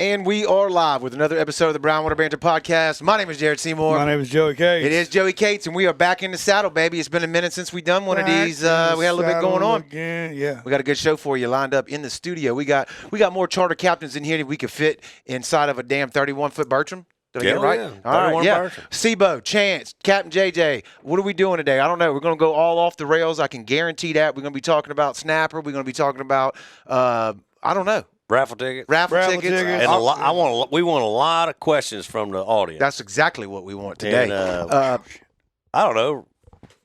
And we are live with another episode of the Brownwater Banter Podcast. My name is Jared Seymour. My name is Joey Cates. It is Joey Cates, and we are back in the saddle, baby. It's been a minute since we've done one of these. We had a little bit going on. Again. Yeah. We got a good show for you lined up in the studio. We got more charter captains in here than we could fit inside of a damn 31-foot Bertram. Did I get it right? Yeah. All right, yeah. Sebo, Chance, Captain JJ, what are we doing today? I don't know. We're going to go all off the rails. I can guarantee that. We're going to be talking about snapper. We're going to be talking about, I don't know. Raffle tickets. Raffle tickets. And we want a lot of questions from the audience. That's exactly what we want today. And, I don't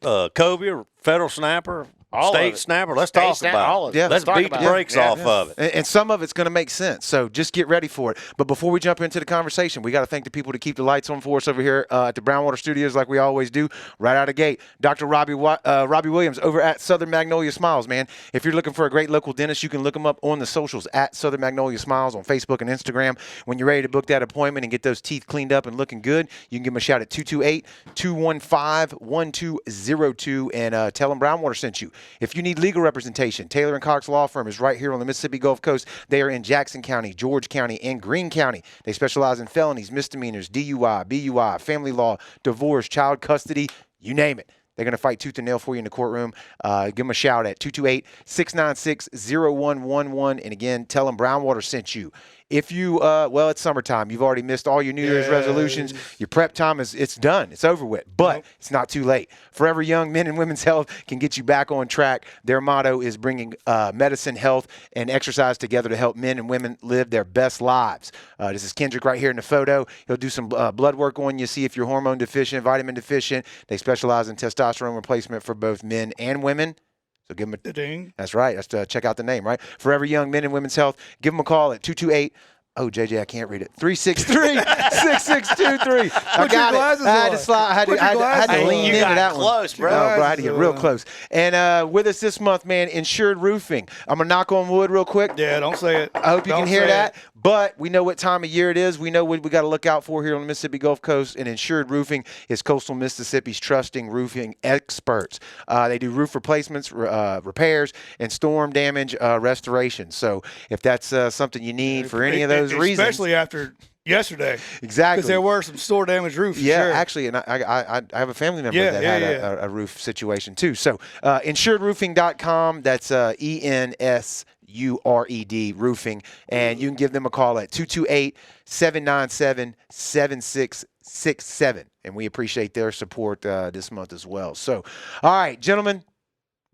know, cobia, federal snapper, state snapper. Let's talk about it. Yeah, let's beat the brakes off of it. And some of it's going to make sense, so just get ready for it. But before we jump into the conversation, we got to thank the people to keep the lights on for us over here at the Brownwater Studios like we always do, right out of the gate. Dr. Robbie Williams over at Southern Magnolia Smiles, man. If you're looking for a great local dentist, you can look them up on the socials at Southern Magnolia Smiles on Facebook and Instagram. When you're ready to book that appointment and get those teeth cleaned up and looking good, you can give them a shout at 228-215-1202 and tell them Brownwater sent you. If you need legal representation, Taylor & Cox Law Firm is right here on the Mississippi Gulf Coast. They are in Jackson County, George County, and Greene County. They specialize in felonies, misdemeanors, DUI, BUI, family law, divorce, child custody, you name it. They're going to fight tooth and nail for you in the courtroom. Give them a shout at 228-696-0111. And again, tell them Brownwater sent you. If you, it's summertime. You've already missed all your New Year's resolutions. Your prep time it's done. It's over with. But it's not too late. Forever Young Men and Women's Health can get you back on track. Their motto is bringing medicine, health, and exercise together to help men and women live their best lives. This is Kendrick right here in the photo. He'll do some blood work on you, see if you're hormone deficient, vitamin deficient. They specialize in testosterone replacement for both men and women. So give them a ding. That's right. That's check out the name, right? Forever Young Men and Women's Health. Give them a call at 228. Oh, JJ, I can't read it. 363-6623. I got it. I had to lean into that one. Close, bro. Bro, I had to get real close. And with us this month, man, Insured Roofing. I'm going to knock on wood real quick. Yeah, don't say it. I hope you can hear that. But we know what time of year it is. We know what we got to look out for here on the Mississippi Gulf Coast. And Insured Roofing is coastal Mississippi's trusting roofing experts. They do roof replacements, repairs, and storm damage restoration. So if that's something you need for any of those reasons. Especially after yesterday. Exactly. Because there were some store damaged roofs. Yeah, sure. actually, and I have a family member that had a roof situation too. So insuredroofing.com, that's ENSURED roofing, and you can give them a call at 228-797-7667. And we appreciate their support this month as well. So, all right, gentlemen.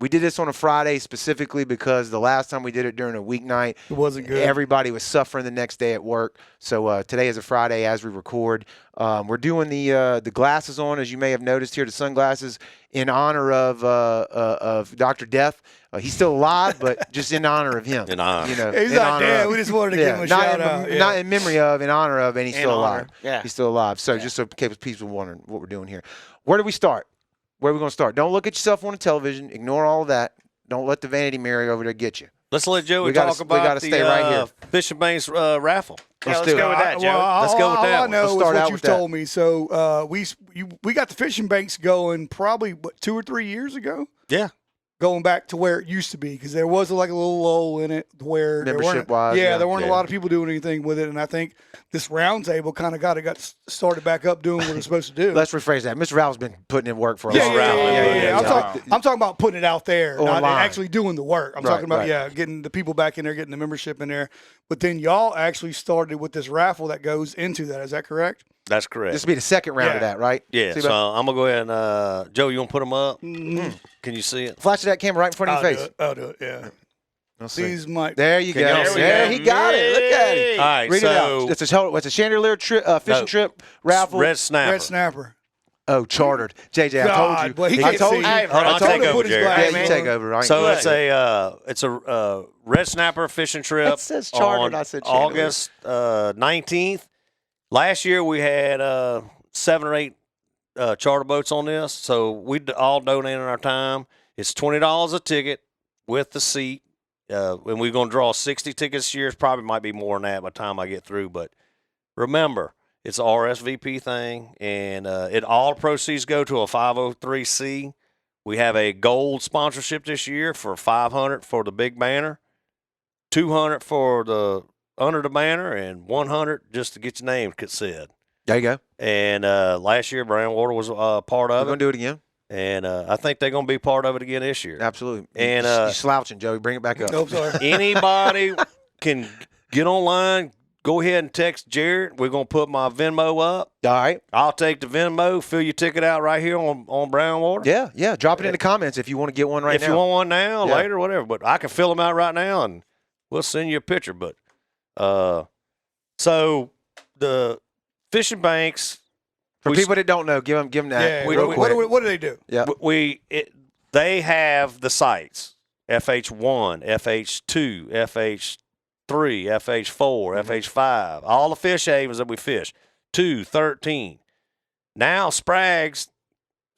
We did this on a Friday specifically because the last time we did it during a weeknight, it wasn't good. Everybody was suffering the next day at work. So today is a Friday as we record. We're doing the glasses on, as you may have noticed here, the sunglasses in honor of Dr. Death. He's still alive, but just in honor of him. In honor. You know, he's not dead. We just wanted to give him a shout out. Not in memory of, in honor of, and he's still alive. Yeah. He's still alive. So just so people wondering what we're doing here. Where do we start? Where are we going to start? Don't look at yourself on the television. Ignore all of that. Don't let the vanity mirror over there get you. Let's let Joey talk about the Fishing Banks raffle. Let's go with that, Joey. Let's go with that. All I know is what you've told me. So we got the Fishing Banks going probably 2 or 3 years ago. Yeah. Going back to where it used to be, because there was like a little lull in it where there weren't a lot of people doing anything with it, and I think this roundtable kind of got started back up doing what it's supposed to do. Let's rephrase that. Mr. Ralph's been putting in work for a long time. Yeah. I'm talking about putting it out there, not actually doing the work. I'm talking about getting the people back in there, getting the membership in there. But then y'all actually started with this raffle that goes into that. Is that correct? That's correct. This will be the second round of that, right? Yeah. So I'm going to go ahead and, Joe, you want to put them up? Mm-hmm. Can you see it? Flash that camera right in front of your face. I'll do it, yeah. There you go. There he got it. Look at it. All right, read it out. It's a chandelier fishing trip raffle. Red snapper. Red snapper. Oh, chartered. JJ, I told you. Well, I told you. I'll take over, Jerry. Yeah, you take over, right? So it's a red snapper fishing trip. It says chartered. I said chandelier. August 19th. Last year we had 7 or 8 charter boats on this, so we all donated our time. It's $20 a ticket with the seat, and we're going to draw 60 tickets this year. It probably might be more than that by the time I get through, but remember, it's an RSVP thing, and all proceeds go to a 503c. We have a gold sponsorship this year for $500 for the big banner, $200 for the under the banner and 100 just to get your name said. There you go. And last year, Brownwater was part of We're it. going to do it again. And I think they're going to be part of it again this year. Absolutely. And you're slouching, Joey. Bring it back up. Nope, sorry. Anybody can get online. Go ahead and text Jared. We're going to put my Venmo up. All right. I'll take the Venmo, fill your ticket out right here on Brownwater. Yeah. Drop it in the comments if you want to get one right now. If you want one now, later, whatever. But I can fill them out right now, and we'll send you a picture. But so the fishing banks. For people that don't know, give them that. Yeah. What do they do? Yeah. They have the sites: FH1, FH2, FH3, FH4, FH5. All the fish havens that we fish. 2, 13. Now Sprague's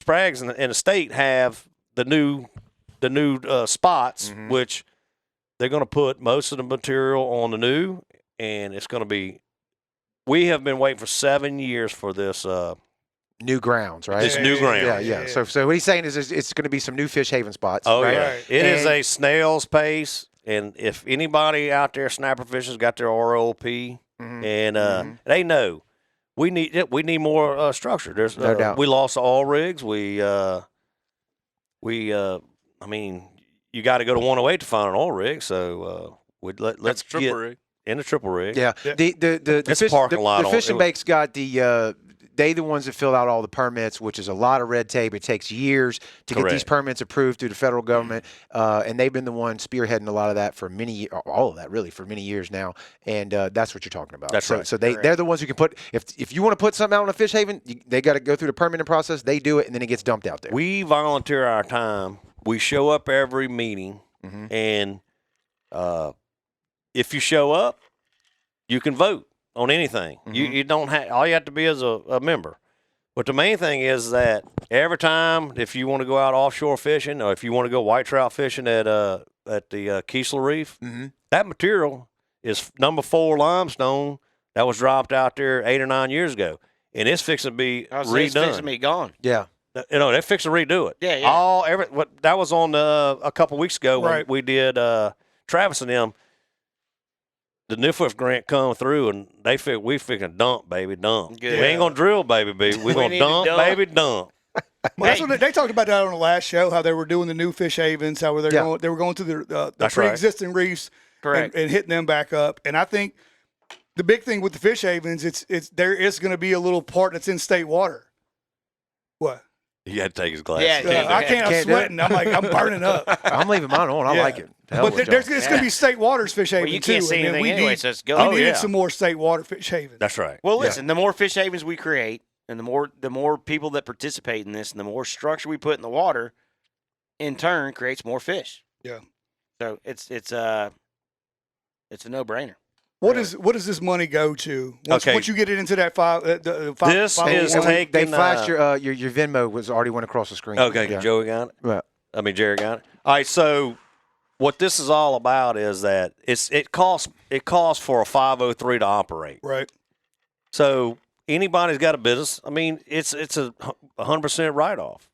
in the state have the new spots, which they're going to put most of the material on the new, and it's going to be. We have been waiting for 7 years for this. New grounds, right? This new ground. Yeah. So what he's saying is it's going to be some new fish haven spots. Oh, right? yeah. It is a snail's pace, and if anybody out there snapper fishing's got their ROP, and they know we need more structure. There's no doubt. We lost all rigs. I mean, you got to go to 108 to find an oil rig. So let's get rig. In a triple rig. Yeah. The parking lot the fishing bank's got they the ones that fill out all the permits, which is a lot of red tape. It takes years to get these permits approved through the federal government, and they've been the ones spearheading a lot of that for all of that really for many years now. And that's what you're talking about. That's right. So they're the ones who can put if you want to put something out on a fish haven, they got to go through the permitting process. They do it, and then it gets dumped out there. We volunteer our time. We show up every meeting, and if you show up, you can vote on anything. You don't have all you have to be is a member. But the main thing is that every time if you want to go out offshore fishing or if you want to go white trout fishing at the Keesler Reef, that material is number 4 limestone that was dropped out there 8 or 9 years ago, and it's fixing to be redone. It's fixing to be gone. Yeah. They're fixing to redo it. Yeah. That was on a couple weeks ago when we did Travis and them. The NIFF grant come through, and we figuring dump, baby, dump. Good. We ain't going to drill, baby. We're going to dump, baby, dump. Well, that's what they talked about that on the last show, how they were doing the new fish havens, how they were going through the pre-existing reefs and hitting them back up. And I think the big thing with the fish havens, there is going to be a little part that's in state water. What? He had to take his glasses. I can't. I'm sweating. I'm burning up. I'm leaving mine on. I like it. But it's going to be state waters fish haven you too. can't see anything anyway, so it's good. We needed some more state water fish havens. That's right. Well, listen, the more fish havens we create, and the more people that participate in this, and the more structure we put in the water, in turn creates more fish. Yeah. So it's a no-brainer. What does this money go to? Once you get it into that five. This is taking. They flashed your Venmo was already went across the screen. Okay, Joey got it. Right. Jerry got it. All right, so what this is all about is that it costs for a 503 to operate. Right. So anybody's got a business. I mean, it's a 100% write off.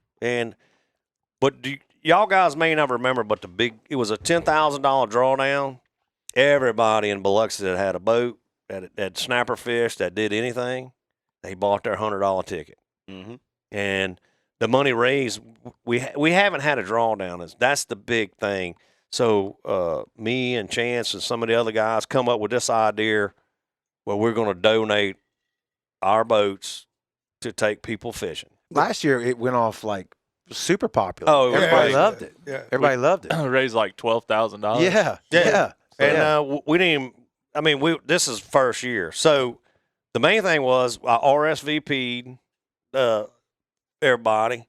But y'all guys may not remember, but it was a $10,000 drawdown. Everybody in Biloxi that had a boat, that snapper fish, that did anything, they bought their $100 ticket. And the money raised, we haven't had a drawdown. That's the big thing. So me and Chance and some of the other guys come up with this idea where we're going to donate our boats to take people fishing. Last year it went off like super popular. Oh, everybody loved it. Yeah, everybody loved it. Raised like $12,000. Yeah. And we didn't even, I mean, this is first year. So the main thing was I RSVP'd everybody.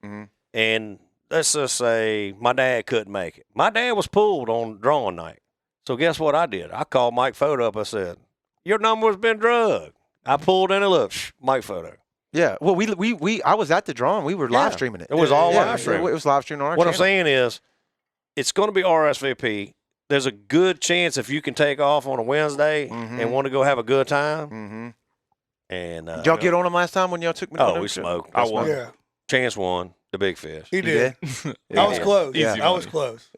And let's just say my dad couldn't make it. My dad was pulled on drawing night. So guess what I did? I called Mike Photo up. I said, your number's been drugged. I pulled in and looked, Mike Photo. Yeah. Well, I was at the drawing. We were live streaming it. It was all live streaming. It was live streaming on our What channel. I'm saying is it's going to be RSVP. There's a good chance if you can take off on a Wednesday and want to go have a good time. And did y'all get on them last time when y'all took me? Oh, we smoked. I won. Yeah. Chance won the big fish. He did. I was close. Yeah, I was close.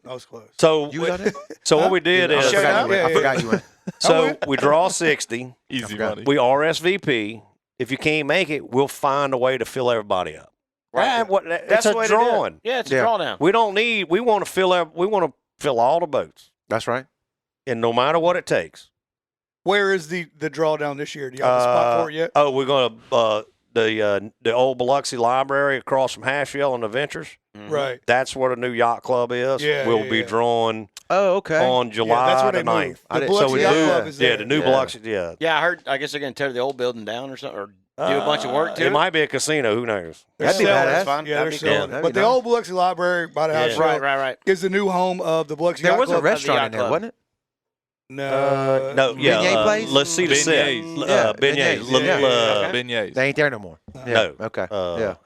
So you got it? So what we did is I forgot you went. So we draw 60. Easy money. We RSVP. If you can't make it, we'll find a way to fill everybody up. Right. That's a drawing. Yeah, it's a drawdown. We want to fill all the boats. That's right. And no matter what it takes. Where is the drawdown this year? Do you have a spot for it yet? Oh, we're going to the old Biloxi Library across from Hashville and the Ventures. Mm-hmm. Right. That's where the new yacht club is. Yeah, we'll be drawing on July that's where the they 9th. move. The Biloxi Yacht Club is there. The new Biloxi. Yeah. Yeah, I guess they're going to tear the old building down or something, or do a bunch of work to it. It might be a casino. Who knows? That'd be selling it. badass. Fine. Yeah, they're That'd be selling cool. it. But the old Biloxi Library by the house Right. is the new home of the Biloxi There Yacht was a Club. restaurant in there, Club. wasn't it? No. Yeah. Beignet place? Let's see the set. Beignets. Beignets. Beignets. They ain't there no more. No. Okay.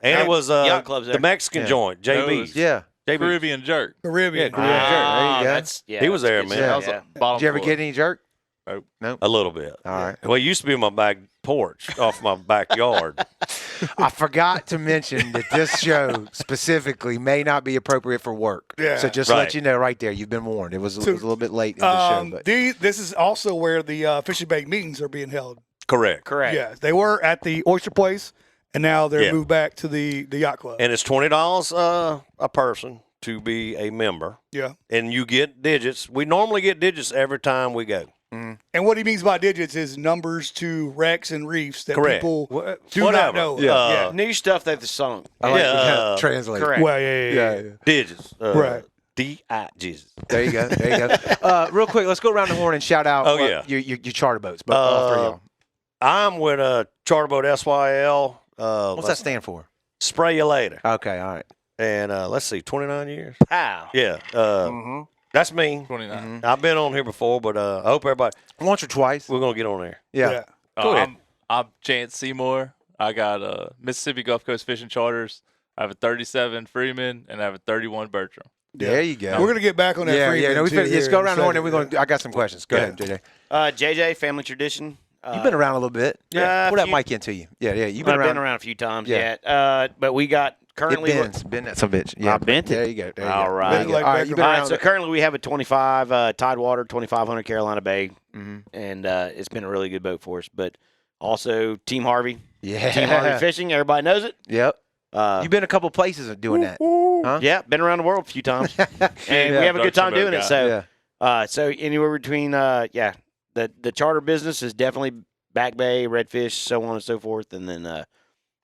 And it was Yacht club's there. the Mexican joint, JB's. Yeah. JB's. Caribbean jerk. Caribbean. There you go. He was there, man. Yeah. Bottom Did you ever floor. get any jerk? Nope. A little bit. All right. Well, it used to be my back porch off my backyard. I forgot to mention that this show specifically may not be appropriate for work. Yeah. So just to let Right. you know right there, you've been warned. It was a little bit late in the show. But. This is also where the Fishing Bank meetings are being held. Correct. Yeah, they were at the Oyster Place, and now they're Yeah. moved back to the Yacht Club. And it's $20 a person to be a member. Yeah. And you get digits. We normally get digits every time we go. And what he means by digits is numbers to wrecks and reefs that Correct. people do Whatever. not know. Yeah. New stuff they've sung. I like Yeah, translate. correct. Well, yeah. Digits. Right. D-I-Gs. There you go. There you go. Real quick, let's go around the horn and shout out your charter boats. But all three of them. I'm with Charterboat SYL. What's that stand for? Spray you later. Okay, all right. And let's see, 29 years. How? Yeah. That's me. 29. I've been on here before, but I hope everybody. Once or twice. We're gonna get on there. Yeah. Go ahead. I'm Chance Seymour. I got Mississippi Gulf Coast Fishing Charters. I have a 37 Freeman, and I have a 31 Bertram. There you go. We're going to get back on that. Yeah. No, let's go around the horn and we're going going. I got some questions. Go ahead, JJ. JJ, Family Tradition. You've been around a little bit. Yeah. Pull that mic into you. Yeah. You've been I've around. been around a few times. Yeah. Yeah. But we got currently. Bend that some bitch. Yeah. I bent it. There you go. There you All go. right. There you go. Like All right. back You've been All right, around. so currently we have a 25 Tidewater, 2500 Carolina Bay, Mhm. and it's been a really good boat for us. But also Team Harvey, Yeah. Team Harvey Fishing, everybody knows it. Yep. You've been a couple places of doing that. Huh? Yeah, been around the world a few times, and Yeah. we have a good time Dark doing it. guy. So, Yeah. so anywhere between the charter business is definitely Back Bay, Redfish, so on and so forth, and then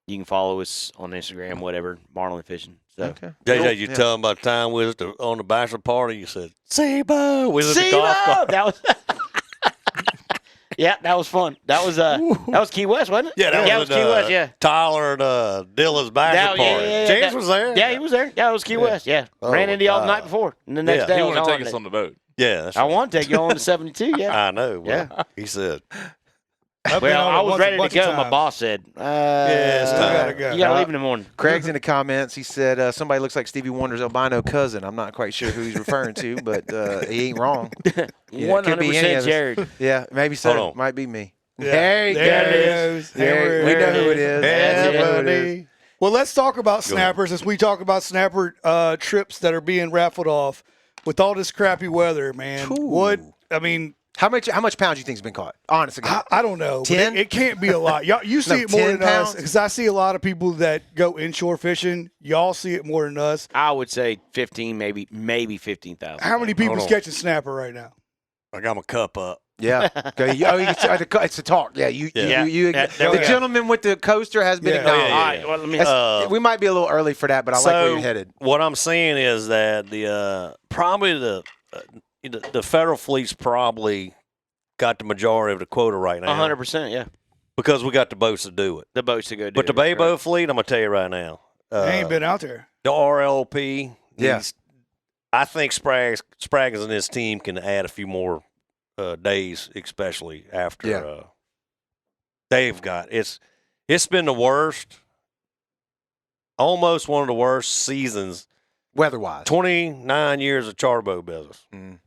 you can follow us on Instagram, whatever, Marlin Fishing. So. Okay. JJ, you tell them about the time we was on the bachelor party. You said, "Sebo." We was at the golf Sebo! cart. That was. Yeah, that was fun. That was Key West, wasn't it? Yeah, that was Key West. Yeah. Tyler and Dilla's bachelor party. James was there. Yeah, he was there. Yeah, it was Key West. Yeah, ran into y'all the night before, and the next day He I was want to on take us it. on the boat. Yeah, that's I right. want to take you on to 72. Yeah. I know. Well, Yeah. he said. Well, I was ready to go. My boss. boss said, it's You time. gotta go. "You got to leave in the morning." Craig's in the comments. He said somebody looks like Stevie Wonder's albino cousin. I'm not quite sure who he's referring to, but he ain't wrong. Yeah, it could be any of 100% us. Jared. Yeah, maybe so. Hold on. Might be me. Yeah. There you There go. it is. There, we know who it is. That's We know who it is. Ebony. Well, let's talk about Go ahead. snappers as we talk about snapper trips that are being raffled off with all this crappy weather, man. Ooh. What? I mean, How much pounds you think's been caught? Honestly, I don't know. but 10? It can't be a lot. Y'all, you see No, it more 10 than us pounds? because I see a lot of people that go inshore fishing. Y'all see it more than us. I would say 15, maybe 15,000. How many people's Hold on. catching snapper right now? I got my cup up. yeah. Okay. It's a talk. Yeah. Yeah. The we go. gentleman with the coaster has been Yeah. acknowledged. All right. Well, let me. That's- we might be a little early for that, but I like where So, you're headed. What I'm saying is that the probably the federal fleet's probably got the majority of the quota right now. 100%. Yeah. Because we got the boats to do it. The boats to go do. But the it, Bay right. Boat fleet, I'm gonna tell you right now, They ain't been out there. the RLP. Yeah. I think Spraggins and his team can add a few more days, especially after Yeah. they've got it's been the worst, almost one of the worst seasons. Weather-wise. 29 years of charter boat business.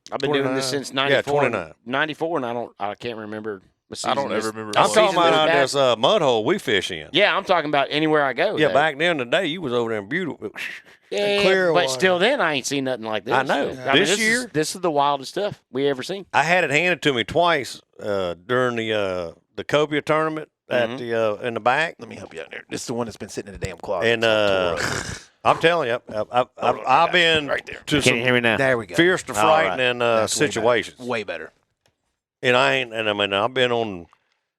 I've been doing this 29. since Yeah, 94. 29. 94, and I can't remember I don't ever remember. I'm talking about back. this mud hole we fish in. Yeah, I'm talking about anywhere I go. Yeah, though. back then in the day, you was over there in beautiful. Yeah, clear but water. still, then I ain't seen nothing like this. I know. I mean, This year? this is the wildest stuff we ever seen. I had it handed to me twice during the cobia tournament at the in the back, Let me help you out there. This is the one that's been sitting in the damn closet. and I'm telling you, I've been right there. to Can you some hear me now? There we go. fierce to All right. frightening That's situations, Way better. and I mean, I've been on.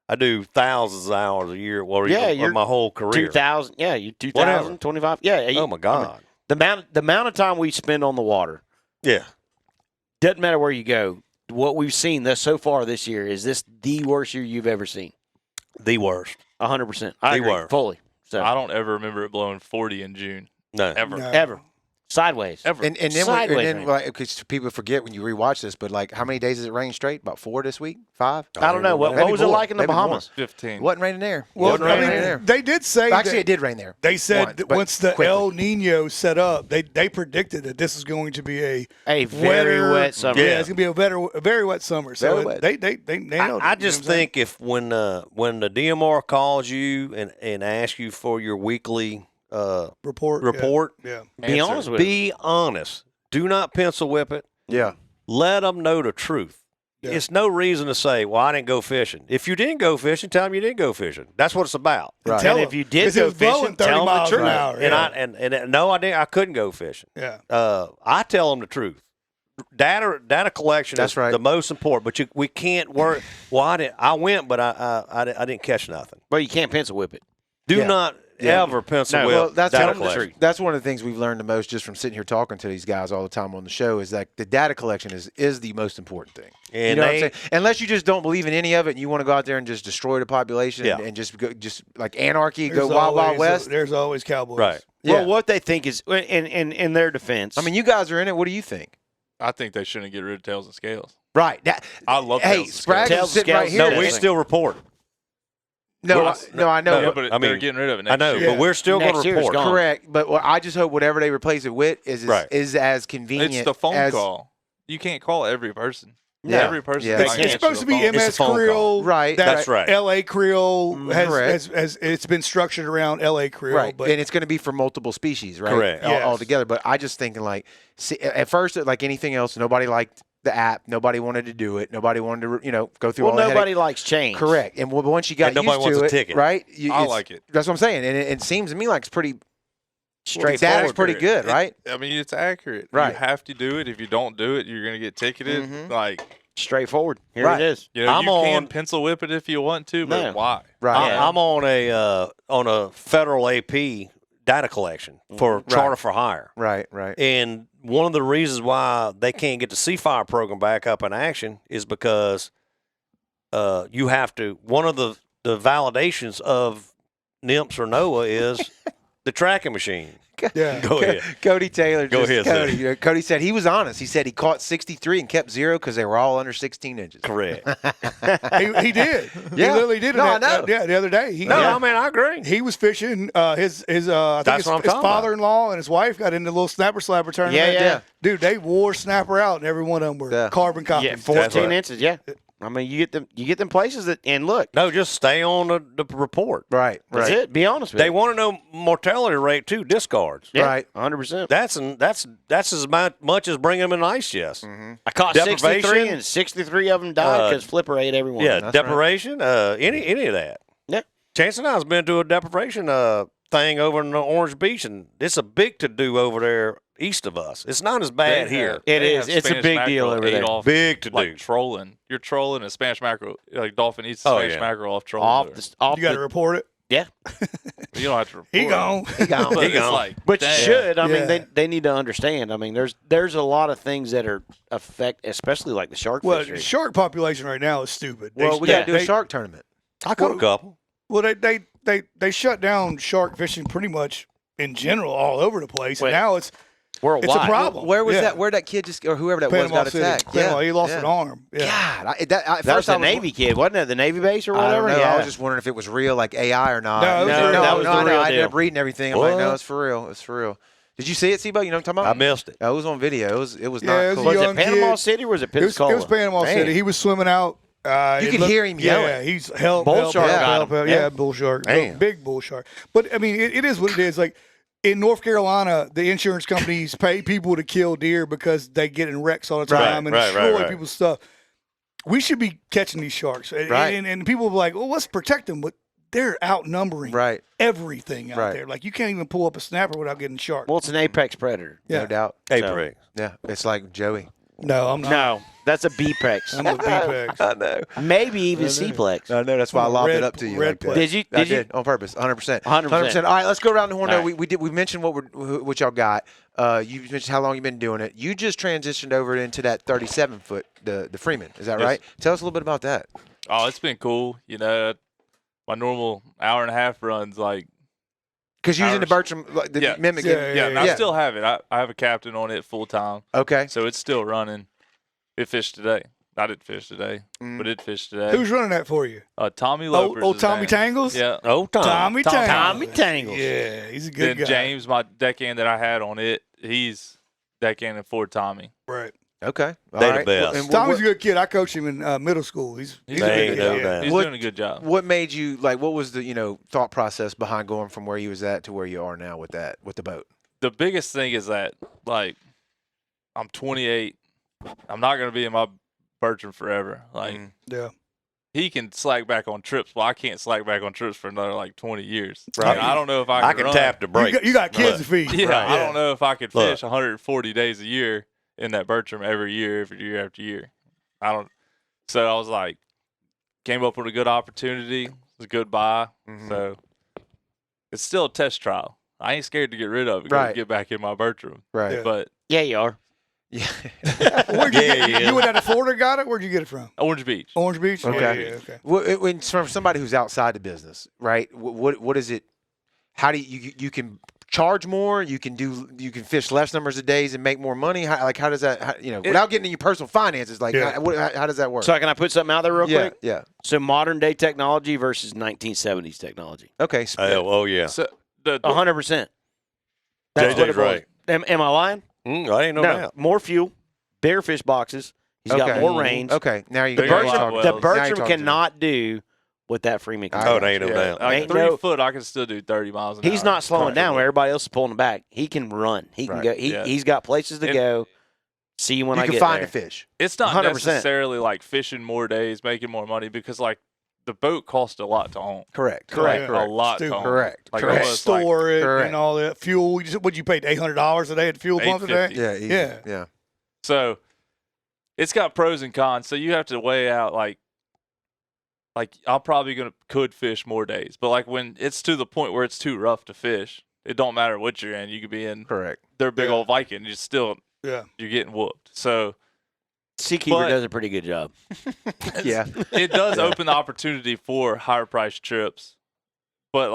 I do thousands of hours a year. Well, Yeah, even you're my whole career. 2,000. Yeah, you Whatever. 2,000, 25. Yeah. Oh my God. The amount of time we spend on the water Yeah. doesn't matter where you go. What we've seen so far this year is this the worst year you've ever seen. The worst. 100%. I The agree worst. fully. So I don't ever remember it blowing 40 in June. No. Ever. No. ever sideways. Ever. And then, Sideways, man. like, because people forget when you rewatch this, but like, how many days has it rained straight? About 4 this week? 5? I don't know. What Maybe was it more. like in the Maybe more. Bahamas? 15. It wasn't raining there. Well, Wasn't I raining mean, there. they did say Actually, that it did rain there. they said once, that but once the quickly. El Nino set up, they predicted that this is going to be A very wetter, wet summer. Yeah, it's going to be a very wet summer. So Very wet. they nailed it. I you know just what I'm saying? think if when the DMR calls you and asks you for your weekly report. Yeah. Be honest with be honest. Do not pencil whip it. Yeah. Let them know the truth. Yeah. It's no reason to say, well, I didn't go fishing. If you didn't go fishing, tell them you didn't go fishing. That's what it's about. Right. Tell And them. if you did 'Cause it go was blowing fishing, 30 tell them the miles an truth. hour. And Yeah. I no, I didn't. I couldn't go fishing. Yeah. I tell them the truth. Data collection That's is right. the most important. But we can't work. Well, I went, but I didn't catch nothing. But you can't pencil whip it. Do Yeah. not ever pencil No, whip Well, that's data one, collection. that's one of the things we've learned the most just from sitting here talking to these guys all the time on the show is that the data collection is the most important thing. And you know what I'm they- saying? Unless you just don't believe in any of it and you want to go out there and just destroy the population Yeah. and just like anarchy, There's go wild, wild always- west. There's always cowboys. Right. Yeah. Well, what they think is, in their defense, I mean, you guys are in it. What do you think? I think they shouldn't get rid of tails and scales. Right. I love Hey, tails and Sprague scales. is sitting right Scales, here. No, we still report. No, Well, I know. no, Yeah, but I mean, they're getting rid of it I next know, year. but we're still going Next to year is report. gone. Correct, but I just hope whatever they replace it with is Right. as convenient. It's the phone as, call. You can't call every person. Yeah. Every person. Yeah. is It's, not it's answering supposed the to be phone. It's a MS phone call. Creole. Right. That's right. LA Creole Correct. has it's been structured around LA Creole. Right, But and it's going to be for multiple species, right? Correct. Yes. All together. But I just thinking like, at first, like anything else, nobody liked the app. Nobody wanted to do it. Nobody wanted to, go through well, all the nobody headache. likes change. Correct. And once you got And nobody used wants to a it, ticket. right? I like it. That's what I'm saying. And it seems to me like it's pretty Straightforward. data's pretty good, It- right? I mean, it's accurate. Right. You have to do it. If you don't do it, you're going to get ticketed. Mhm. Like, Straightforward. Here Right. it is. you know, I'm you on- can pencil whip it if you want to, but No. why? Right. Yeah. I'm on a federal AP data collection for charter for hire. Right. Right. And one of the reasons why they can't get the Seafire program back up in action is because you have to. One of the validations of NIMS or NOAA is the tracking machine. yeah. Go ahead. Cody Taylor. Go ahead, Cody. Cody said he was honest. He said he caught 63 and kept 0 because they were all under 16 inches. Correct. he did. Yeah. He literally did it. No, I know. The other day. He, No, I mean I agree. he was fishing. I think That's his what I'm talking about. father-in-law and his wife got into a little snapper slapper tournament. Yeah, yeah. Dude, they wore snapper out, and every one of them were Yeah. carbon copies. Yeah, That's 14 right. inches. Yeah. I mean, you get them places that, and look, No, just stay on the report. Right. that's Right. it. Be honest with They you. want to know mortality rate too. Discards. Yeah, Right. 100%. That's as much as bringing them in ice chest. I caught Deprivation. 63, and 63 of them died because Flipper ate every one. Yeah, That's deprivation. Any of that. Yeah. Chance and I's been to a deprivation thing over in Orange Beach, and it's a big to do over there east of us. It's not as bad They here. have- It they is. have It's a Spanish big deal mackerel over ate there. Off, Big to like do. trolling. You're trolling a Spanish mackerel. Like dolphin eats a Oh, Spanish yeah. mackerel off trolling. Off lure. off You got to the, report it. yeah. You don't have to report He it. gone. But He it's gone. like, But you dang. should. I Yeah. mean, they need to understand. I mean, there's a lot of things that are affect, especially like the shark Well, fishery. the shark population right now is stupid. Well, we got to do a they- shark tournament. I caught a couple. Well, they shut down shark fishing pretty much in general all over the place, Wait. and now it's Worldwide. a problem. Where was Yeah. that? Where'd that kid just, or whoever that was, Panama got City. attacked? Panama, Yeah. he lost yeah. an arm. Yeah. God, at That was first I the Navy kid, wasn't it? The Navy base or I whatever. don't know. Yeah. I was just wondering if it was real, like AI or not. No, it was real. That was the I know. real I ended deal. up reading everything. I'm like, no, What? it's for real. It's for real. Did you see it, Seabo? You know what I'm talking I about? missed it. It was on video. It was Yeah, not it was cool. was young it Panama kid. City or was it It was Pensacola? Panama Man. City. He was swimming out You can hear him yelling. Yeah, he's help, Bull help, shark help, got him. help. Yeah, bull shark. Damn. Big bull shark. But, I mean, it is what it is. Like, in North Carolina, the insurance companies pay people to kill deer because they get in wrecks all the time and destroy people's stuff. We should be catching these sharks. Right. And people are like, well, let's protect them. But they're outnumbering everything out there. Like, you can't even pull up a snapper without getting sharked. Well, it's an apex predator. Yeah. No doubt. Apex. Yeah, it's like Joey. No, I'm not. No, that's a B-pex. I'm a B-pex. I know. Maybe even C-plex. I know. That's why I lobbed it up to you. Like that. Did you? I did on purpose. 100%. 100%. All right, let's go around the horn. Now, we mentioned what y'all got. You mentioned how long you've been doing it. You just transitioned over into that 37-foot, the Freeman. Is that right? Tell us a little bit about that. Oh, it's been cool. You know, my normal hour and a half runs like. Because using the Bertram, the mimic. Yeah, I still have it. I have a captain on it full time. Okay. So it's still running. It fished today. I didn't fish today, but it fished today. Who's running that for you? Tommy Lopers. Oh, Tommy Tangles? Yeah. Oh, Tommy Tangles. Tommy Tangles. Yeah, he's a good guy. Then James, my deckhand that I had on it, he's deckhanding for Tommy. Right. Okay. All They right. the best. And Tommy's a good kid. I coached him in middle school. He's a good kid. He's doing a good job. What made you what was the thought process behind going from where you was at to where you are now with the boat? The biggest thing is that I'm 28. I'm not going to be in my Bertram forever. Yeah. He can slack back on trips, but I can't slack back on trips for another 20 years. Right. I don't know if I can run. tap the brake. You got kids to feed. Yeah, Right. I don't know if I could fish 140 days a year in that Bertram every year after year. So I was like, came up with a good opportunity. It was a good buy. Mm-hmm. So it's still a test trial. I ain't scared to get rid of it. Right. Get back in my Bertram. Right. Yeah. But Yeah, you are. Yeah. Where'd you get it? You went out to Florida, got it? Where'd you get it from? Orange Beach. Orange Beach? Okay. Yeah, okay. When from somebody who's outside the business, right? What is it? How do you can charge more? You can fish less numbers of days and make more money. How does that? Without getting into your personal finances, how does that work? So can I put something out there real quick? Yeah. So modern day technology versus 1970s technology. Okay. Oh yeah. So 100%. That's what JJ's it was. right. Am I lying? I ain't no doubt. More fuel, bigger fish boxes. He's got more range. Okay. Now you The Bigger Bertram, wells. the Now you're Bertram talking to cannot do what that Freeman can do. Oh, there ain't no doubt. Like Ain't 3 no- foot, I can still do 30 miles an hour. He's not slowing down where everybody else is pulling back. He can run. He can go. He's got places to go. See you when I you get can find there. a fish. It's not 100%. necessarily like fishing more days, making more money, because the boat costs a lot to own. Correct. Correct. A lot to Stupid. own. Correct. Like Correct. almost like Store it correct. and all that. Fuel. What'd you pay? $800 a day at fuel pump a day? $850. Yeah. Yeah. So it's got pros and cons. So you have to weigh out like I'm probably could fish more days, but when it's to the point where it's too rough to fish, it don't matter what you're in. You could be in Correct. their big old Viking. You're getting whooped. So Seakeeper does a pretty good job. Yeah. it does open the opportunity for higher priced trips. But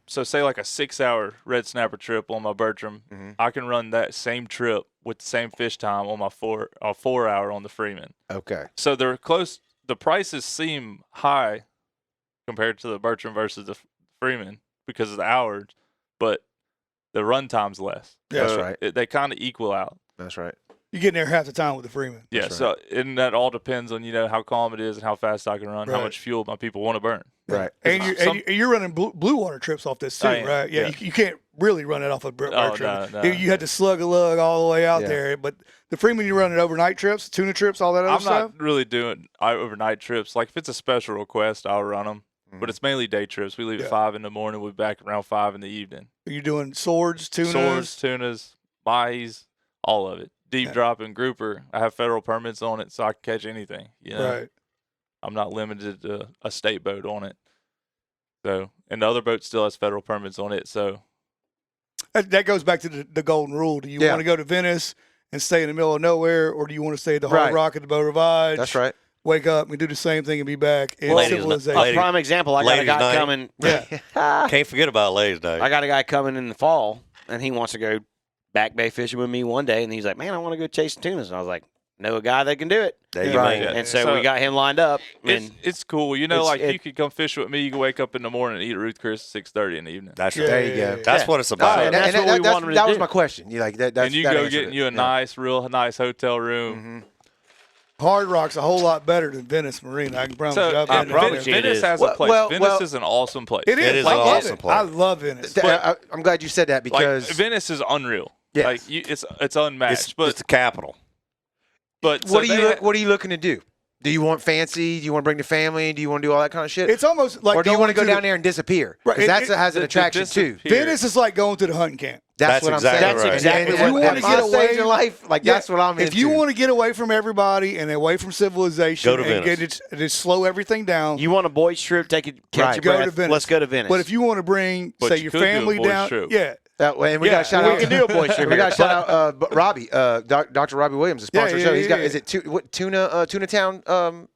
say a 6-hour red snapper trip on my Bertram, I can run that same trip with the same fish time on my 4-hour on the Freeman. Okay. So they're close. The prices seem high compared to the Bertram versus the Freeman because of the hours, but the run time's less. Yeah, that's right. They kind of equal out. That's right. You're getting there half the time with the Freeman. Yeah. That's So and that all depends on how calm it is and how fast I can run, how much fuel my people want to burn. Right. And you're running blue water trips off this too, right? Yeah. You can't really run it off a Bertram. No. You had to slug a lug all the way out there. But the Freeman, you run it overnight trips, tuna trips, all that other stuff? I'm not really doing overnight trips. Like if it's a special request, I'll run them. But it's mainly day trips. We leave at 5 in the morning. We're back around 5 in the evening. Are you doing swords, tunas, mahis, all of it. Deep drop and grouper. I have federal permits on it, so I can catch anything. Right. I'm not limited to a state boat on it. So, and the other boat still has federal permits on it. So that goes back to the golden rule. Do you want to go to Venice and stay in the middle of nowhere, or do you want to stay at the Hard Rock at the Boat Rivage? That's right. Wake up and do the same thing and be back in civilization. A prime example, I got a guy coming. Yeah. Can't forget about Ladies' Night. I got a guy coming in the fall, and he wants to go back bay fishing with me one day, and he's like, man, I want to go chasing tunas. And I was like, know a guy that can do it. There you go. And so we got him lined up. It's cool. You could come fish with me. You can wake up in the morning and eat at Ruth Chris at 6:30 in the evening. That's right. There you go. That's what it's about. And that's what we wanted to that do. was my question. You like that? And you go get you a nice hotel room. Hard Rock's a whole lot better than Venice Marina. I can promise you. I've been there. promise you it Venice is. has a place. Well, Venice is an awesome place. It is. It is I an love awesome it. place. I love Venice. I'm glad you said that because Venice is unreal. Yes. Like it's unmatched. It's the capital. but what are you looking to do? Do you want fancy? Do you want to bring the family? Do you want to do all that kind of shit? It's almost like or do you want to go going down there and disappear? Right, Because that has an the attraction too. disappear. Venice is like going to the hunting camp. That's what exactly I'm saying. right. That's exactly And what- at If you my wanna get stage away- in life, like that's what I'm into. If you want to get away from everybody and away from civilization Go to and Venice. just slow everything down, You want a boys trip? Take a catch Right. your Go breath. to Venice. Let's go to Venice. but if you want to bring, But say, you your could do a family boys' down, trip. yeah, that way, and we Yeah, got to shout we out. can do a boys trip. We got to here. shout out Robbie, Dr. Robbie Williams, the sponsor of the Yeah, show. yeah, He's got yeah. is it Tuna Town?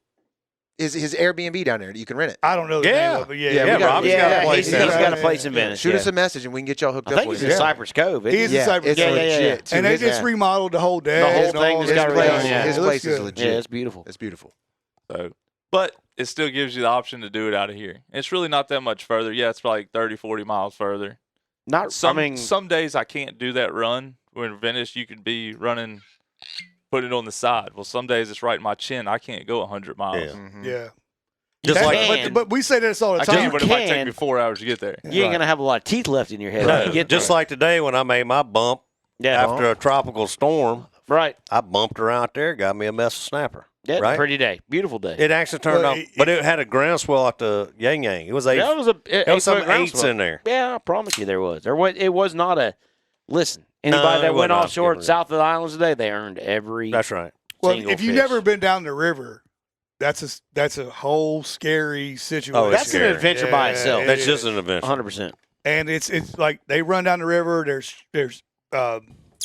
Is his Airbnb down there? You can rent it. I don't know the Yeah. name of it. Yeah, Yeah, we got- Robbie's got a Yeah, place he's down got a there. place in Venice. Shoot yeah. us a message and we can get y'all hooked I up think with it's it. in Cypress Cove. He is in Yeah, Cypress it's Cove. legit. too. And they His- just remodeled the whole day. The whole and thing all has this got his stuff. redone, place, yeah. his It looks place is good. legit. Yeah, it's beautiful. It's beautiful. So, but it still gives you the option to do it out of here. It's really not that much further. Yeah, it's probably like 30, 40 miles further. Not. Some days I can't do that run. Where in Venice you could be running, put it on the side. Well, some days it's right in my chin. I can't go 100 miles. Yeah. Mhm. Yeah. Just That- like but we say this all the I time. can, but it might take can. me 4 hours to get there. you ain't gonna have a lot of teeth left in your head. No, when you get just there. like today when I made my bump yeah, after a tropical storm, right. I bumped her out there, got me a mess of snapper. Yeah, right? pretty day, beautiful day. It actually turned Well, out, but it had a groundswell at the Yang Yang. It was eight. That was a. There was some eights in there. Yeah, I promise you there was. There was. It was not a. Listen, anybody it that went wasn't offshore offshore. south of the islands today, they earned every. That's right. Well, single if you've fish. never been down the river, that's a whole scary situation. Oh, it's That's an scary. adventure by itself. it That's is. just an adventure. 100%. And it's like they run down the river. There's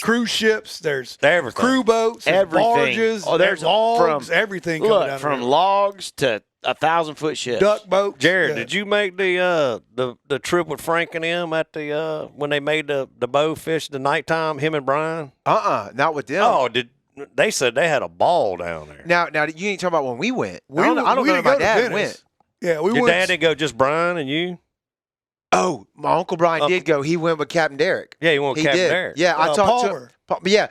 cruise ships. There's Everything. crew boats. There's Everything. barges. Oh, there's logs. from- Everything coming Look, down from the river. logs to 1,000-foot ships. Duck boats. Jared, Yeah. did you make the trip with Frank and him at the when they made the bow fish the nighttime? Him and Brian. Not with them. Oh, they said they had a ball down there? Now you ain't talking about when we went. We I don't know didn't if my go to dad Venice. went. Yeah, we Your went. dad didn't go, just Brian and you? Oh, my Uncle Brian did go. He went with Captain Derek. Yeah, you want He Captain did. Derek. Yeah, I talked Palmer. to Yeah.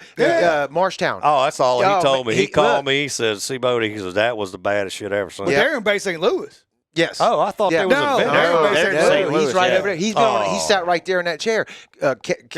Marshtown. Oh, that's all Oh, he told me. he- He called look. me. He said, "See, Bodie," he says, "that was the baddest shit I ever seen." But Yeah. they're in Bay St. Louis. Yes. Oh, I thought Yeah. there was No, a Venice. they're in Bay they're St. in St. Louis. Louis, He's right yeah. over there. He Oh. sat right there in that chair. Yeah,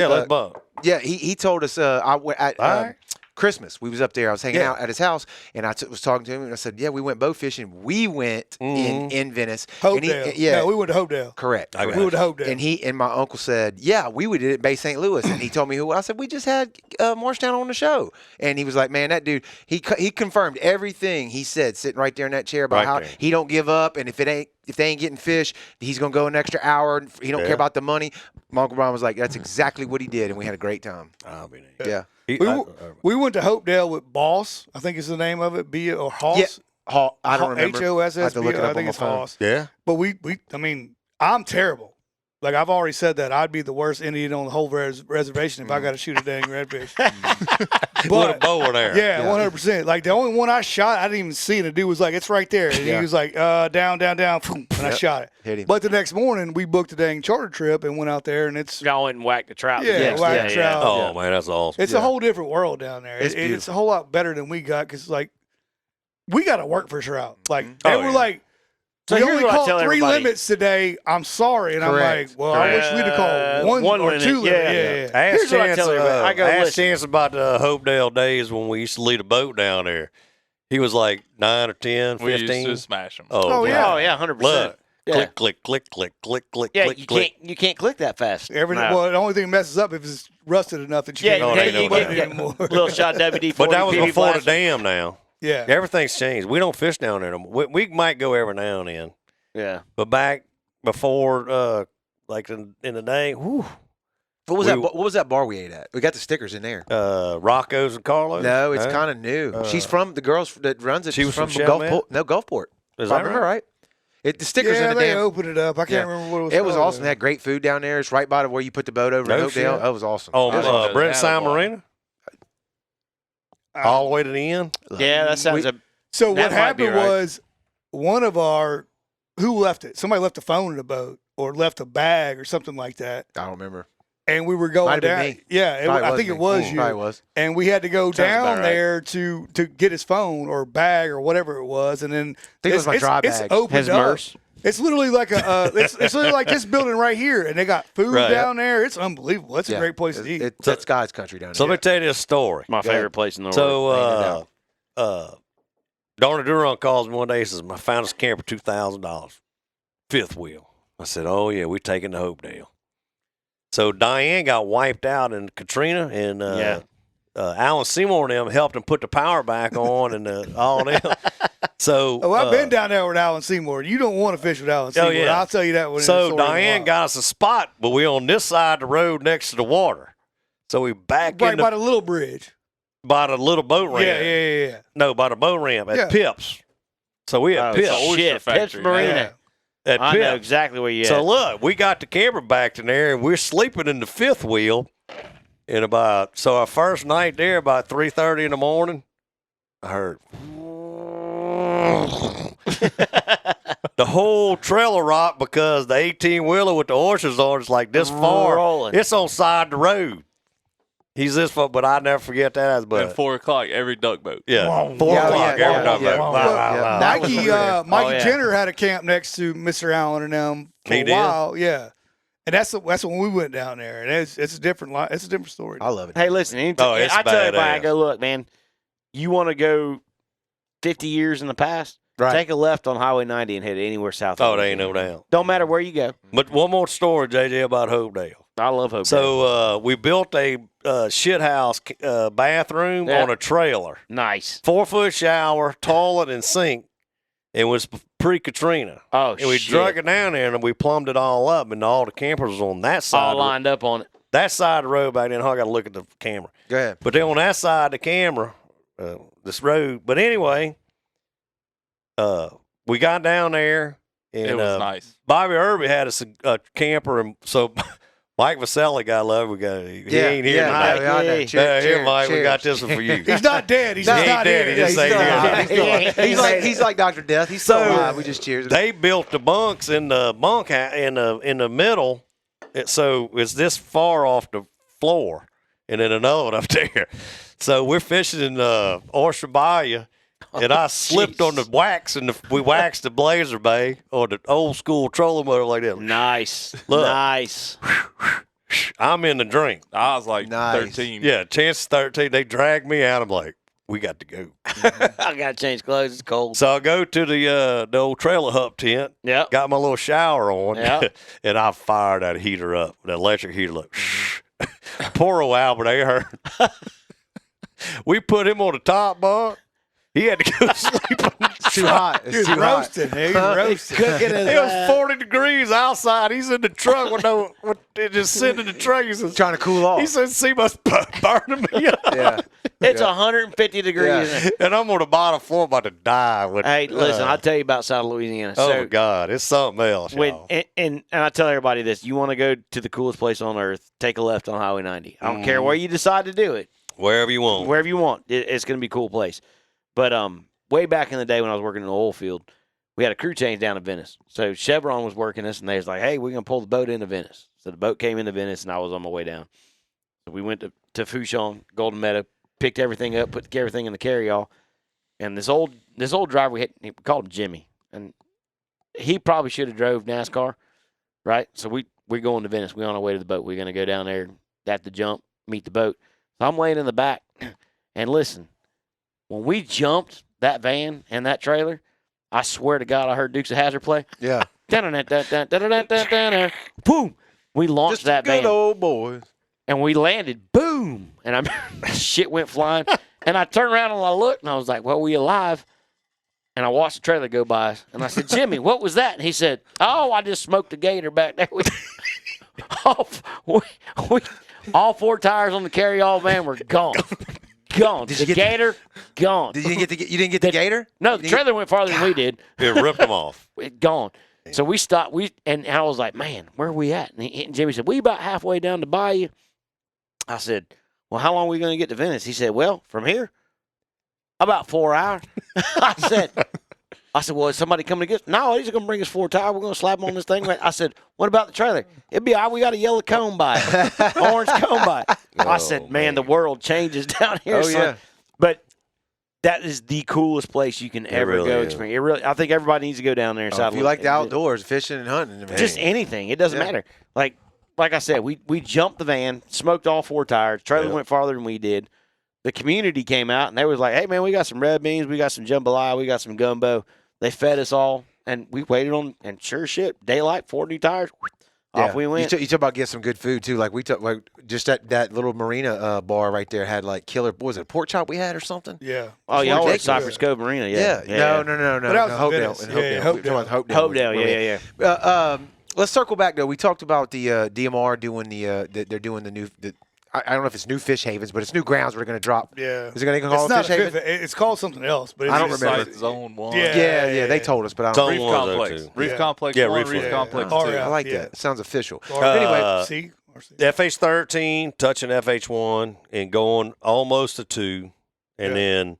let's bump. Yeah, he told us I went at All right. Christmas. We was up there. I was hanging Yeah. out at his house, and I was talking to him, and I said, "Yeah, we went bow fishing. We went in Venice. And he- Hopedale. yeah, No, we went to Hopedale. correct. I got We went to Hopedale. And my uncle said, "Yeah, we did it at Bay St. Louis." And he told me who. I said, "We just had Marshtown on the show." And he was like, "Man, that dude, he confirmed everything he said sitting right there in that chair about Right how there. he don't give up, and if they ain't getting fish, he's gonna go an extra hour. He don't Yeah. care about the money." My Uncle Brian was like, "That's exactly what he did, and we had a great time." I'll be there. Yeah, We went to Hopedale with Boss. I think is the name of it. or Hoss. Yeah. I don't remember. HOSS. I have to look it up I on think my it's phone. Hoss. Yeah. But I mean, I'm terrible. Like I've already said that I'd be the worst Indian on the whole reservation if I got to shoot a dang redfish. With a But bow there. yeah, 100%. Like the only one I shot, I didn't even see it. The dude was like, "It's right there," and he was like, "Down, down, down," boom, and I shot it. Hit him. But the next morning, we booked a dang charter trip and went out there, and it's Y'all went and whacked the trout. Yeah, whacked trout. Oh man, that's awesome. it's a whole different world down there. It's It's a whole lot better than we got because like we got to work for trout. Like Oh, they were yeah. like. So We here's only what I caught tell 3 everybody. limits today. I'm sorry, and Correct. I'm like, well, I wish we'd have called one or limit. 2 limits. Yeah. Yeah. Ask Here's what I Chance, tell everybody. I go, ask listen. Chance about the Hopedale days when we used to lead a boat down there. He was like 9 or 10, We 15. used to smash them. Oh, yeah. yeah. Oh yeah, 100%. Look, Yeah. click, click, click, click, click, click, Yeah, click, you click. can't click that fast. No. Well, the only thing that messes up if it's rusted enough that you Yeah, can't yeah, get you it get- anymore. Little shot WD-40. But that was PV before the flash. dam now. Yeah. Everything's changed. We don't fish down there no more. We might go every now and then. Yeah. But back before, like in the day, whew, What was We- that? What was that bar we ate at? We got the stickers in there. Rocco's and Carlos. No, it's Huh? kind of new. She's from the girls that runs it. she she's was from Gulfport. Chalmette? No, Gulfport. Is If I that remember right? right. The stickers Yeah, in the they damn. opened it up. I can't Yeah. remember what it was. It was called. awesome. They had great food down there. It's right by where you put the boat over No in Hopedale. shit. That was awesome. Oh, I didn't know Brent they San had a bar. Marino? I- All the way to the end? Yeah, that sounds a So That what might be happened right. was one of our who left it? Somebody left a phone in the boat or left a bag or something like that. I don't remember. and we were going Might have been down. me. Yeah, I think it was you. Probably was. And we had to go Sounds down about right. there to get his phone or bag or whatever it was, and then I think it was my dry it's bag. opened His up. Merce. It's literally like it's literally like this building right here, and they got food Right. down there. It's unbelievable. It's a Yeah. great place to eat. It's God's country down So there. let me tell you this story. My favorite place in the world. So, Donna Duron calls me one day and says, I found this camper, $2,000, fifth wheel. I said, oh, yeah, we taking to Hopedale. So Diane got wiped out in Katrina, and Alan Seymour and them helped him put the power back on and all them. So I've been down there with Alan Seymour. You don't want to fish with Alan Seymour. yeah. I'll tell you that. When So Diane got us a spot, but we on this side of the road next to the water. So we back right in by the little bridge. by the little boat ramp. Yeah. No, by the boat ramp at Yeah. Pips. So we at Oh, Pips. shit. Oyster Pips Factory, Marina. At I Pips. know exactly where you at. So look, we got the camera back in there, and we're sleeping in the fifth wheel. And so our first night there, about 3:30 in the morning, I heard the whole trailer rock because the 18-wheeler with the oysters on is like this far. Rolling. It's on side of the road. He's this far, but I never forget that. And But 4 o'clock every duck boat. yeah, 4 Yeah, o'clock yeah, every yeah, time. yeah. Wow, Yeah. wow, wow. That was Mikey over Mikey yeah. Jenner had a camp next to Mr. Allen and them for He a did? while. Yeah, and that's when we went down there, and it's a different it's a different story. I love it. Hey, listen. Oh, it's I tell everybody, I badass. go, look, man, you want to go 50 years in the past? Right. Take a left on Highway 90 and head anywhere south. Oh, of there it. ain't no doubt. Don't matter where you go. But one more story, JJ, about Hopedale. I love Hope. So we built a shit house bathroom Yeah. on a trailer, Nice. 4-foot shower, toilet, and sink. It was pre-Katrina, Oh, and we shit. drug it down there and we plumbed it all up, and all the campers was on that side. All lined up on it. That side of the road back then. I got to look at the camera. Go ahead. But then on that side of the camera, this road. But anyway, we got down there, and It was nice. Bobby Irby had a camper, and so Mike Vaselli got love. He ain't here tonight. I know. Yeah. Cheers, Here, Mike, we cheers. got this one for you. He's not dead. He's No, just he not dead. here. He just Yeah, ain't he's still here. alive. He's still alive. He's like Dr. Death. He's still So, alive. We just cheers. They built the bunks in the in the middle, so it's this far off the floor, and then another one up there. So we're fishing in Oyster Bayou, and I slipped on the wax, and we waxed the Blazer Bay or the old school trolling motor like that. Nice. Look. Nice. I'm in the drink. I was like Nice. 13. Yeah, chance 13. They dragged me out. I'm like, we got to go. I got to change clothes. It's cold. So I go to the old trailer hub tent. Yep. Got my little shower on, Yeah. and I fired that heater up, that electric heater up. Poor old Albert Ahern. We put him on the top bunk. He had to go sleep on the It's too hot. It's He's too hot. roasting. He's roasting. Cooking his It was 40 degrees outside. He's in the truck just sitting in the truck. He says, Trying to cool off. he says, see my burning me up. Yeah. It's 150 degrees. Yeah. in there. And I'm on the bottom floor about to die. Hey, listen, I'll tell you about South Louisiana. Oh, So, my God. It's something else, when y'all. and I tell everybody this: you want to go to the coolest place on earth, take a left on Highway 90. I don't care where you decide to do it, Wherever you want. wherever you want. It's going to be a cool place. But way back in the day when I was working in the oil field, we had a crew change down in Venice. So Chevron was working us, and they was like, "Hey, we're going to pull the boat into Venice." So the boat came into Venice, and I was on my way down. So we went to Fouchon, Golden Meadow, picked everything up, put everything in the carryall, and this old driver we called him Jimmy, and he probably should have drove NASCAR, right? So we're going to Venice. We're on our way to the boat. We're going to go down there at the jump, meet the boat. So I'm laying in the back, and listen, when we jumped that van and that trailer, I swear to God, I heard Dukes of Hazzard play. Yeah. Boom! We launched Just that good van, old boys. and we landed. Boom! And shit went flying. And I turned around and I looked, and I was like, "Well, we alive?" And I watched the trailer go by, and I said, "Jimmy, what was that?" And he said, "Oh, I just smoked a gator back there." All 4 tires on the carry-all van were gone. Gone. Did The you get gator, gone. Did you didn't get the gator? No, You the didn't trailer went farther than we did. It ripped them off. It gone. So we stopped. And I was like, "Man, where are we at?" And Jimmy said, "We about halfway down the bayou." I said, "Well, how long are we going to get to Venice?" He said, "Well, from here, about 4 hours." I said, I said, well, is somebody coming to get us? No, he's going to bring us 4 tires. We're going to slap them on this thing. I said, what about the trailer? It'd be all right. We got a yellow cone by it, orange cone by it. I said, man, the world changes down here. Oh, son. yeah. But that is the coolest place you can ever really go is. experience. It really, I think everybody needs to go down there and If you like the outdoors, fishing and hunting, just anything. It doesn't matter. Like I said, we jumped the van, smoked all 4 tires. Trailer went farther than we did. The community came out, and they was like, hey, man, we got some red beans. We got some jambalaya. We got some gumbo. They fed us all, and we waited on, and sure shit, daylight, 4 new tires, off we went. You talk about getting some good food, too. Like, we took, like, just that little marina bar right there had, like, killer, what was it, a pork chop we had or something? Yeah. Oh, y'all were at ridiculous. Cypress Cove Marina, Yeah. No. But that was Hopedale. Venice. In Yeah, Hopedale. Hopedale, yeah. Let's circle back, though. We talked about the DMR doing they're doing the new I don't know if it's new fish havens, but it's new grounds we're going to drop. Yeah. Is it going to call It's it not fish a haven? it's called something else, but it's I don't just remember. like- Zone 1. Yeah. They told us, but I don't Zone Reef one, zone Complex. two. Reef Yeah. Complex Yeah, 1, Reef Reef one. Complex Oh, 2. yeah. I like that. It sounds official. Anyway, see? FH13 touching FH1 and going almost to 2. And then,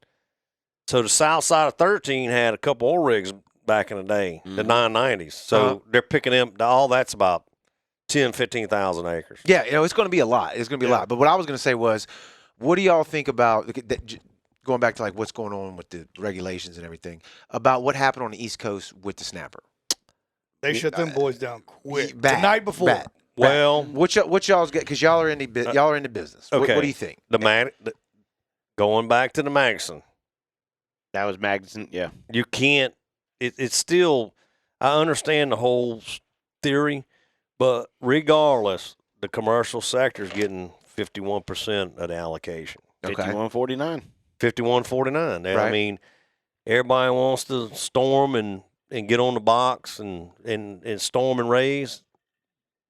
so the south side of 13 had a couple oil rigs back in the day, the 990s. So they're picking them, all that's about 10, 15,000 acres. Yeah, it's going to be a lot. It's going to be a lot. But what I was going to say was, what do y'all think about going back to like what's going on with the regulations and everything about what happened on the East Coast with the snapper? They shut them boys down quick. Bad, The night before. bad. Well, what y'all's get because y'all are in the business. okay. What do you think? Going back to the Magnuson, That was Magnuson, yeah. you can't. It's still. I understand the whole theory, but regardless, the commercial sector is getting 51% of the allocation. Okay. 5149. 51-49. I Right. mean, everybody wants to storm and get on the box and storm and raise.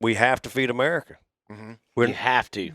We have to feed America. Mm-hmm. You have to.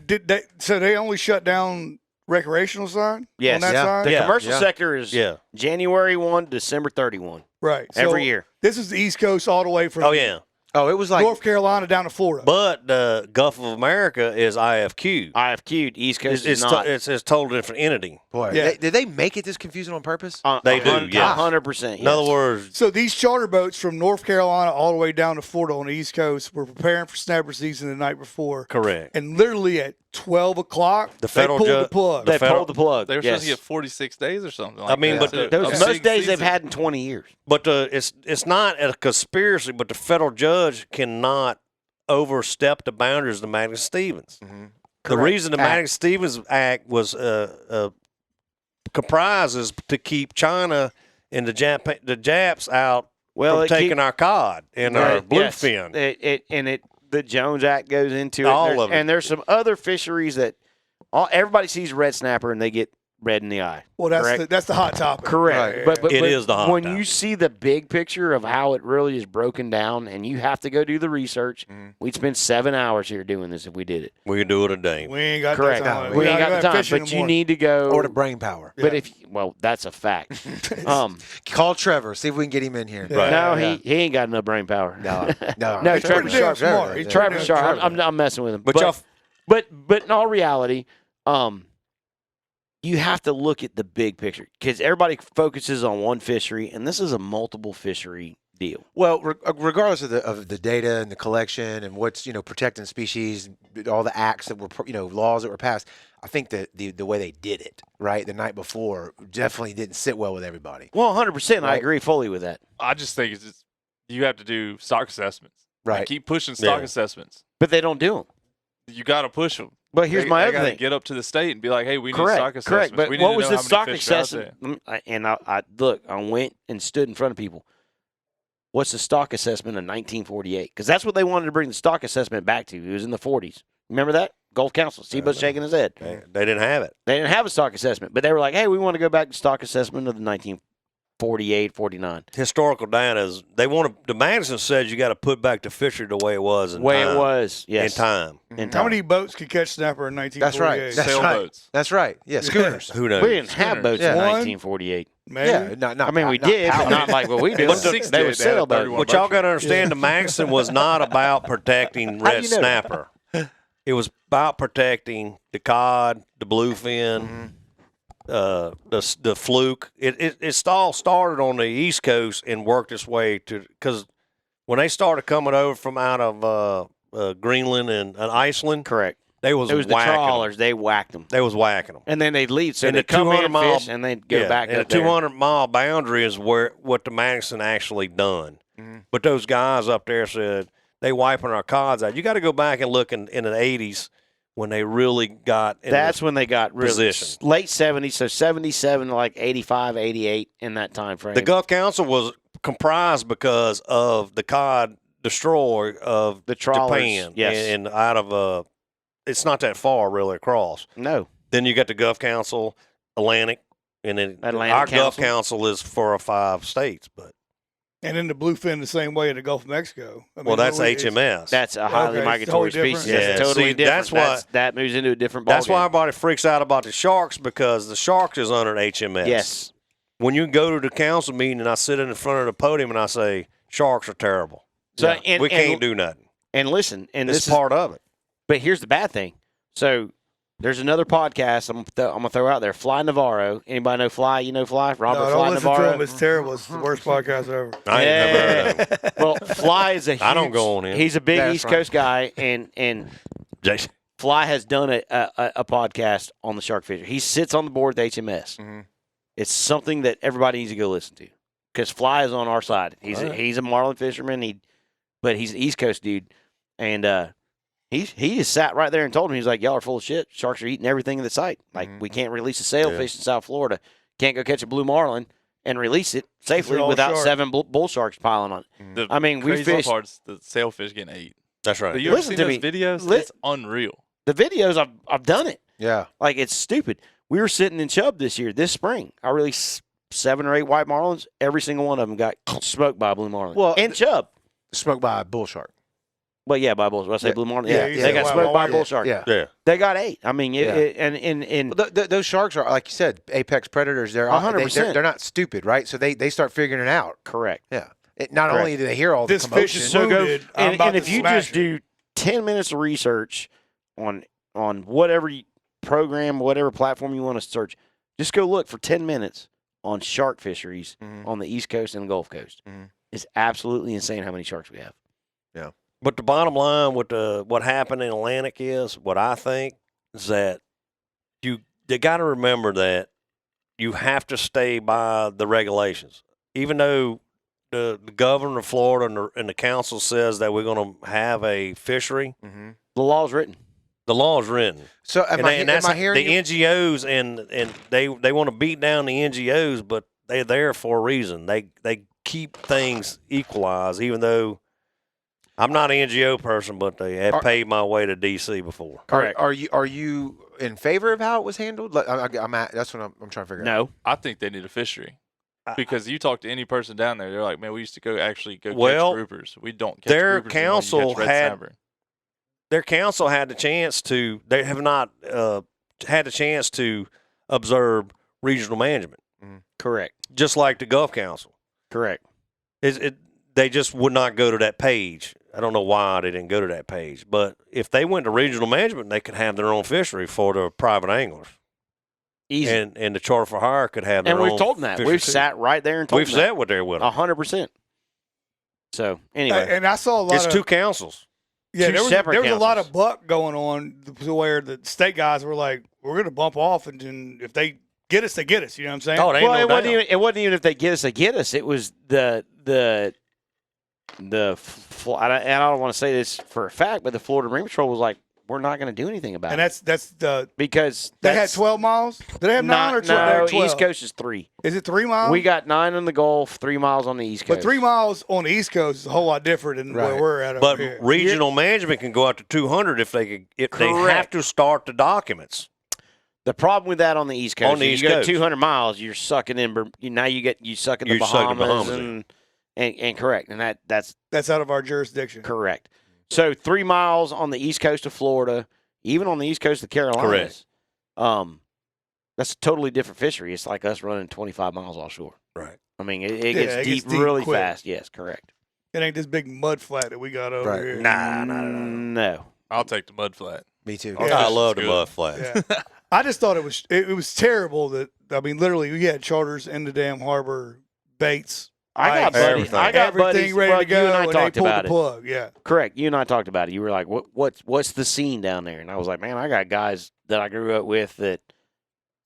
So they only shut down recreational side Yes. on that Yeah. side? The commercial yeah. sector is Yeah. January 1, December 31. Right. Every So year. This is the East Coast all the way from Oh, yeah. Oh, it was like North Carolina down to Florida. But the Gulf of America is IFQ. IFQ'd. East Coast It's is not. it's a total different entity. boy. Yeah. Did they make it this confusing on purpose? They do, yes. 100%. In other words, So these charter boats from North Carolina all the way down to Florida on the East Coast were preparing for snapper season the night before. correct. And literally at 12 o'clock, The federal they pulled the judge- plug. They federal- pulled the plug. They were yes. supposed to get 46 days or something like mean, that. but the- Those A most big days they've season. had in 20 years. But it's not a conspiracy, but the federal judge cannot overstep the boundaries of the Maddox-Stevens. The Correct. reason the Act. Maddox-Stevens Act was comprises to keep China and the Japs out from taking our cod and our bluefin. The Jones Act goes into it. All of it. And there's some other fisheries that everybody sees red snapper and they get red in the eye. Well, that's the hot topic. Correct. Right. But It is the hot when topic. you see the big picture of how it really is broken down, and you have to go do the research, we'd spend 7 hours here doing this if we did it. We can do it a day. We ain't got Correct. that time. We ain't got the time, fishing but no you more. need to go. Or the brain power. But that's a fact. Call Trevor. See if we can get him in here. Right. No, he ain't got enough brain power. No. No, He's Trevor pretty damn Sharp. smart. He's Trevor pretty Sharp. damn I'm messing with him. But y'all, But in all reality, you have to look at the big picture because everybody focuses on one fishery, and this is a multiple fishery deal. Well, regardless of the data and the collection and what's protecting species, all the acts that were laws that were passed, I think that the way they did it right the night before definitely didn't sit well with everybody. Well, 100%. I Right. agree fully with that. I just think you have to do stock assessments. Right. Like, keep pushing stock Yeah. assessments. But they don't do them. You got to push them. But here's my other thing. Get up to the state and be like, hey, we need stock Correct. assessments. But We need what to was know the how many stock fish are out assessment? there. And I went and stood in front of people. What's the stock assessment of 1948? Because that's what they wanted to bring the stock assessment back to. It was in the 40s. Remember that? Gulf Council. Seabutt's shaking his head. they didn't have it. They didn't have a stock assessment, but they were like, hey, we want to go back to stock assessment of the 1948, 49. Historical data is the Madison says you got to put back the fishery the way it was in Way time. it was, yes. In time. In How time. many boats could catch snapper in 1948? That's right. That's right. Sailboats. That's right. Yeah, schooners. Who knows? We didn't have boats Yeah. in One. 1948. Maybe. Yeah, not I mean, we not did, but power. not like what we do. But They six were did. They had a sailboats. 31 What y'all got to understand, the Magnuson was not about protecting red you know that? snapper. It was about protecting the cod, the bluefin, the fluke. It all started on the East Coast and worked its way to, because when they started coming over from out of Greenland and Iceland, correct. It was the trawlers. They whacked them. They was whacking them, and then they'd leave. So and they come in, mile, fish, and they'd go back. And up the 200-mile boundary is what the Madison actually done. Mm-hmm. But those guys up there said they wiping our cods out. You got to go back and look in the 80s when they really got. That's when they got really position. Late 70s, so 77 to like 85, 88 in that time frame. The Gulf Council was comprised because of the cod destroy of the trawlers, Japan, yes, and out of it's not that far really across. No. Then you got the Gulf Council, Atlantic, and then our Gulf Council is 4 or 5 states, but. And then the bluefin the same way in the Gulf of Mexico. That's HMS. That's a highly migratory species. Yeah, totally different. That's why that moves into a different ballgame. That's why everybody freaks out about the sharks, because the sharks is under HMS. Yes. When you go to the council meeting and I sit in front of the podium and I say sharks are terrible, so we can't do nothing. And listen, and this is part of it. But here's the bad thing. So there's another podcast I'm gonna throw out there. Fly Navarro. Anybody know Fly? You know Fly? Robert no, Fly don't listen Navarro. to him. It's terrible. It's the worst podcast ever. I ain't never heard of him. Well, Fly is a huge, I don't go on him. He's a big East Coast guy, and Jason. Fly has done a podcast on the shark fishery. He sits on the board with HMS. Mm-hmm. It's something that everybody needs to go listen to, because Fly is on our side. He's a marlin fisherman. But he's an East Coast dude, and he just sat right there and told him, he's like, y'all are full of shit. Sharks are eating everything in the sight. Like, we can't release a sailfish in South Florida. Can't go catch a blue marlin and release it safely without 7 bull sharks piling on it. I mean, we fished. Part's the sailfish getting ate. That's right. You ever seen those videos? It's unreal. The videos, I've done it. Yeah. Like, it's stupid. We were sitting in Chubb this spring. I released 7 or 8 white marlins. Every single one of them got smoked by a blue marlin. Well, and Chubb. Smoked by a bull shark. Well, yeah, by bulls. I say blue marlin. Yeah, they got smoked by a bull shark. Yeah. They got 8. I mean, and those sharks are, like you said, apex predators. They're 100%. They're not stupid, right? So they start figuring it out. Correct. Yeah. Not only do they hear all this the commotion, fish is so good. And if you just do 10 minutes of research on whatever program, whatever platform you want to search, just go look for 10 minutes on shark fisheries on the East Coast and the Gulf Coast. It's absolutely insane how many sharks we have. Yeah. But the bottom line with what happened in Atlantic is, what I think is that they got to remember that you have to stay by the regulations. Even though the governor of Florida and the council says that we're going to have a fishery, the law is written. The law is written. So am I hearing the NGOs and they want to beat down the NGOs, but they're there for a reason. They keep things equalized, even though I'm not an NGO person, but they have paid my way to D.C. before. Correct. Are you in favor of how it was handled? That's what I'm trying to figure out. No. I think they need a fishery. Because you talk to any person down there, they're like, man, we used to go catch groupers. We don't catch their groupers. Their council had the chance to. They have not had the chance to observe regional management. Correct. Just like the Gulf Council. Correct. They just would not go to that page. I don't know why they didn't go to that page. But if they went to regional management, they could have their own fishery for the private anglers. Easy. And the charter for hire could have their own. And we've told them that. We've sat right there and told them that. We've sat with there with them. 100%. So, anyway. And I saw a lot It's 2 councils. Yeah, there was a lot of councils. buck going on to where the state guys were like, we're going to bump off, and if they get us, they get us. You know what I'm saying? Oh, it wasn't even if they get us, they get us. It was I don't want to say this for a fact, but the Florida Marine Patrol was like, we're not going to do anything about it. And because they had 12 miles. Did they have 9 or 12? No, East Coast is 3. Is it 3 miles? We got 9 on the Gulf, 3 miles on the East Coast. But 3 miles on the East Coast is a whole lot different than where we're at. But over here. regional management can go out to 200 if they have to start the documents. The problem with that on the East Coast, on the East you go Coast. 200 miles, you're sucking in. You suck in the Bahamas, and correct, and that's out of our jurisdiction. Correct. So 3 miles on the East Coast of Florida, even on the East Coast of the Carolinas. Correct. That's a totally different fishery. It's like us running 25 miles offshore. Right. I mean, it gets deep really quick. Fast. Yes, correct. It ain't this big mud flat that we got over here. Nah. No. I'll take the mud flat. Me too. I love the mud flat. Yeah. I just thought it was terrible that, I mean, literally, we had charters in the damn harbor, baits. I got buddies. I got everything buddies, ready to go, you and I and talked they pulled about the it. plug. Yeah, correct. You and I talked about it. You were like, "What's the scene down there?" And I was like, "Man, I got guys that I grew up with that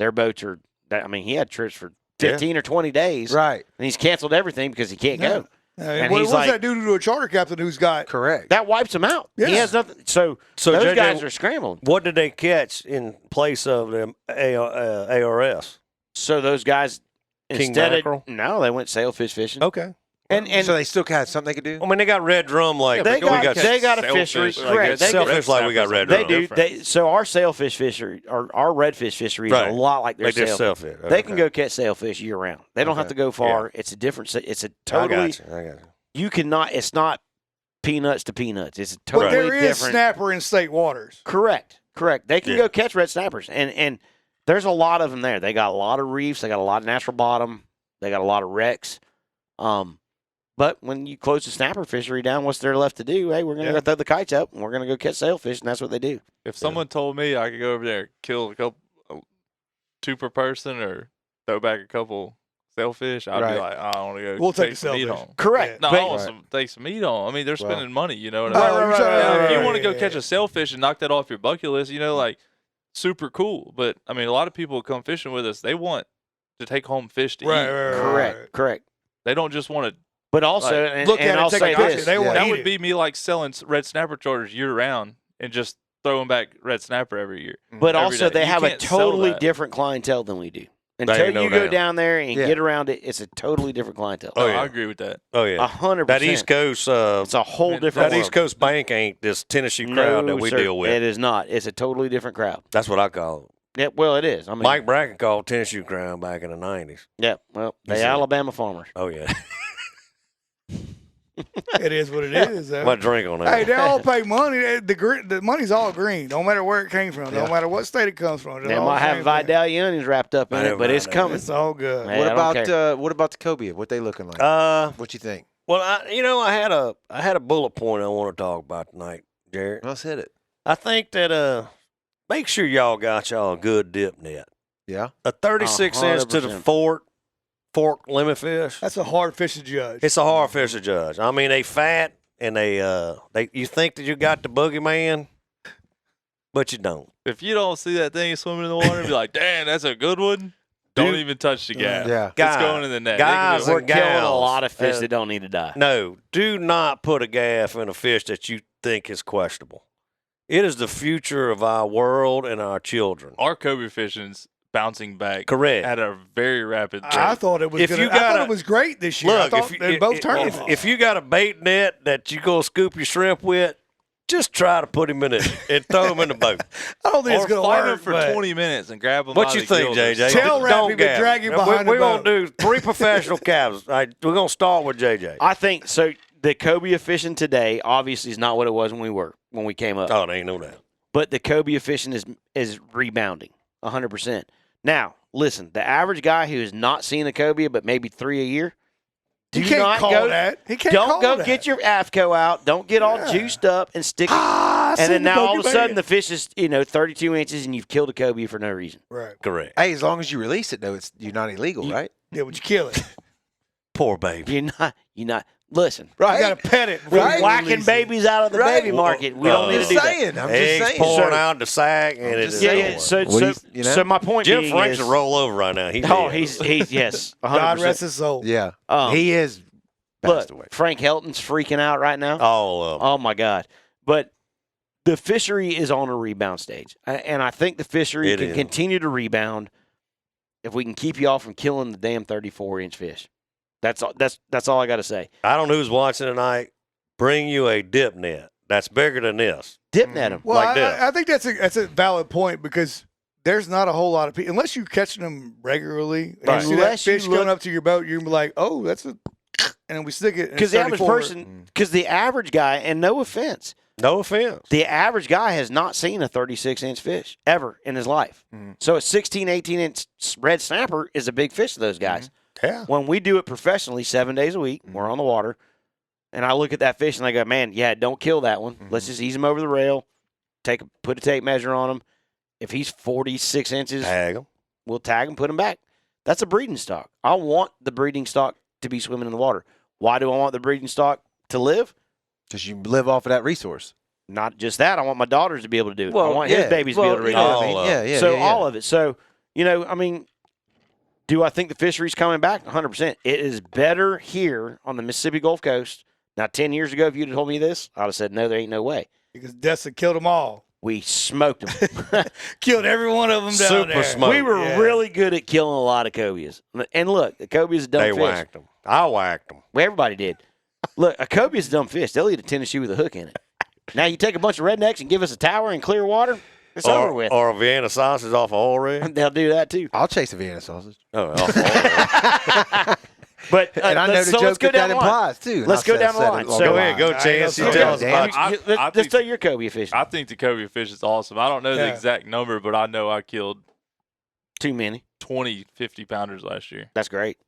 their boats are. I mean, he had trips for 15 or 20 days, Right. And he's canceled everything because he can't go. And what does that do to a charter captain who's got? Correct. That wipes him out. Yeah. He has nothing. So those JJ, guys are scrambling. What did they catch in place of the ARS? So those guys King instead mackerel? no, they went sailfish fishing. Okay. And so they still had something they could do? I mean, they got red drum like they we got got a fishery. Correct. They sailfish like we got red They drum. do. So our sailfish fishery, our redfish fishery is a lot like their Like their sailfish. sailfish. They can go catch sailfish year round. They don't have to go far. It's a different. It's a totally. I got you. You cannot. It's not peanuts to peanuts. It's a But totally there is different. snapper in state waters. Correct. They can go catch red snappers, and there's a lot of them there. They got a lot of reefs. They got a lot of natural bottom. They got a lot of wrecks. But when you close the snapper fishery down, what's there left to do? Hey, we're going to go throw the kites up, and we're going to go catch sailfish, and that's what they do. If someone told me I could go over there, kill a couple, 2 per person, or throw back a couple sailfish, I'd be like, I want to go. We'll take take some meat sailfish. home. Correct. No, But- I want take some meat on. I mean, they're spending money. You know what Oh, I mean? Now, if you right, want to go yeah, catch yeah. a sailfish and knock that off your bucket list, like super cool. But I mean, a lot of people come fishing with us. They want to take home fish to eat. Correct. They don't just want to. But also, Like, and, look at and it, I'll take say a picture. this. They want That eat would it. be me like selling red snapper charters year round and just throwing back red snapper every year. But every also, day. they You have a can't sell totally that. different clientele than we do. ain't Until no you go doubt. down there and Yeah. get around it, it's a totally different clientele. Oh, yeah. I agree with that. Oh, yeah. 100%. That East Coast, It's a whole different that world. East Coast bank ain't this Tennessee crowd that we sir, deal with. It is not. It's a totally different crowd. That's what I call it. Yeah, well, it is. I mean, Mike Bracken called Tennessee crowd back in the 90s. Yeah, well, You they see it. Alabama farmers. Oh, yeah. It is what it is. Though. My drink on that. Hey, they all pay money. The money's all green. No matter where it came from. No matter what state it comes from. They might have Vidalia onions wrapped up in I it, never but it's mind coming. It's all good. Man. What I don't about what about the cobia? What they looking like? What you think? Well, I had a bullet point I want to talk about tonight, Jared. Let's hit it. I think that make sure y'all got y'all a good dip net. Yeah. A 36 inch to the 100%. fork limit fish. That's a hard fish to judge. It's a hard fish to judge. I mean, they fat and they you think that you got the boogeyman, but you don't. If you don't see that thing swimming in the water and be like, damn, that's a good one, don't Dude. even touch the gas. Yeah. Guys, It's going in the net. guys, They We're can do it. killing a gals, lot of fish that don't need to die. No, do not put a gaff in a fish that you think is questionable. It is the future of our world and our children. Our cobia fishing's bouncing back Correct. at a very rapid rate. I thought it was. If you I thought gotta- it was great this year. Look, I thought in both tournaments. if you got a bait net that you go scoop your shrimp with, just try to put him in it and throw him in the boat. I don't think or it's going to fight work them for but 20 minutes and grab them. What you think, JJ? Tail wrap him and gab drag him behind We're the going boat. to do 3 professional cabs. All right, we're going to start with JJ. I think so. The cobia fishing today obviously is not what it was when we came up. Oh, there ain't no doubt. But the cobia fishing is rebounding 100%. Now, listen, the average guy who is not seeing a cobia but maybe 3 a year, He do can't not call go. that. He can't Don't call go that. get your AFCO out. Don't get all Yeah. juiced up and stick it. I And seen then the now all of a Pokemon. sudden the fish is 32 inches and you've killed a cobia for no reason. Right. Correct. Hey, as long as you release it though, you're not illegal, right? Yeah, but you kill it. Poor baby. You're not. Listen, Right. You got to pet it. before we're you Right. whacking release it. babies out of the Right. baby market. We don't I'm need to just do that. saying. I'm Eggs just saying. pouring So- out the sack, and it is Yeah, over. yeah. So, What do you know? so my point Jim being Frank's is, a roll over right now. He's oh, dead. he's yes, 100%. God rest his soul. Yeah. Um, He is Look, passed away. Frank Helton's freaking out right now. all of them. Oh my God! But the fishery is on a rebound stage, and I think the fishery It can is. continue to rebound if we can keep y'all from killing the damn 34-inch fish. That's all. That's all I got to say. I don't know who's watching tonight. Bring you a dip net that's bigger than this. Dip net them. Well, Like this. I think that's a valid point because there's not a whole lot of people unless you're catching them regularly. And Right. you see that Unless you fish look- coming up to your boat, you're gonna be like, "Oh, that's a," and then we stick it. and Because it's the average 34. person, because the average guy, and no offense, No offense. the average guy has not seen a 36-inch fish ever in his life. Mhm. So a 16, 18-inch red snapper is a big fish to those guys. Yeah. When we do it professionally 7 days a week, we're on the water, and I look at that fish and I go, man, yeah, don't kill that one. Let's just ease him over the rail, put a tape measure on him, If he's 46 inches, Tag him. we'll tag him, put him back. That's a breeding stock. I want the breeding stock to be swimming in the water. Why do I want the breeding stock to live? Because you live off of that resource. Not just that. I want my daughters to be able to do it. I want his babies to be able to read it. So all of it. So, I mean, do I think the fishery's coming back? 100%. It is better here on the Mississippi Gulf Coast. Now, 10 years ago, if you'd have told me this, I'd have said, no, there ain't no way. Because Dessa killed them all. We smoked them. Killed every one of them down there. Smoked. We were really good at killing a lot of cobias. And look, the cobia's a dumb fish. They whacked them. I whacked them. Well, everybody did. Look, a cobia's a dumb fish. They'll eat a tennis shoe with a hook in it. Now you take a bunch of rednecks and give us a tower in clear water, it's over with. Or a Vienna sausage off of oil rig. They'll do that too. I'll chase a Vienna sausage. Oh, off of oil rig. But and I know the joke that implies too. Let's go down the line. So go ahead, go Chance. You tell us about. Let's tell your cobia fishing. I think the cobia fish is awesome. I don't know the exact number, but I know I killed too many 20 50-pounders last year. That's great.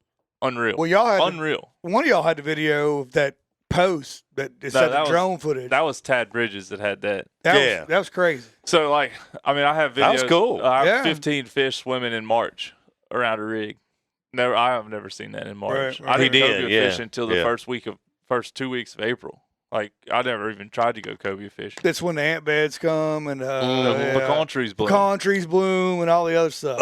Unreal. Well, y'all had unreal. One of y'all had the video of that post that said the drone footage. That was Tad Bridges that had that. That was crazy. So I have videos. That was cool. I have 15 fish swimming in March around a rig. Never, I have never seen that in March. Right. I didn't cobia fish until the first 2 weeks of April. Like I never even tried to go cobia fishing. That's when the ant beds come and the pecan trees bloom. Pecan trees bloom and all the other stuff.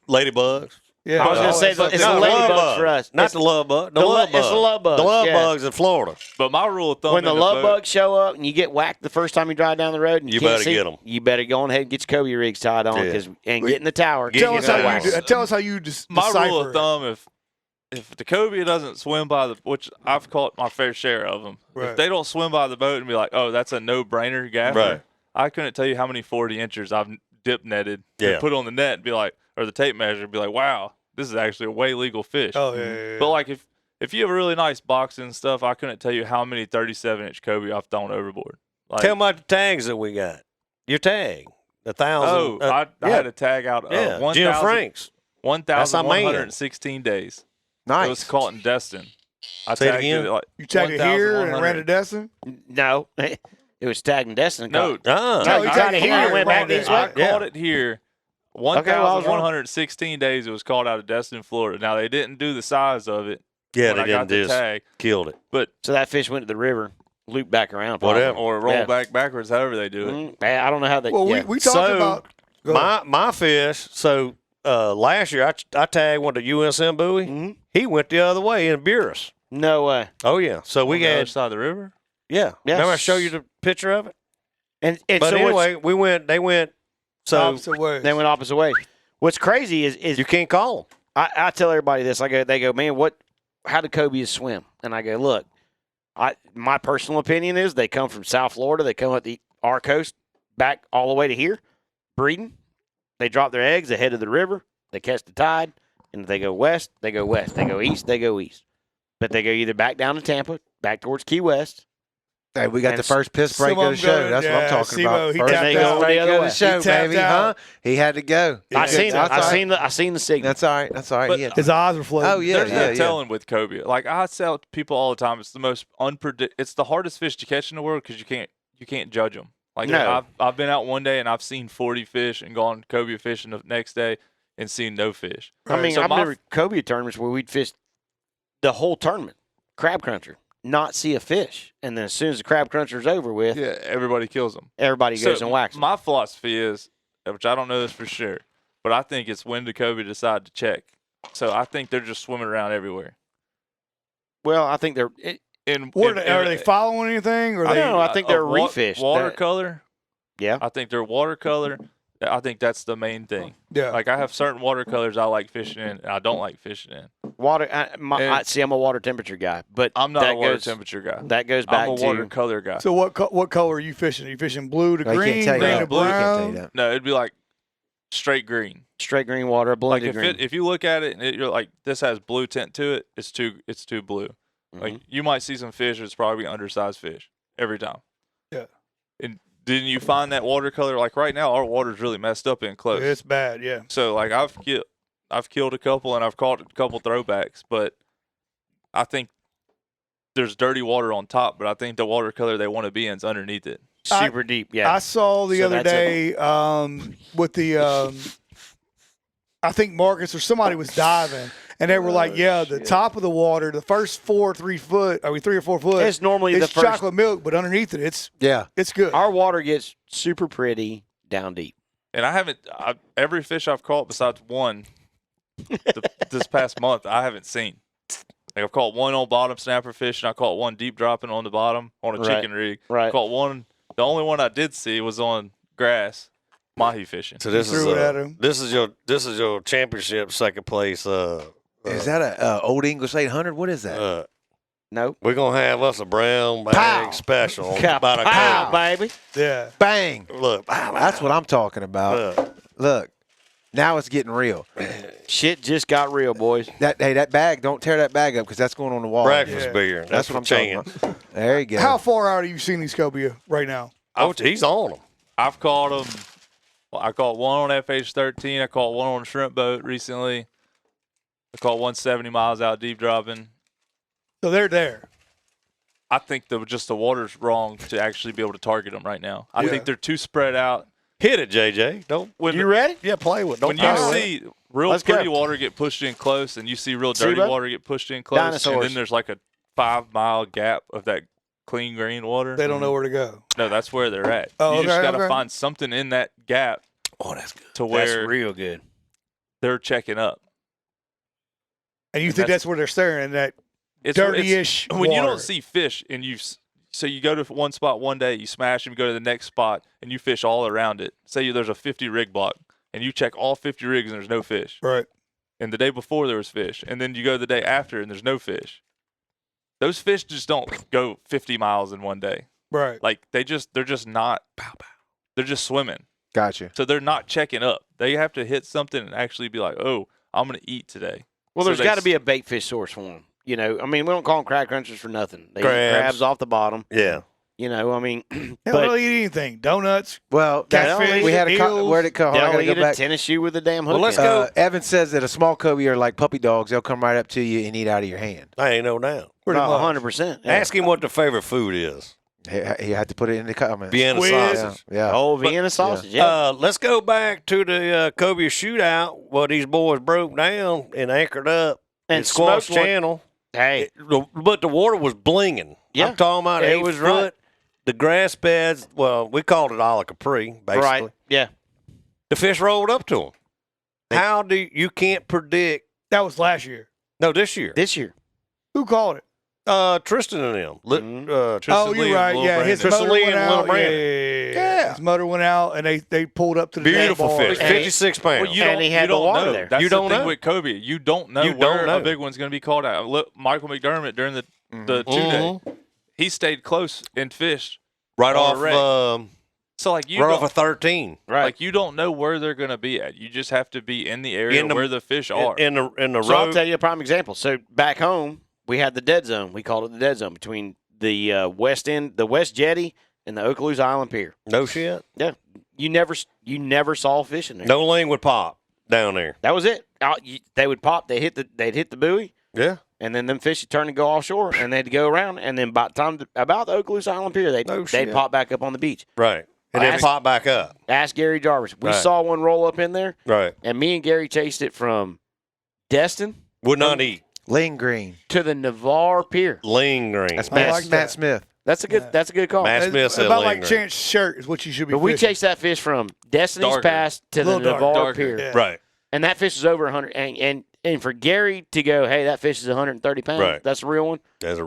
Ladybugs. Yeah, I was going to say it's the ladybugs for us. Not the love bug. It's the love bugs. The love bugs in Florida. But my rule of thumb, when the love bugs show up and you get whacked the first time you drive down the road, and you can't better see, get them. You better go on ahead and get your cobia rigs tied on and get in the tower. Tell us how you my decipher rule of thumb, if the cobia doesn't swim by which I've caught my fair share of them, if they don't swim by the boat and be like, oh, that's a no-brainer gaffer, right. I couldn't tell you how many 40 inchers I've dip netted and put on the net and be like, or the tape measure and be like, wow, this is actually a way legal fish. Oh, yeah. But if you have a really nice box and stuff, I couldn't tell you how many 37-inch cobia I've thrown overboard. Tell me about the tags that we got. Your tag. 1,000. I had a tag out. Jim Franks. 1,116 days. Nice. It was caught in Destin. I Say it tagged again. it you tagged it here and ran to Destin? No. It was tagged in Destin. No. You tagged it here and went back this way? I caught it here. 1,116 days it was caught out of Destin, Florida. Now, they didn't do the size of it. Yeah, when they I got didn't the tag. Killed it. But so that fish went to the river, looped back around. Whatever. Or roll backwards, however they do it. I don't know how they we talked about my fish. So last year I tagged one to USM buoy. Mm-hmm. He went the other way in Buras. No way. Oh yeah. So we On the had other side of the river. Yeah. Remember I showed you the picture of it? And but so anyway, they went opposite ways. They went opposite ways. What's crazy is you can't call them. I tell everybody this. They go, man, how do cobias swim? And I go, look, my personal opinion is they come from South Florida. They come up our coast back all the way to here, breeding. They drop their eggs. They head to the river. They catch the tide. And if they go west, they go west. They go east, they go east. But they go either back down to Tampa, back towards Key West. Hey, we got the first piss break of the show. That's what I'm talking about. First piss break of the show, baby. Huh? He had to go. I seen the signal. That's all right. That's all right. But, his eyes were floating. Oh yeah, There's no telling with cobia. Like I tell people all the time, it's the most it's the hardest fish to catch in the world because you can't judge them. Like I've been out one day and I've seen 40 fish and gone cobia fishing the next day and seen no fish. I mean, I've never cobia tournaments where we'd fish the whole tournament, crab cruncher, not see a fish, and then as soon as the crab cruncher's over with, everybody kills them. Everybody goes and whacks them. My philosophy is, which I don't know this for sure, but I think it's when the cobia decide to check. So I think they're just swimming around everywhere. Well, I think they're. Are they following anything? Or I think they're reef fish. Watercolor. Yeah. I think they're watercolor. I think that's the main thing. Yeah. Like I have certain watercolors I like fishing in, and I don't like fishing in. Water. I'm a water temperature guy, but I'm not a water temperature guy. That goes back to I'm a watercolor guy. So what color are you fishing? Are you fishing blue to green, green to brown? No, it'd be like straight green. Straight green water, blended green. If you look at it and you're like, this has blue tint to it, it's too blue. Mm-hmm. Like you might see some fish that's probably undersized fish every time. Yeah. And didn't you find that watercolor? Like right now, our water's really messed up in close. It's bad, yeah. So like I've killed a couple and I've caught a couple throwbacks, but I think there's dirty water on top, but I think the watercolor they want to be in is underneath it. super deep. Yeah, I saw the other day with the I think Marcus or somebody was diving, and they were like, "Yeah, the top of the water, the first 3 or 4 foot, it's normally it's the first chocolate milk, but underneath it, it's good." Our water gets super pretty down deep. And every fish I've caught besides one this past month, I haven't seen. Like I've caught one on bottom snapper fish, and I caught one deep dropping on the bottom on a chicken rig. Right. I caught one. The only one I did see was on grass, mahi fishing. So this is your championship second place. Is that a Old English 800? What is that? Nope. We're gonna have us a brown bag special about a Pow, pound. baby. Yeah. Bang. Look, That's what I'm talking about. Look. Now it's getting real. Shit just got real, boys. That bag, don't tear that bag up because that's going on the wall. breakfast beer. That's what I'm talking about. There you go. How far out are you seeing these cobia right now? Oh, he's on them. I've caught them. Well, I caught one on FH13. I caught one on a shrimp boat recently. I caught one 70 miles out deep dropping. So they're there. I think the water's wrong to actually be able to target them right now. I think they're too spread out. Hit it, JJ. You ready? Yeah, play with. When you see real pretty water get pushed in close, and you see real dirty water get pushed in close, Dinosaurs. and then there's like a 5-mile gap of that clean green water. They don't know where to go. No, that's where they're at. Oh, you just okay, got to okay. find something in that gap. Oh, that's good. To where That's real good. they're checking up. And you think that's where they're staring, that dirty-ish when water. you don't see fish and so you go to one spot one day, you smash them, you go to the next spot, and you fish all around it. Say there's a 50 rig block, and you check all 50 rigs and there's no fish. Right. And the day before there was fish, and then you go the day after and there's no fish. Those fish just don't go 50 miles in one day. Right. Like they're just not. They're just swimming. Gotcha. So they're not checking up. They have to hit something and actually be like, "Oh, I'm gonna eat today." Well, So there's got to be a bait fish source for them. You know, I mean, we don't call them crab crunchers for nothing. They eat crabs off the bottom. Yeah. You know, I mean, They don't really eat anything. Donuts. Well, Catfish, we had eels. where'd it come? I they'll gotta eat go back. a tennis shoe with a damn hook. Well, let's in it. go. Evan says that a small cobia are like puppy dogs. They'll come right up to you and eat out of your hand. I ain't no doubt. Pretty much. 100%. Yeah. Ask him what the favorite food is. He had to put it in the comments. Vienna Squid. sausage. Yeah. Oh, Vienna sausage. Yeah. Let's go back to the cobia shootout. What these boys broke down and anchored up And at Squash smoked one. Channel. Hey, But the water was blinging. Yeah. I'm talking about It 8 was foot. right. The grass beds, well, we called it a la Capri, basically. right. Yeah. The fish rolled up to them. How do you can't predict? That was last year. No, this year. This year. Who called it? Tristan and them. Tristan Oh, Lee you're and right. Lil Yeah, Brandon. his Tristan motor Lee went and Lil out. Brandon. Yeah. His motor went out, and they pulled up to the Beautiful bar. fish, And 56 pounds. Well, you And don't, he had you the don't water know. there. That's You the don't thing know. with Kobe. You don't know You where don't know. a big one's going to be called out. Look, Michael McDermott during the 2-day, he stayed close and fished. right on a wreck. off, So like you right don't, off of 13. Right. like you don't know where they're going to be at. You just have to be in the area where the fish are. In the So I'll road. tell you a prime example. So back home, we had the dead zone. We called it the dead zone between the west end, the West Jetty, and the Okaloosa Island Pier. No shit. Yeah, you never saw fish in there. No ling would pop down there. That was it. They would pop. They'd hit the buoy, Yeah. and then them fish would turn and go offshore, and they'd go around. And then by the time about the Okaloosa Island Pier, No they'd shit. pop back up on the beach. Right. And then Ask- pop back up. Ask Gary Jarvis. We Right. saw one roll up in there, Right. and me and Gary chased it from Destin Would not eat. Lean green. to the Navarre Pier. Ling green. That's I Matt, like Matt that. Smith. That's a good call. Matt Smith It's said about ling like green. Chance shirt is what you should be But we fishing. chased that fish from Destiny's Darker. Pass to the Little dark- Navarre darker, Pier. yeah. Right. And that fish is over 100. And for Gary to go, hey, that fish is 130 pounds. Right. That's a real one. That's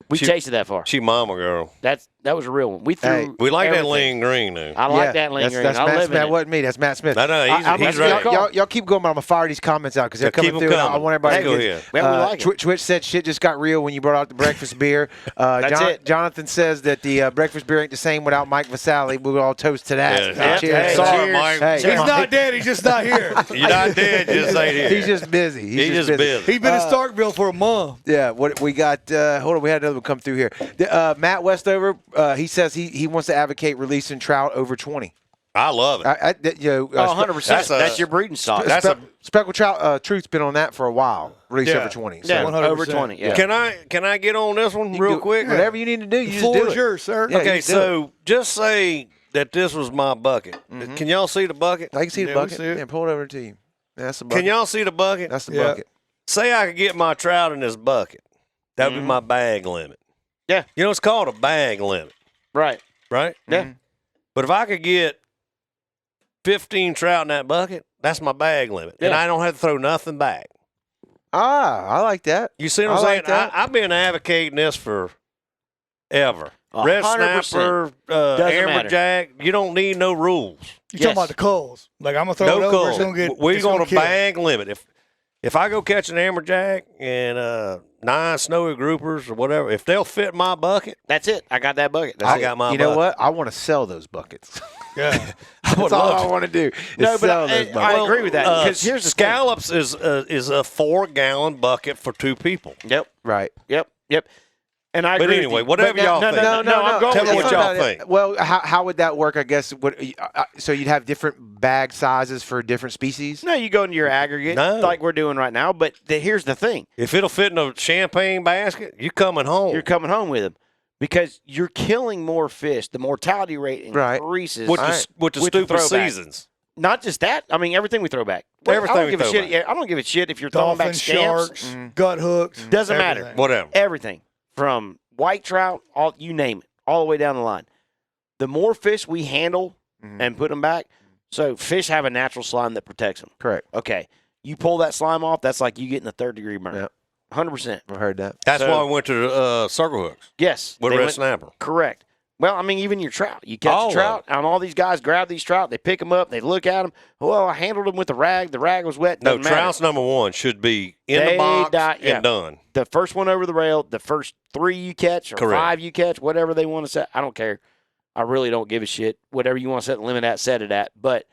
We She- chased it that far. she mama girl. That was a real one. We threw. Hey, We like that everything. ling green though. I like that lean green. That's I Matt live Smith. in That it. wasn't me. That's Matt Smith. No, he's right. Y'all keep going, but I'm gonna fire these comments out because they're Yeah, keep coming 'em through. coming. I want everybody Let's to go get. ahead. Yeah, we like it. Twitch said shit just got real when you brought out the breakfast beer. That's it. Jonathan says that the breakfast beer ain't the same without Mike Vasali. We'll all toast to that. Yeah. Cheers. Hey, Sorry, cheers. Mike. Hey, He's Mike. not dead. He's just not here. You're not dead, just ain't here. He's just busy. He's just busy. He's been in Starkville for a month. Yeah, what we got? Hold on, we had another one come through here. Matt Westover, he says he wants to advocate releasing trout over 20. I love it. 100%. That's your breeding stock. Speckled trout. Truth's been on that for a while. Reefs over 20. Yeah, So. over 20. Yeah. Can I get on this one real quick? Whatever you need to do, you just do The floor it. is yours, sir. Yeah, Okay, so just say that this was my bucket. Can y'all see the bucket? I can see the we bucket. see it. Yeah, pull it over to you. That's the bucket. Can y'all see the bucket? That's the Yeah. bucket. Say I could get my trout in this bucket. That would be my bag limit. Yeah. You know, it's called a bag limit, Right. right? Yeah. But if I could get 15 trout in that bucket, that's my bag limit. And Yeah. I don't have to throw nothing back. I like that. You see what I'm I saying? like that. I've been advocating this for ever. 100%. Red snapper, matter. amberjack, you don't need no rules. You talking about the culls? Like I'm gonna throw it No over. It's call. gonna get. We're it's going gonna to kill. bag limit. If I go catch an amberjack and 9 snowy groupers or whatever, if they'll fit my bucket, That's it. I got that bucket. That's I it. got my You bucket. know what? I want to sell those buckets. Yeah. That's all I want to do. Is No, but sell those I buckets. agree with that. Because here's the scallops is a 4-gallon bucket for 2 people. thing. Yep. Right. Yep. And I But agree anyway, with you. whatever But y'all no, think. No, I'm going Tell with me you. what y'all think. Well, how would that work? I guess. So you'd have different bag sizes for different species. No, you go into your aggregate No. like we're doing right now. But here's the thing. If it'll fit in a champagne basket, you coming home. You're coming home with them because you're killing more fish. The mortality rate increases. with Right. the, with the With the stupid throwback. seasons. Not just that. I mean, everything we throw back. Everything I don't we give a throw shit. back. Yeah, I don't give a shit if you're throwing Dolphin, back scamps. sharks, gut hooks. Doesn't matter. everything. Whatever. Everything from white trout, all you name it, all the way down the line. The more fish we handle and put them back, so fish have a natural slime that protects them. Correct. Okay, you pull that slime off, that's like you getting a 3rd-degree burn. Yep. 100%. I've heard that. That's So- why we went to circle hooks Yes. with they red went- snapper. Correct. Well, I mean, even your trout. You catch All a of trout, and all these guys grab these trout, they pick them up, they look at them. Well, I handled them with the rag. The rag was wet. No, Doesn't matter. trout's number 1 should be in They the box die- yeah. and done. The first one over the rail, the first 3 you catch or Correct. 5 you catch, whatever they want to set. I don't care. I really don't give a shit. Whatever you want to set the limit at, set it at. But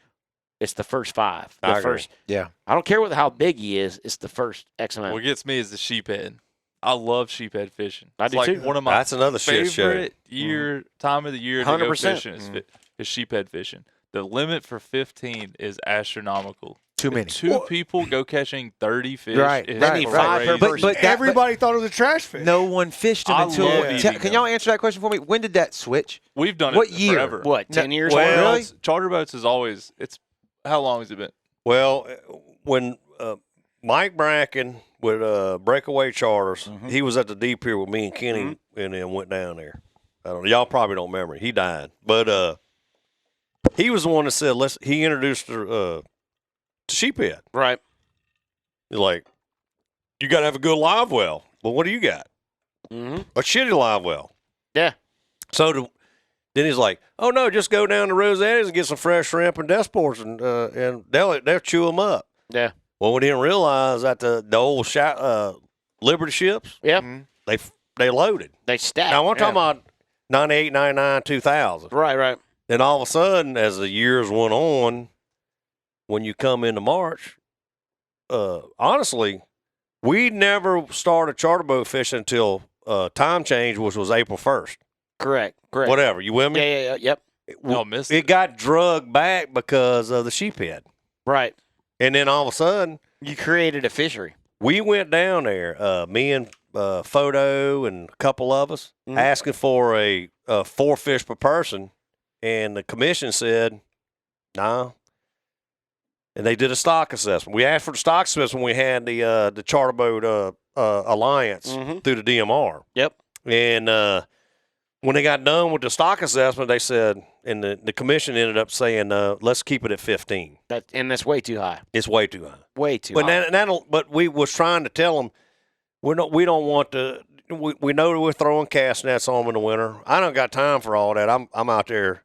it's the first 5. The I agree. first. Yeah. I don't care how big he is. It's the first X amount. What gets me is the sheephead. I love sheephead fishing. I It's do like too. one of my That's another shit show. favorite time of the year to go 100%. fishing is sheephead fishing. The limit for 15 is astronomical. Too If many. 2 people go catching 30 fish. Right, It's right, need 5 per crazy. person. But Everybody thought it was a trash fish. no one fished them I until. love Can eating y'all them. answer that question for me? When did that switch? We've done What it year? forever. What, 10 years? well, ago? Really? Charter boats is always, how long has it been? Well, when Mike Bracken with Breakaway Charters, he was at the deep pier with me and Kenny and then went down there. I don't know. Y'all probably don't remember. He died. But he was the one that said, he introduced her to sheephead. Right. He's like, you got to have a good live well. Well, what do you got? Mm-hmm. A shitty live well. Yeah. So then he's like, oh, no, just go down to Rosetti's and get some fresh shrimp and desports, and they'll chew them up. Yeah. Well, we didn't realize that the old Liberty ships, Yeah. they loaded. They stack. Now, we're talking about 98, 99, 2000. Right. Then all of a sudden, as the years went on, when you come into March, honestly, we never started charter boat fishing until time change, which was April 1st. Correct. Whatever. You with me? Yeah. Yep. Y'all missed It it. got drugged back because of the sheephead. Right. And then all of a sudden, You created a fishery. we went down there, me and Photo and a couple of us, asking for a 4 fish per person. And the commission said, nah. And they did a stock assessment. We asked for the stock assessment when we had the charter boat alliance through the DMR. Yep. And when they got done with the stock assessment, they said, and the commission ended up saying, let's keep it at 15. That's way too high. It's way too high. Way too But high. but we was trying to tell them we don't want to. We know that we're throwing cast nets on them in the winter. I don't got time for all that. I'm out there,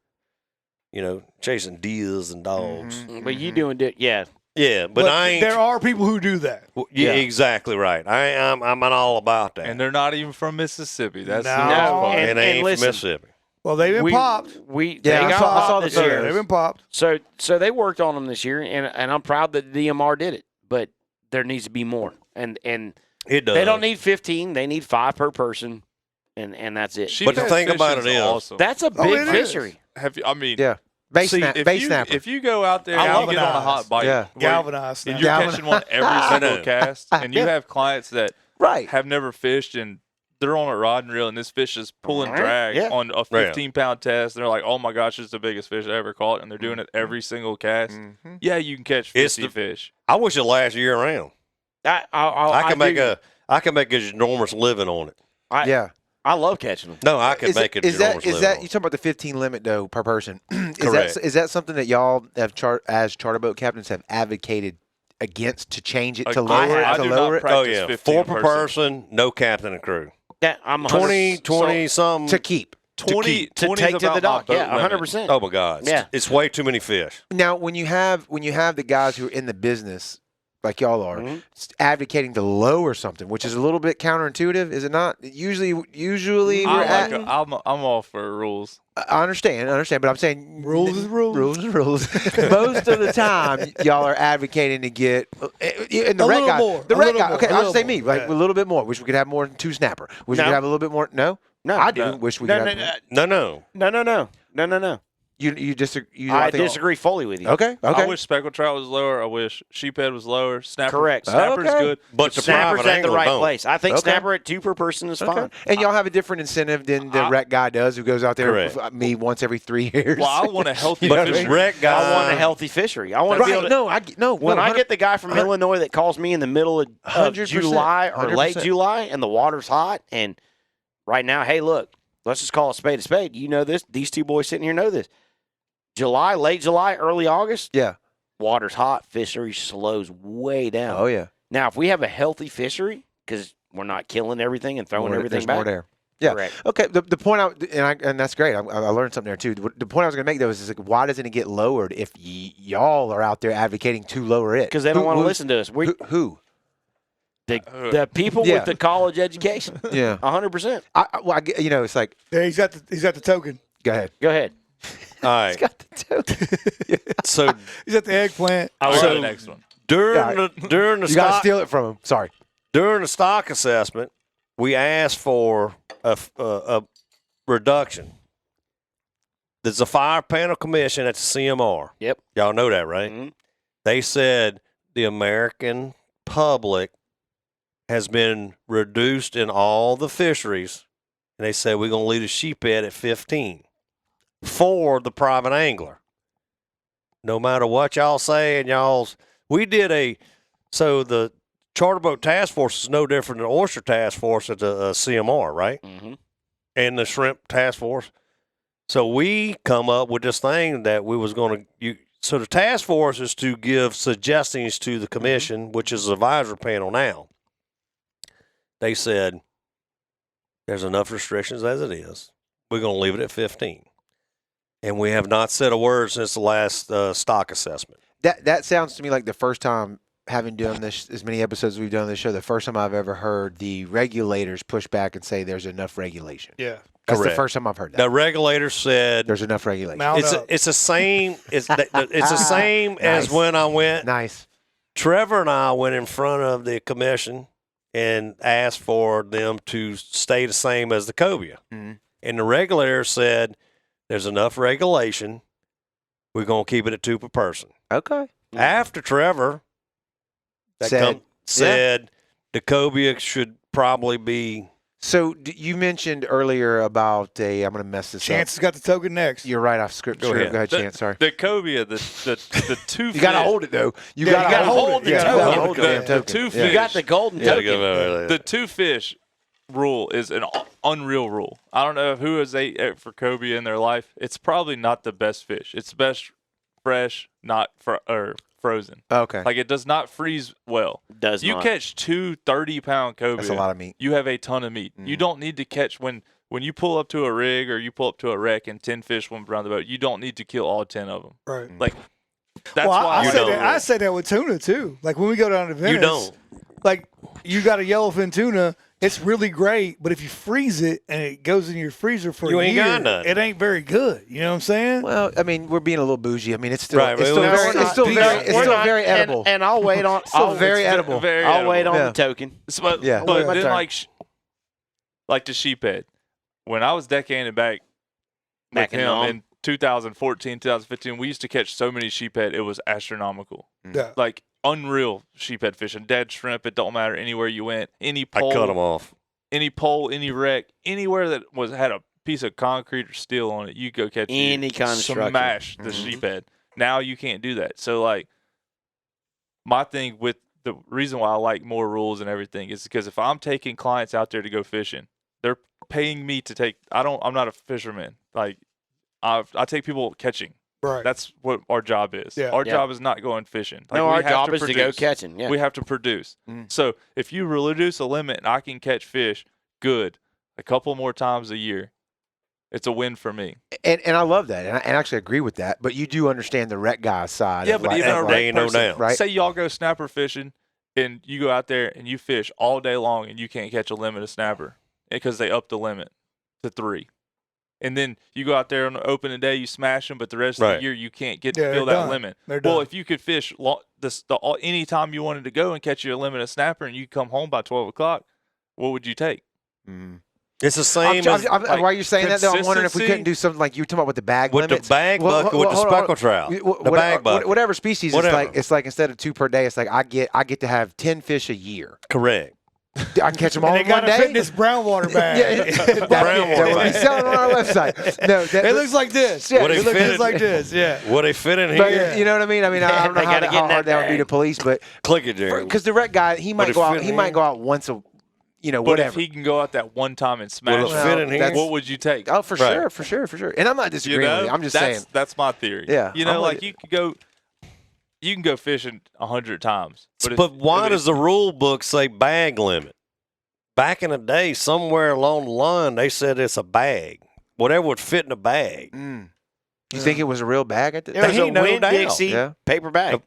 chasing deers and dogs. But you doing it? Yeah. Yeah, but I ain't. There are people who do that. Yeah, exactly right. I'm all about that. And they're not even from Mississippi. That's the No. worst part. And they ain't listen, from Mississippi. Well, they've been popped. They I got saw popped the this year. They've been popped. So they worked on them this year, and I'm proud that the DMR did it. But there needs to be more, and It does. they don't need 15. They need 5 per person, and that's it. But the Sheephead thing about fishing's it is- awesome. That's a big it is. fishery. Have you? I mean, Yeah. Base See, snapper. If you go out there and you get on a hot bite, Yeah. Galvanized. and you're catching one every single cast, and you have clients that Right. have never fished and they're on a rod and reel, and this fish is pulling drag on a 15-pound test. And they're like, "Oh my gosh, it's the biggest fish I ever caught," and they're doing it every single cast. Mm-hmm. Yeah, you can catch 50 fish. I wish it last year round. I can make an enormous living on it. Yeah. I love catching them. No, I can make it. Is that you talking about the 15 limit though per person? Correct. Is that something that y'all have as charter boat captains have advocated against to change it to lower I it? do not practice Oh yeah, 15 4 per person, no captain and crew. Yeah, I'm 20 some To keep. 20 to 20 take is to the about dock. my Yeah, boat limit. 100%. Oh my God! It's way too many fish. Now, when you have the guys who are in the business, like y'all are, advocating to lower something, which is a little bit counterintuitive, is it not? Usually I'm all for rules. I understand, but I'm saying Rules is rules. Rules is rules. Most of the time, y'all are advocating to get and the A red little guy. more, The a red little guy. more, Okay, a I'll just say little me. more, Like a little bit more. Wish we could have more than 2 snapper. Wish we could have a little bit more. No, I do. Wish we could have. No. You disagree? I disagree fully with you. Okay. I wish speckled trout was lower. I wish sheephead was lower. Snapper, Correct. Snapper's Okay. good. But the Snapper's private at the angler right don't. place. I think Okay. snapper at 2 per person is fine. And y'all have a different incentive than the rec guy does, who goes out there Correct. with me once every 3 years. Well, I want a healthy You know But what I this mean? wreck guy, I want a healthy fishery. I want to be able to. When I get the guy from Illinois that calls me in the middle of 100%, July or late 100%. July and the water's hot, and right now, hey, look, let's just call a spade a spade. You know this. These 2 boys sitting here know this. July, late July, early August, Yeah. water's hot, fishery slows way down. Oh yeah. Now, if we have a healthy fishery, because we're not killing everything and throwing everything There's back. more there. Yeah. Correct. Okay. The point and that's great. I learned something there too. The point I was going to make though is like, why doesn't it get lowered if y'all are out there advocating to lower it? Because they don't want to listen to us. Who? The people with the college education. Yeah. 100%. It's like. Yeah, he's got the token. Go ahead. Go ahead. all right. He's got the token. So He's at the eggplant. I will the next one. during the You got to stock steal it from him. Sorry. during the stock assessment, we asked for a reduction. There's a fire panel commission at the CMR. Yep. Y'all know that, right? Mhm. They said the American public has been reduced in all the fisheries, and they said we're going to leave the sheephead at 15 for the private angler. No matter what y'all say and so the Charter Boat Task Force is no different than the Oyster Task Force at the CMR, right? Mm-hmm. And the Shrimp Task Force. So we come up with this thing that we was going to so the task force is to give suggestions to the commission, which is the advisory panel now. They said there's enough restrictions as it is. We're going to leave it at 15. And we have not said a word since the last stock assessment. That sounds to me like the first time, having done this as many episodes as we've done on this show, the first time I've ever heard the regulators push back and say there's enough regulation. Yeah. That's the Correct. first time I've heard that. The regulators said There's enough regulation. Mount it's up. the same. It's the same as Nice. when I went. Nice. Trevor and I went in front of the commission and asked for them to stay the same as the cobia. Mhm. And the regulator said there's enough regulation. We're going to keep it at 2 per person. Okay. After Trevor said the cobia should probably be. So you mentioned earlier about I'm going to mess this Chance up. has got the token next. You're right off script. Go ahead. Go ahead, Chance. Sorry. The cobia, the two. You got to hold it though. You Yeah, got to hold it. it. You gotta gotta hold the it. damn The token. two Yeah. fish. You got the golden token. The 2 fish rule is an unreal rule. I don't know who has ate for cobia in their life. It's probably not the best fish. It's best fresh, not frozen. Okay. Like it does not freeze well. Does You not. catch 2 30-pound cobia. That's a lot of meat. You have a ton of meat. You don't need to catch when you pull up to a rig or you pull up to a wreck and 10 fish swim around the boat. You don't need to kill all 10 of them. Right. Like that's Well, why I say that with tuna too. Like when we go down to Venice, You don't. Like you got a yellowfin tuna, it's really great, but if you freeze it and it goes in your freezer for You a ain't year, got none. it ain't very good. You know what I'm saying? Well, I mean, we're being a little bougie. I mean, it's still Right, it's but still we're very not it's still being- very it's We're still not- very edible. And I'll wait on. Still very edible. Very I'll wait on Yeah. the token. But Yeah. but My then turn. like the sheephead, when I was decking back Back with in him, Nom. and 2014, 2015, we used to catch so many sheephead, it was astronomical. Yeah. Like unreal sheephead fishing. Dead shrimp, it don't matter anywhere you went. Any pole, I cut them off. Any pole, any wreck, anywhere that had a piece of concrete or steel on it, you go catch any kind of structure. Smash the sheephead. Now you can't do that. So like my thing with the reason why I like more rules and everything is because if I'm taking clients out there to go fishing, they're paying me to take. I'm not a fisherman. Like I take people catching. Right. That's what our job is. Yeah. Our job is not going fishing. Like, No, we our have job is produce. to go catching. Yeah. We have to produce. So if you reduce a limit and I can catch fish, good, a couple more times a year, it's a win for me. And I love that, and I actually agree with that. But you do understand the wreck guy side. Yeah, of but like, even a like, wreck person, doubt. right? say y'all go snapper fishing and you go out there and you fish all day long and you can't catch a limit of snapper because they upped the limit to 3. And then you go out there on the opening day, you smash them, but the rest of the year you can't get to fill that done. limit. They're Well, done. if you could fish any time you wanted to go and catch you a limit of snapper and you come home by 12 o'clock, what would you take? It's the same While you're saying that, though, I'm wondering if we consistency? couldn't do something like you were talking about with the bag with limits. the bag bucket with the hold on. speckle trout. The bag bucket. Whatever species, Whatever. it's like instead of 2 per day, it's like I get to have 10 fish a year. Correct. I can catch them all And in they one got to day. fit in this brown water bag. Brown water That would be bag. selling on our website. No, It looks like this. Yeah, Would It it looks fit just in- like this. Yeah. Would they fit in but here? you know what I mean? I don't know They how gotta get in hard that that would be bag. to police, but Click it, Jerry. because the wreck guy, he might it go out. fit He in might here? go out once a, But whatever. if he can go out that one time and Will smash it it, fit in here? what would you take? Oh, for Right. sure. And I'm not disagreeing with you. I'm just saying. That's my theory. Yeah, You I'm know, with like you can go fishing 100 times. But why does the rule book say bag limit? Back in the day, somewhere along the line, they said it's a bag. Whatever would fit in a bag. You think it was a real bag at the It was a ain't no doubt. Winn-Dixie Yeah. paper bag.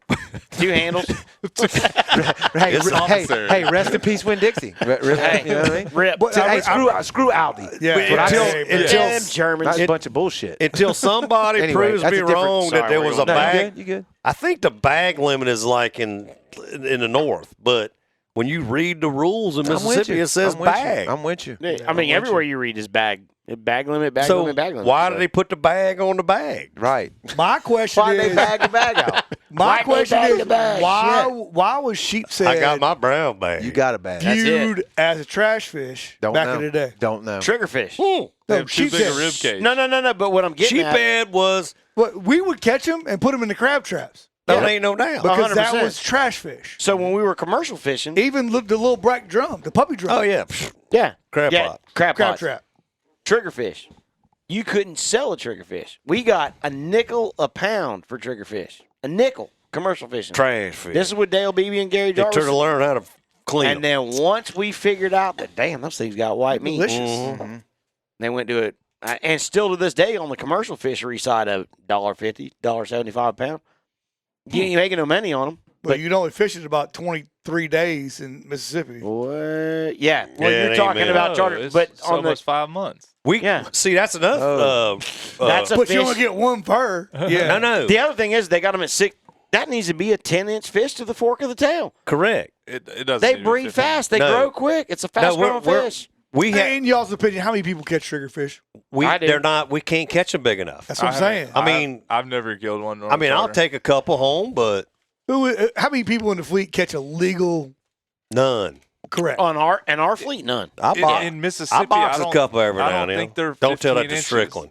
2 handles. Hey, It's commissary. hey, rest in peace, Winn Dixie. You know what I mean? Rip. But Hey, screw Aldi. Yeah. That's what I Until- say. until- Them Germans. That's a bunch of bullshit. Until somebody Anyway, proves that's me a different- wrong that Sorry, there we're was a going down. bag. You good? I think the bag limit is like in the north, but when you read the rules in I'm with Mississippi, you. it says I'm with you. bag. I'm with you. Yeah, I mean, everywhere you read is bag limit, bag So limit, bag limit. why So- do they put the bag on the bag? Right. My question Why they is, bag the bag out? my Why'd they question bag is, the bag? why was sheephead I got my brown bag. You got a bag. That's it. viewed as a trash fish Don't back know. in the day? Don't know. Triggerfish. They No, have too big a sheephead. rib cage. No. But what I'm getting at, Sheephead was, Well, we would catch them and put them in the crab traps there ain't no doubt. because that 100%. was trash fish. so when we were commercial fishing, Even the little black drum, the puppy drum. Oh, yeah. yeah, Crab pot. crab Crab pots. trap. Triggerfish. You couldn't sell a triggerfish. We got a nickel a pound for triggerfish. A nickel. Commercial fishing. Trash fish. This is with Dale Beebe and Gary They Jarvis. took to learn how to clean And them. then once we figured out that, damn, those things got white meat. Delicious. They went to it. And still to this day on the commercial fishery side of $1.50, $1.75 a pound, you ain't making no money on them. But you know, it fishes about 23 days in Mississippi. What? Yeah. Well, Yeah, it you're ain't talking many. about No, charter. it's But on almost 5 months. yeah. See, that's enough. That's a But fish. you only get one per. Yeah. no. The other thing is they got them at 6. That needs to be a 10-inch fish to the fork of the tail. Correct. It doesn't. They need to be breed 15. fast. They No. grow quick. It's a fast-growing fish. We have In y'all's opinion, how many people catch triggerfish? I do. they're not. We can't catch them big enough. That's what I'm saying. I mean, I've never killed one. I mean, I'll take a couple home, but How many people in the fleet catch a legal? none. Correct. On our fleet, none. I box, in Mississippi, I box I a don't- couple every I now don't and then. think they're Don't tell that 15 to inches. Strickland.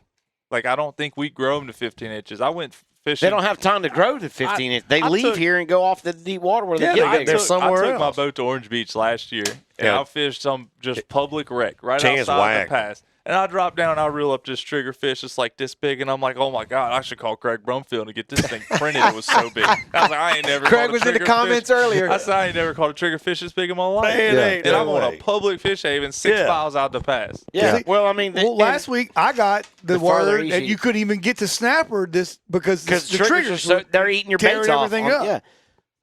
Like I don't think we grow them to 15 inches. I went fishing. They don't have time to grow to 15 inches. They I leave took- here and go off the deep water where Yeah, they get they- bigger. they're somewhere I took else. my boat to Orange Beach last year, and Yeah. I fished some just public wreck right Chance outside whack. the pass. And I drop down, I reel up this triggerfish. It's like this big, and I'm like, oh my god, I should call Craig Brumfield and get this thing printed. It was so big. I was like, I ain't never. Craig caught a was in the triggerfish. comments earlier. I said I ain't never caught a triggerfish this big in my life. Man, Yeah. ain't And no I'm on way. a public fish haven, 6 Yeah. miles out the pass. Yeah. See, Well, I mean, Well, last week I got the farther word east that you- you couldn't even get to snapper this because the triggers triggers are so, they're eating your tearing baits off. everything up. Yeah.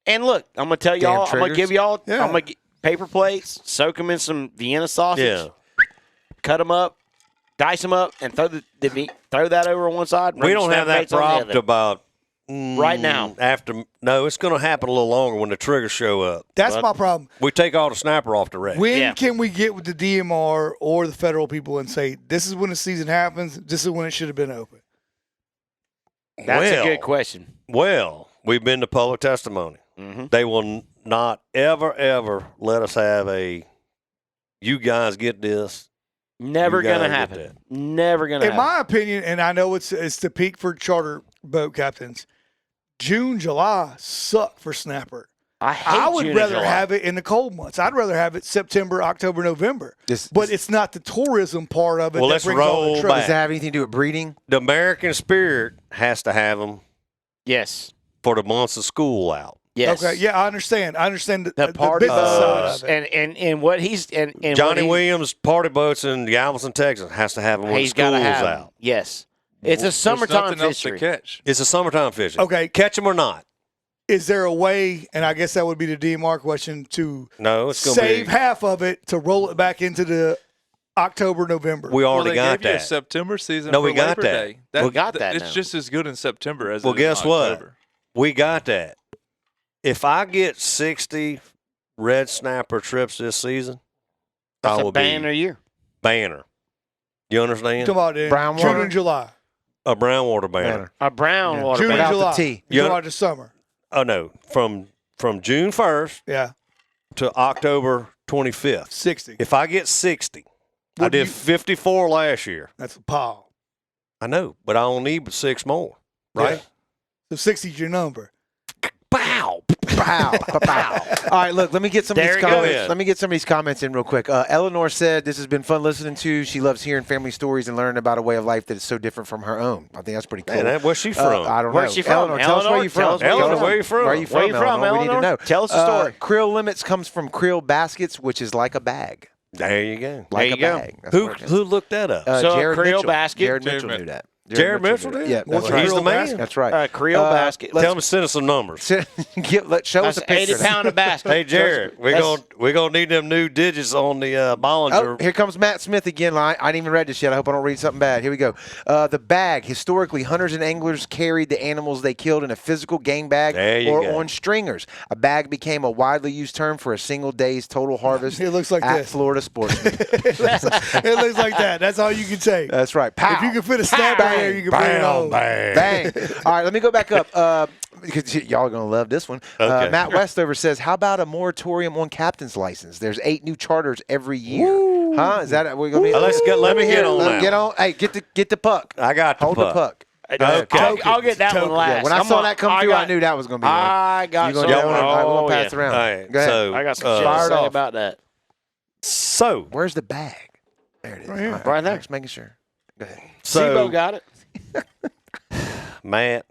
And look, I'm gonna tell Damn y'all. I'm gonna triggers. give y'all. Yeah. I'm gonna get paper plates, soak them in some Vienna sausage, Yeah. cut them up, dice them up, and throw the meat. Throw that over on one side. We don't have that problem to to about Right now. After no, it's going to happen a little longer when the triggers show up. That's But- my problem. We take all the snapper off the wreck. When Yeah. can we get with the DMR or the federal people and say this is when the season happens? This is when it should have been open. That's a good question. Well, we've been to public testimony. Mm-hmm. They will not ever let us have you guys get this. Never You gonna gotta get happen. that. Never gonna In happen. my opinion, and I know it's the peak for charter boat captains. June, July suck for snapper. I would rather have it in the cold months. I'd rather have it September, October, November. But it's not the tourism part of it that brings all the trips. Does that have anything to do with breeding? The American Spirit has to have them. Yes. For the months of school out. Yes. Okay. Yeah, I understand. I understand the party business boats side of it. and what he's and Johnny Williams party boats in Galveston, Texas has to have them when school's out. Yes. It's a summertime fishery. Catch. It's a summertime fishing. Okay. Catch them or not. Is there a way, and I guess that would be the DMR question, to save half of it to roll it back into the October, November? We already they got gave you a that. September season. No, for we got Labor that. Day. We got that It's now. just as good in September as Well, it is guess in what? October. We got that. If I get 60 red snapper trips this season, That's I a will banner year. banner. You understand? Come on, then. Brown June water? and July. A brown water banner. A brown water June and banner. Without the July. T. You talking about the summer. Oh no, from June 1st Yeah. to October 25th. 60. If I get 60, I What do did you- 54 last year. That's a pile. I know, but I only need 6 more, right? So 60 is your number. Pow. Pow, pow. All right, look, let me get some of There these you go. comments. Let me get some of these comments in real quick. Eleanor said, this has been fun listening to. She loves hearing family stories and learning about a way of life that is so different from her own. I think that's pretty cool. Man, where's she from? I don't Where's know. she from? Eleanor, tell us where Eleanor, you tell from. us where you Eleanor, where you from? Where you from, Where you from, Eleanor? We need to Eleanor? know. Tell us the story. Creel Limits comes from Creel Baskets, which is like a bag. There you go. Like you a go. bag. That's what it is. Who looked that up? So a Jared Creel Mitchell. basket? Jared Jared Mitchell knew Mitchell. that. Jared Mitchell did? Yeah, that's Well, right. He's the man. That's right. Creole basket. Tell him to send us some numbers. Show us That's a picture. 80 pound of basket. Hey Jared, we're gonna need them new digits on the Bollinger. Oh, here comes Matt Smith again. I didn't even read this yet. I hope I don't read something bad. Here we go. The bag. Historically, hunters and anglers carried the animals they killed in a physical game bag There you or go. on stringers. A bag became a widely used term for a single day's total harvest It looks like at this. Florida sportsmen. It looks like that. That's all you can say. That's right. Pow. If you can fit a snap in there, you can bring it on. Bang. All right, let me go back up. Because y'all are going to love this one. Okay. Matt Westover says, how about a moratorium on captain's license? There's 8 new charters every year. Huh? Is that what we're going to be? Let me get on Let that. me get on. Hey, get the puck. I got the Hold puck. the puck. Okay. I'll get that one last. Yeah, when I saw that come through, I knew that was going to be one. I got You some. gonna do that one? All right, we're Oh, going to pass yeah. around. All right, Go ahead. so I got some shit to Fire it say off. about that. So Where's the bag? There it is. Right here. All right, Right there. Just making sure. Go ahead. Seabow got it. Matt,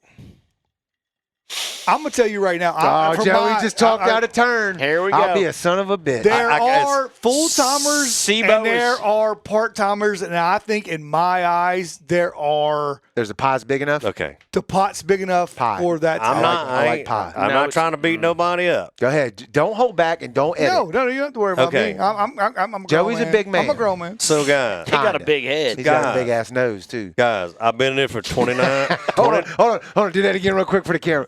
I'm going to tell you right now. Oh, Joey just talked out of turn. Here we I'll go. be a son of a bitch. There I- are full-timers Seabow and there is- are part-timers, and I think in my eyes there are There's a pie's big enough. okay. the pot's big enough Pie. for that. I'm time. not. I like ain't- pie. I'm No, not it's- trying to beat nobody up. Go ahead. Don't hold back and don't edit. No, you don't have to worry about Okay. me. I'm a grown Joey's a man. big man. I'm a grown man. So guys, He got a Kinda. big head. He's got a God. big ass nose too. guys, I've been in it for 29. Hold on. Do that again real quick for the camera.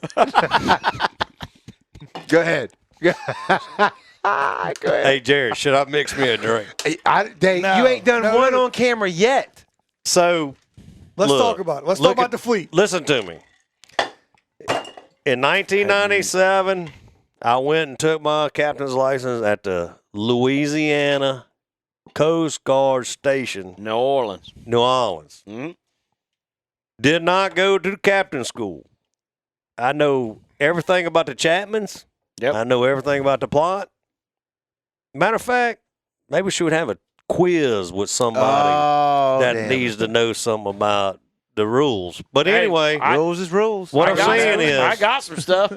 Go ahead. Go ahead. Hey Jared, should I mix me a drink? Dave, No. you ain't done No, one no. on camera yet. So Let's look, talk about it. Let's look talk about at- the fleet. Listen to me. In 1997, I went and took my captain's license at the Louisiana Coast Guard Station, New Orleans. New Orleans. Mhm. Did not go to the captain school. I know everything about the Chapmans. Yep. I know everything about the plot. Matter of fact, maybe we should have a quiz with somebody that damn. needs to know something about the rules. But Hey, anyway, Rules is rules. what I I'm got saying some- is, I got some stuff.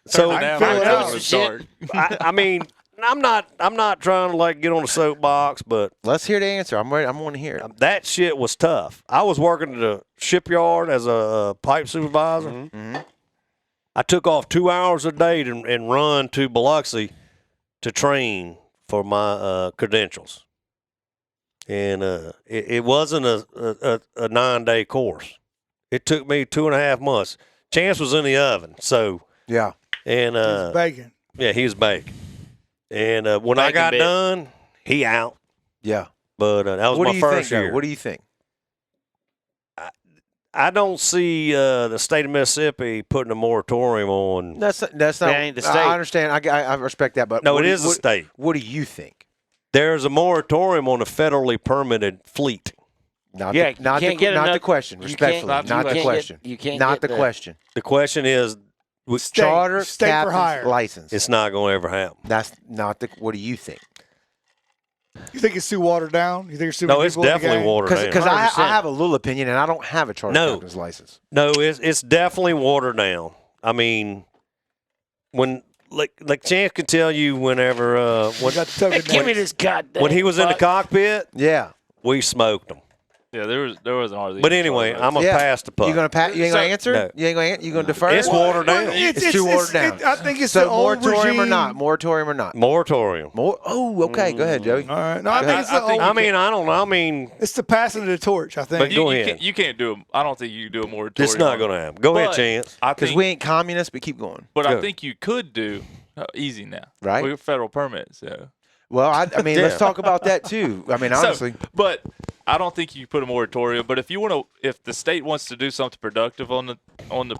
so Turn it down. fill I it know out. it's Shit. dark. I mean, I'm not trying to like get on a soapbox, but Let's hear the answer. I'm ready. I want to hear it. that shit was tough. I was working at the shipyard as a pipe supervisor. Mm-hmm. I took off 2 hours a day and run to Biloxi to train for my credentials. And it wasn't a 9-day course. It took me 2.5 months. Chance was in the oven, so Yeah. and It's bacon. yeah, he was baking. And when I Bacon got bit. done, he out. Yeah. But that was What my do you first think, year. though? What do you think? I don't see the state of Mississippi putting a moratorium on. That's not. That ain't the state. I understand. I respect that, but No, it is the state. What do you think? There's a moratorium on a federally permitted fleet. Not Yeah, the, not you the, can't get not the another- question. you Respectfully, can't- not you the can't question. get- you can't not get the the- question. The question is, State- Charter state for captain's hire. license. it's not going to ever happen. That's not the. What do you think? You think it's too watered down? You think there's too No, many it's people in the definitely game? watered down. Because I 100%. have a little opinion, and I don't have a charter No. captain's license. No, it's definitely watered down. I mean, when like Chance can tell you whenever We got the token Give me now. this goddamn. when he was in the cockpit, Yeah. we smoked him. Yeah, there wasn't hardly. But any anyway, charter I'm boats. gonna Yeah. pass the puck. You gonna you ain't gonna answer? No. You ain't gonna you gonna defer? It's watered down. It's too watered down. I think it's So the old moratorium or regime. not? Moratorium or not? Moratorium. Oh, okay. Go ahead, Joey. All right. No, I Go think ahead. it's the I think- old. I mean, I don't know. I mean, It's the passing of the torch. I think. But go You ahead. can't do them. I don't think you can do a moratorium. it's not on going it. to happen. Go ahead, But Chance. I Because think, we ain't communists, but keep going. but I Go. think you could do easy now. Right. We have federal permits. So. Well, I mean, Yeah. let's talk about that too. I mean, honestly. So, but I don't think you put a moratorium. But if you want to, if the state wants to do something productive on the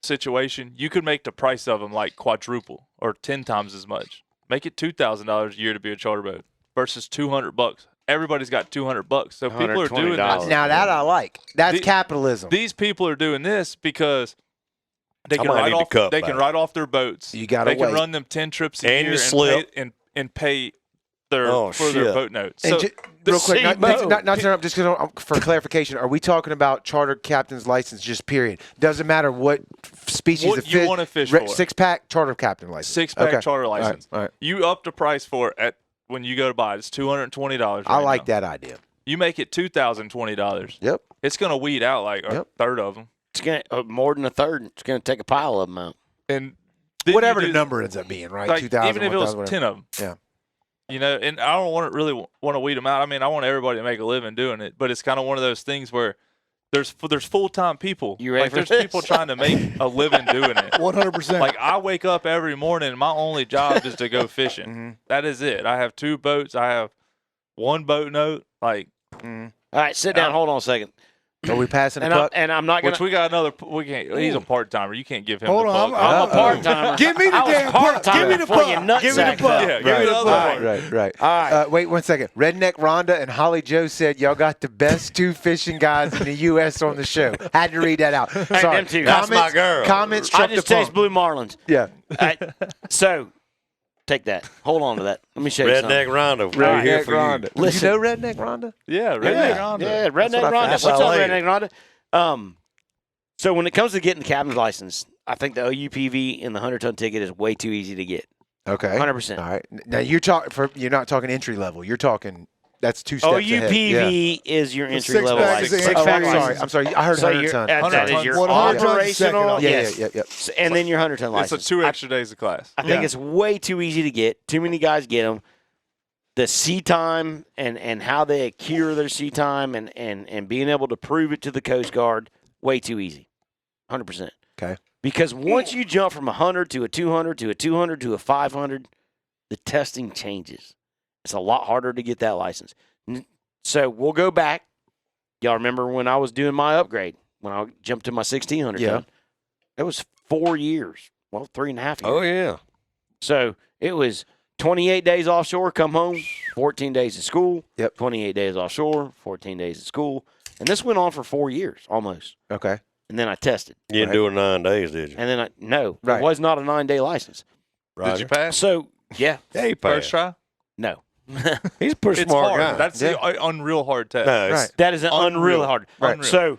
situation, you could make the price of them like quadruple or 10 times as much. Make it $2,000 a year to be a charter boat versus $200. Everybody's got $200, so people are doing $120. this. Now that I like. That's The- capitalism. These people are doing this because they I can might write need to off. cut They can back. write off their boats. You gotta They can wait. run them 10 trips a And year you slip. and pay their Oh, for their shit. boat notes. And So real quick, not seaboat. to interrupt, just 'cause for clarification, are we talking about charter captain's license just period? Doesn't matter what species What of you fish, wanna fish for. 6-pack charter captain license. 6-pack Okay. charter All right, license. all right. You up the price for it at when you go to buy it. It's $220. I right like now. that idea. You make it $2,020. Yep. It's gonna weed out like a Yep. third of them. It's gonna more than a third. It's gonna take a pile of them out. And then Whatever you the do- number ends up being, right? like, 2,000, even if it was 1,000, 10 of them. Yeah. You know, and I don't want to weed them out. I mean, I want everybody to make a living doing it, but it's kind of one of those things where there's full-time people. You ready like for there's this? people trying to make a living doing it. 100%. Like I wake up every morning and my only job is to go fishing. Mm-hmm. That is it. I have 2 boats. I have 1 boat note. Like All right, sit down. Hold on a second. Are we passing the And puck? I'm not gonna. which we got another. We can't. He's a part timer. You can't give him. Hold the on, puck. I'm a part timer. Give me the I was damn puck. part-timer Give me the before you puck. Give me the nutsack puck. fell. Yeah, give me the other Right, part. right. All right. Wait 1 second. Redneck Rhonda and Holly Joe said y'all got the best 2 fishing guys in the U.S. on the show. Had to read that out. Sorry. them two. That's my girl. Comments I truck just the chased pump. blue marlins. Yeah. All right, so take that. Hold on to that. Let me show you something. Redneck Rondo. We're here Redneck for you. Rhonda. Listen. You know Redneck Rhonda? Yeah, Redneck Yeah, Honda. yeah, Redneck what I Rhonda. That's What's our up, lady. Redneck Rhonda? So when it comes to getting the captain's license, I think the OUPV and the 100-ton ticket is way too easy to get. Okay. 100%. All right. Now you're not talking entry level. You're talking that's 2 steps ahead. OUPV is your entry level six-pack license. is the Oh, entry I'm license. sorry. I'm sorry. I heard So 100 you're, ton. that 100 is your 100 ton operational. second. Yes. And then your 100-ton It's license. a 2 extra days of class. I think Yeah. it's way too easy to get. Too many guys get them. The sea time and how they accrue their sea time and being able to prove it to the Coast Guard, way too easy. 100%. Okay. Because once you jump from a 100 to a 200 to a 200 to a 500, the testing changes. It's a lot harder to get that license. So we'll go back. Y'all remember when I was doing my upgrade, when I jumped to my 1600 Yeah. ton? It was 4 years. Well, 3.5 years. Oh, yeah. So it was 28 days offshore, come home, 14 days at school. Yep. 28 days offshore, 14 days at school. And this went on for 4 years almost. Okay. And then I tested. You didn't do it in 9 days, did you? And then no, Right. it was not a 9-day license. Roger. Did you pass? So, yeah, Yeah, he First passed. try? no. He's a pretty It's smart hard. guy. That's the unreal hard test. No, it's- Right. That is an unreal hard. Right. So,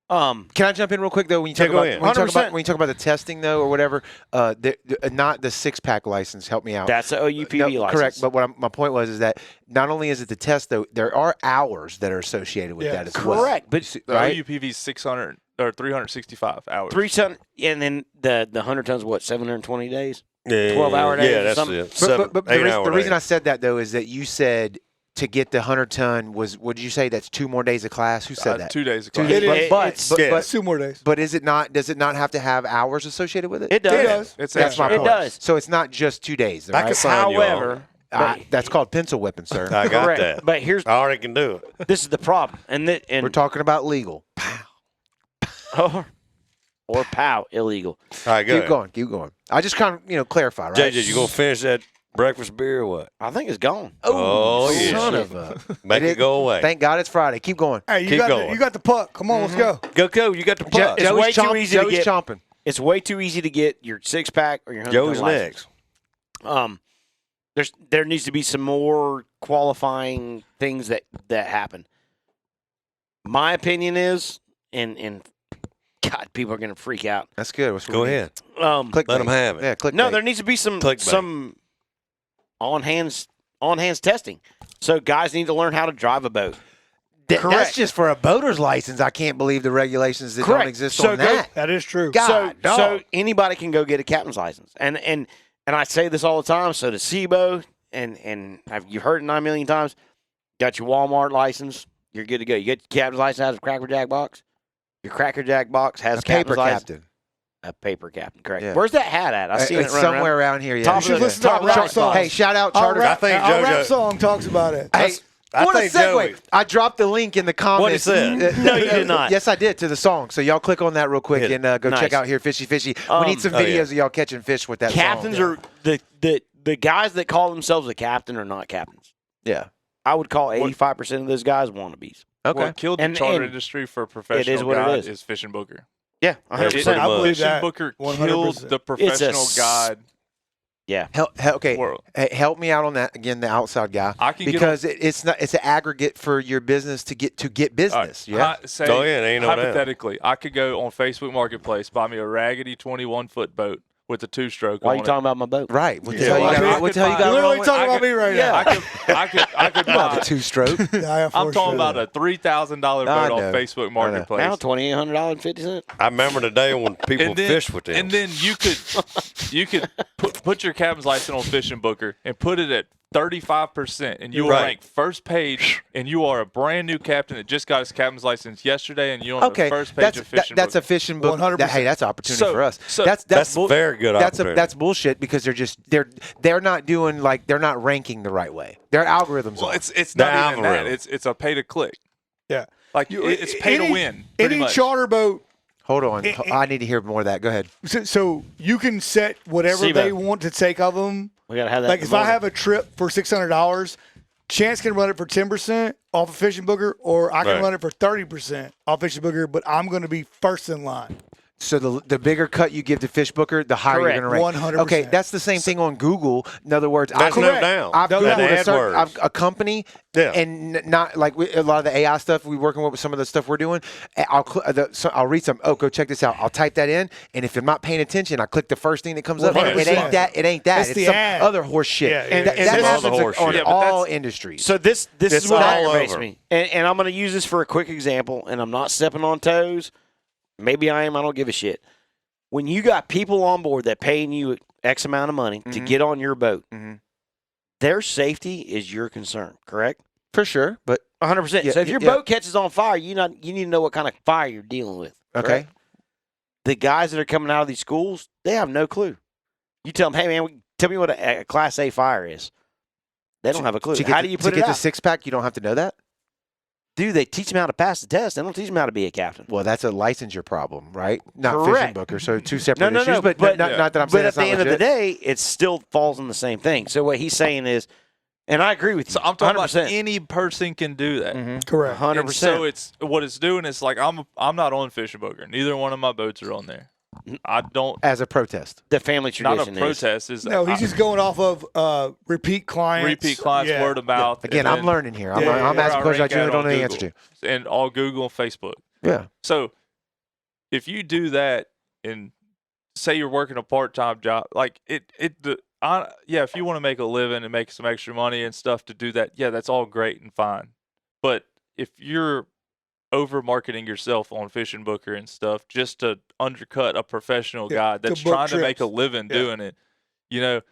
Can I jump in real quick though? When you Yeah, talk go about ahead. when you talk 100%. about when you talk about the testing though or whatever, not the 6-pack license. Help me out. that's the OUPV No, license. correct. But what my point was is that not only is it the test though, there are hours that are associated with Yeah. that as well. Correct. But The Right? OUPV is 600 or 365 hours. 300, and then the 100 tons, what, 720 days? Yeah, 12-hour days Yeah, or that's something. it. But the reason days. I said that though is that you said to get the 100-ton was what did you say? That's 2 more days of class. Who said that? 2 days of 2 class. days. It is. But Yeah. It's 2 more days. but is it not? Does it not have to have hours associated with it? It does. It does. It's That's my extra. It point. does. So it's not just 2 days. I Right? can sign you on. However, but- That's called pencil whipping, sir. I got correct. that. But here's I already can do it. this is the problem, and We're talking about legal. or POW, illegal. All right, go Keep going. Keep going. I just kind of, clarify, right? JJ, you going to finish that breakfast beer or what? I think it's gone. Oh, yeah. Son of a. Make it go away. Thank God it's Friday. Keep going. Hey, you Keep got going. you got the puck. Come on, let's go. Go. You got the puck. It's way too easy to Joey's get. chomping. It's way too easy to get your 6-pack or your 100 Joey's license. next. There needs to be some more qualifying things that happen. My opinion is, and God, people are going to freak out. That's good. Go ahead. Clickbait. Let them have it. Yeah, click. No, there needs to be some on hands testing. So guys need to learn how to drive a boat. That's Correct. just for a boater's license. I can't believe the regulations that Correct. don't exist So on go- that. That is true. God, so dog. anybody can go get a captain's license, and I say this all the time. So does SIBO, and you've heard it 9 million times. Got your Walmart license, you're good to go. You get your captain's license out of a Cracker Jack box. Your Cracker Jack box has A captain's paper license. captain. A paper captain, correct? Yeah. Where's that hat at? I see it It's running somewhere around. around here. Yeah. Top You of should the- listen to our top rap right song. Hey, shout out Our Charter. rap, think our rap JoJo song talks about it. Hey, I what a think segue. Joey. I dropped the link in the comments. What'd he say? No, you did not. Yes, I did, to the song. So y'all click on that real quick Hit and go Nice. check out here, Fishy Fishy. We need some oh, videos yeah. of y'all catching fish with that Captains song. are the guys that call themselves a captain are not captains. Yeah. I would call 85% of those guys wannabes. Okay. What killed the And- charter and industry for a professional what it guide is. is FishingBooker. Yeah, 100%. pretty I much. believe that. FishingBooker 100%. killed the professional guide Okay. world. Hey, help me out on that again, the outside guy. I can get because it's not. It's an aggregate for your business to get business. Yeah. Say, Oh, yeah, ain't no doubt. hypothetically, I could go on Facebook Marketplace, buy me a raggedy 21-foot boat with a 2-stroke Why are on you it. talking about my boat? Right. What the Yeah, hell well, you I got? could What the hell you buy- got? You're wrong literally with- talking about me right Yeah. now. I could About buy. the 2-stroke. I'm talking about a $3,000 I boat know. on Facebook Now Marketplace. $2,800.50. I remember the day when people And then, fished with them. and then you could put your captain's license on FishingBooker and put it at 35%, and you will Right. rank first page, and you are a brand new captain that just got his captain's license yesterday, and you're on Okay, the first page of FishingBooker. that's a fishing book. 100%. Hey, that's an opportunity So- for us. so- That's very good opportunity. That's bullshit because they're not doing they're not ranking the right way. Their algorithms Well, are. it's The not even that. algorithm. It's a pay to click. Yeah. Like it's pay to win. Pretty Any much. charter boat, Hold on, I need to hear more of that. Go ahead. so you can set whatever SIBO. they want to take of them. We got to have that. Like in if the I morning. have a trip for $600, Chance can run it for 10% off of FishingBooker, or I can Right. run it for 30% off FishingBooker, but I'm going to be first in line. So the bigger cut you give to FishBooker, the higher Correct, you're going to rank. 100%. Okay, that's the same thing on Google. In other words, There's no Correct. doubt. I've No Googled doubt. AdWords. a company, Yeah. and not like a lot of the AI stuff we're working with some of the stuff we're doing. I'll read some. Oh, go check this out. I'll type that in, and if I'm not paying attention, I click the first thing that comes up. 100%. It ain't that. It ain't that. That's It's the some ad. other horse shit. Yeah, and yeah. that, And that this- happens All the horse on shit. all industries. So this It's is what all aggravates over. me, and I'm going to use this for a quick example, and I'm not stepping on toes. Maybe I am. I don't give a shit. When you got people on board that paying you X amount of money to Mhm. get on your boat, Mhm. their safety is your concern, correct? For sure, but 100%. Yeah, So if your yeah. boat catches on fire, you need to know what kind of fire you're dealing with. okay. correct? The guys that are coming out of these schools, they have no clue. You tell them, hey man, tell me what a Class A fire is. They don't have a clue. To get How the- do you to put it get the out? 6-pack? You don't have to know that. Dude, they teach them how to pass the test. They don't teach them how to be a captain. Well, that's a licensure problem, right? Not Correct. FishingBooker. So two separate No, issues. But but- not that I'm But saying at it's the not end of the legit. day, it still falls in the same thing. So what he's saying is, and I agree with you. So I'm talking 100%. about any person can do that. Mhm. Correct. 100%. And so it's what it's doing is like I'm not on FishingBooker. Neither one of my boats are on there. I don't. As a protest. The family Not tradition a protest. Is No, he's just going off of repeat clients. repeat clients, Yeah. word of mouth. Again, and I'm then learning here. I'm, Yeah, I'm yeah, asking where questions I rank genuinely at don't know on the answer to. Google. And all Google and Facebook. Yeah. So if you do that and say you're working a part-time job, like if you want to make a living and make some extra money and stuff to do that, yeah, that's all great and fine. But if you're over marketing yourself on FishingBooker and stuff just to undercut a professional Yeah, guy to that's book trying to make a trips. living Yeah. doing it, you know,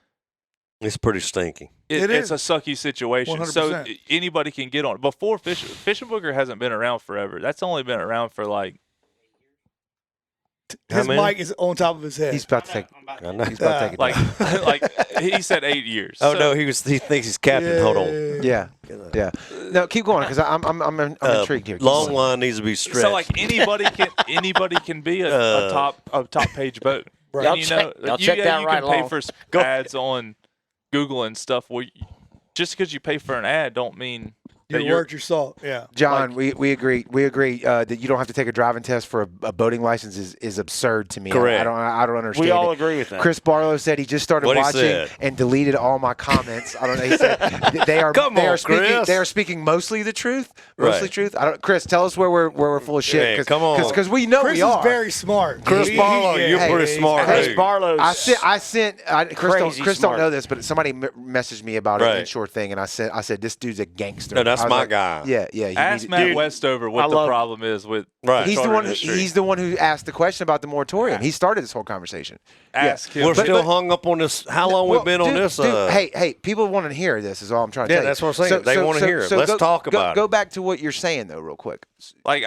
It's pretty stinky. It it's is. a sucky situation. So 100%. anybody can get on it. Before FishingBooker hasn't been around forever. That's only been around for like His mic is on top of his head. He's about to take. I know. He's about to take it. Like, like he said 8 years. Oh So- no, he thinks he's captain. Hold on. Yeah. No, keep going because I'm intrigued here. Keep Long going. line needs to be stretched. So like anybody can be a top page boat. Right. And, Y'all check that you right can pay along. for ads on Google and stuff. Well, just because you pay for an ad don't mean that You're worth your salt. Yeah. John, we agree. We agree that you don't have to take a driving test for a boating license is absurd to me. Correct. I don't understand. We all it. agree with that. Chris Barlow said he just started What'd he watching said? and deleted all my comments. I don't know. He said they are Come they on, are speaking Chris. they are speaking mostly the truth. Mostly Right. truth. Chris, tell us where we're full of shit. Hey, come on. because we know Chris we is are. very smart. Chris Barlow, you're pretty smart. Chris dude. Barlow. Chris Crazy don't smart. know this, but somebody messaged me about Right. an inshore thing, and I said this dude's a gangster. No, that's I was my like, guy. Yeah. He Ask needed- Matt Dude, Westover I what the love- problem is with Right. the He's the charter one. industry. He's the one who asked the question about the moratorium. He started this whole conversation. Ask him. We're But- still hung up on this. How long Well, we've been on dude, this? dude, hey, people want to hear this. Is all I'm trying to Yeah, tell you. that's what I'm saying. They wanna hear it. Let's talk about it. Go back to what you're saying though, real quick. Like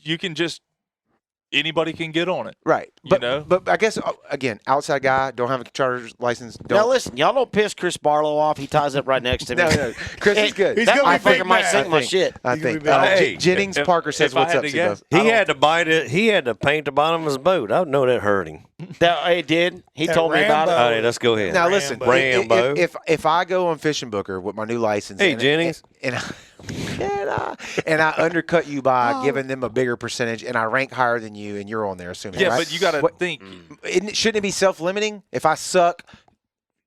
you can just anybody can get on it. Right. You But, know? but I guess again, outside guy, don't have a charter's license. Now Don't. listen, y'all don't piss Chris Barlow off. He ties up right next to me. No, Chris is good. He's That gonna be motherfucker big might mad. sink my think. shit. I He's gonna think be bad. Hey, Jennings if- Parker says, if I "What's had up, to Sibo?" guess- He had to bite it. He had to paint the bottom of his boat. I know that hurt him. It did. He That told me about Rambo. it. All right, let's go ahead. Now listen, Rambo. if I go on FishingBooker with my new license, Hey, Jennings. and I undercut you by giving them a bigger percentage, and I rank higher than you, and you're on there, assuming. Yeah, right? but you got to What- think. shouldn't it be self-limiting? If I suck,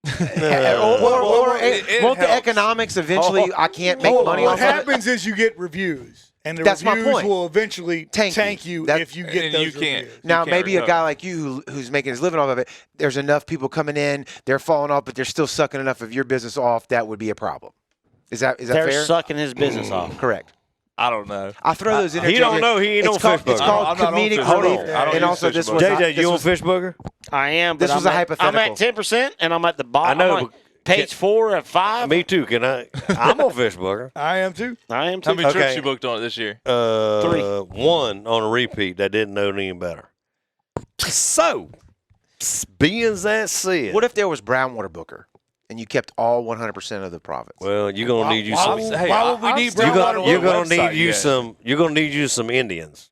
or it won't the helps. economics eventually? I can't make money What off of it. happens is you get reviews, and the That's my reviews point. will eventually Tank you. you That- if you get and those you can't. reviews. Now, can't maybe a recover. guy like you who's making his living off of it, there's enough people coming in, they're falling off, but they're still sucking enough of your business off. That would be a problem. Is that They're fair? sucking his business off. Correct. I don't know. I throw those in. He don't know. He ain't on It's called FishBooker. I'm not on comedic FishBooker. relief. I don't And use also, this FishBooker. was JJ, this you on was- FishBooker? I am. This but was a I'm hypothetical. at 10%, and I'm at the bottom. I know, I'm like but- page 4 of 5. Me too. Can I? I'm on FishBooker. I am too. I am How too. many trips Okay. you booked on it this year? 3. One on a repeat that didn't know any better. So, being that said, What if there was Brownwater Booker and you kept all 100% of the profits? well, you're gonna need you Why some. would- Hey, why would we I'm need still You're not Brownwater gonna, on you're the gonna website need you yet. some. You're gonna need you some Indians.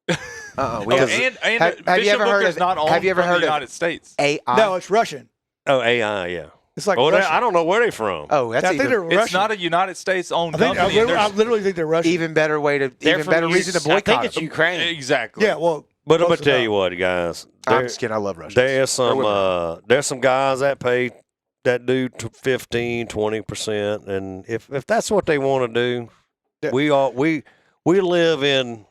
We Oh, have, and have you ever heard FishingBooker's of? not owned Have you ever from heard the of United States? AI? No, it's Russian. Oh, AI, yeah. It's like Well, Russian. I don't know where they from. Oh, that's I think even, they're Russian. It's not a United States owned I think I company. literally, I literally think they're Russian. even better way to They're even from better U- reason to I think boycott it's them. Ukraine. Exactly. Yeah, well, But I'm close gonna tell you enough. what, guys. I'm just kidding. I love Russia. There's some guys that pay that do 15, 20%, and if that's what they want to do, Yeah. we live in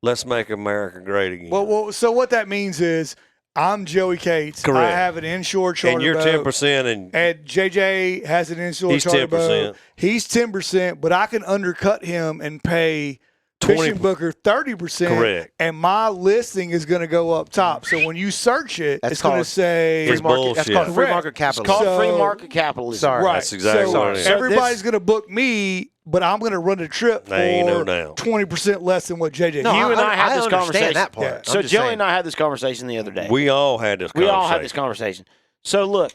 let's make America great again. Well, so what that means is I'm Joey Cates. I Correct. have an inshore charter and you're boat, 10%, and and JJ has an inshore He's charter 10%. boat. He's 10%, but I can undercut him and pay 20 FishingBooker 30%. Correct. And my listing is going to go up top. So when you search it, That's it's going to called say It's Free market, that's bullshit. called free Correct. market It's capitalism. called free So- market capitalism. Sorry. right. That's exactly so what it is. everybody's going to book me, but I'm going to run the trip for Ain't no doubt. 20% less than what JJ. No, You and I had this understand conversation. that part. Yeah. I'm So just Joey saying. and I had this conversation the other day. we all had this. We all had this conversation. conversation. So look,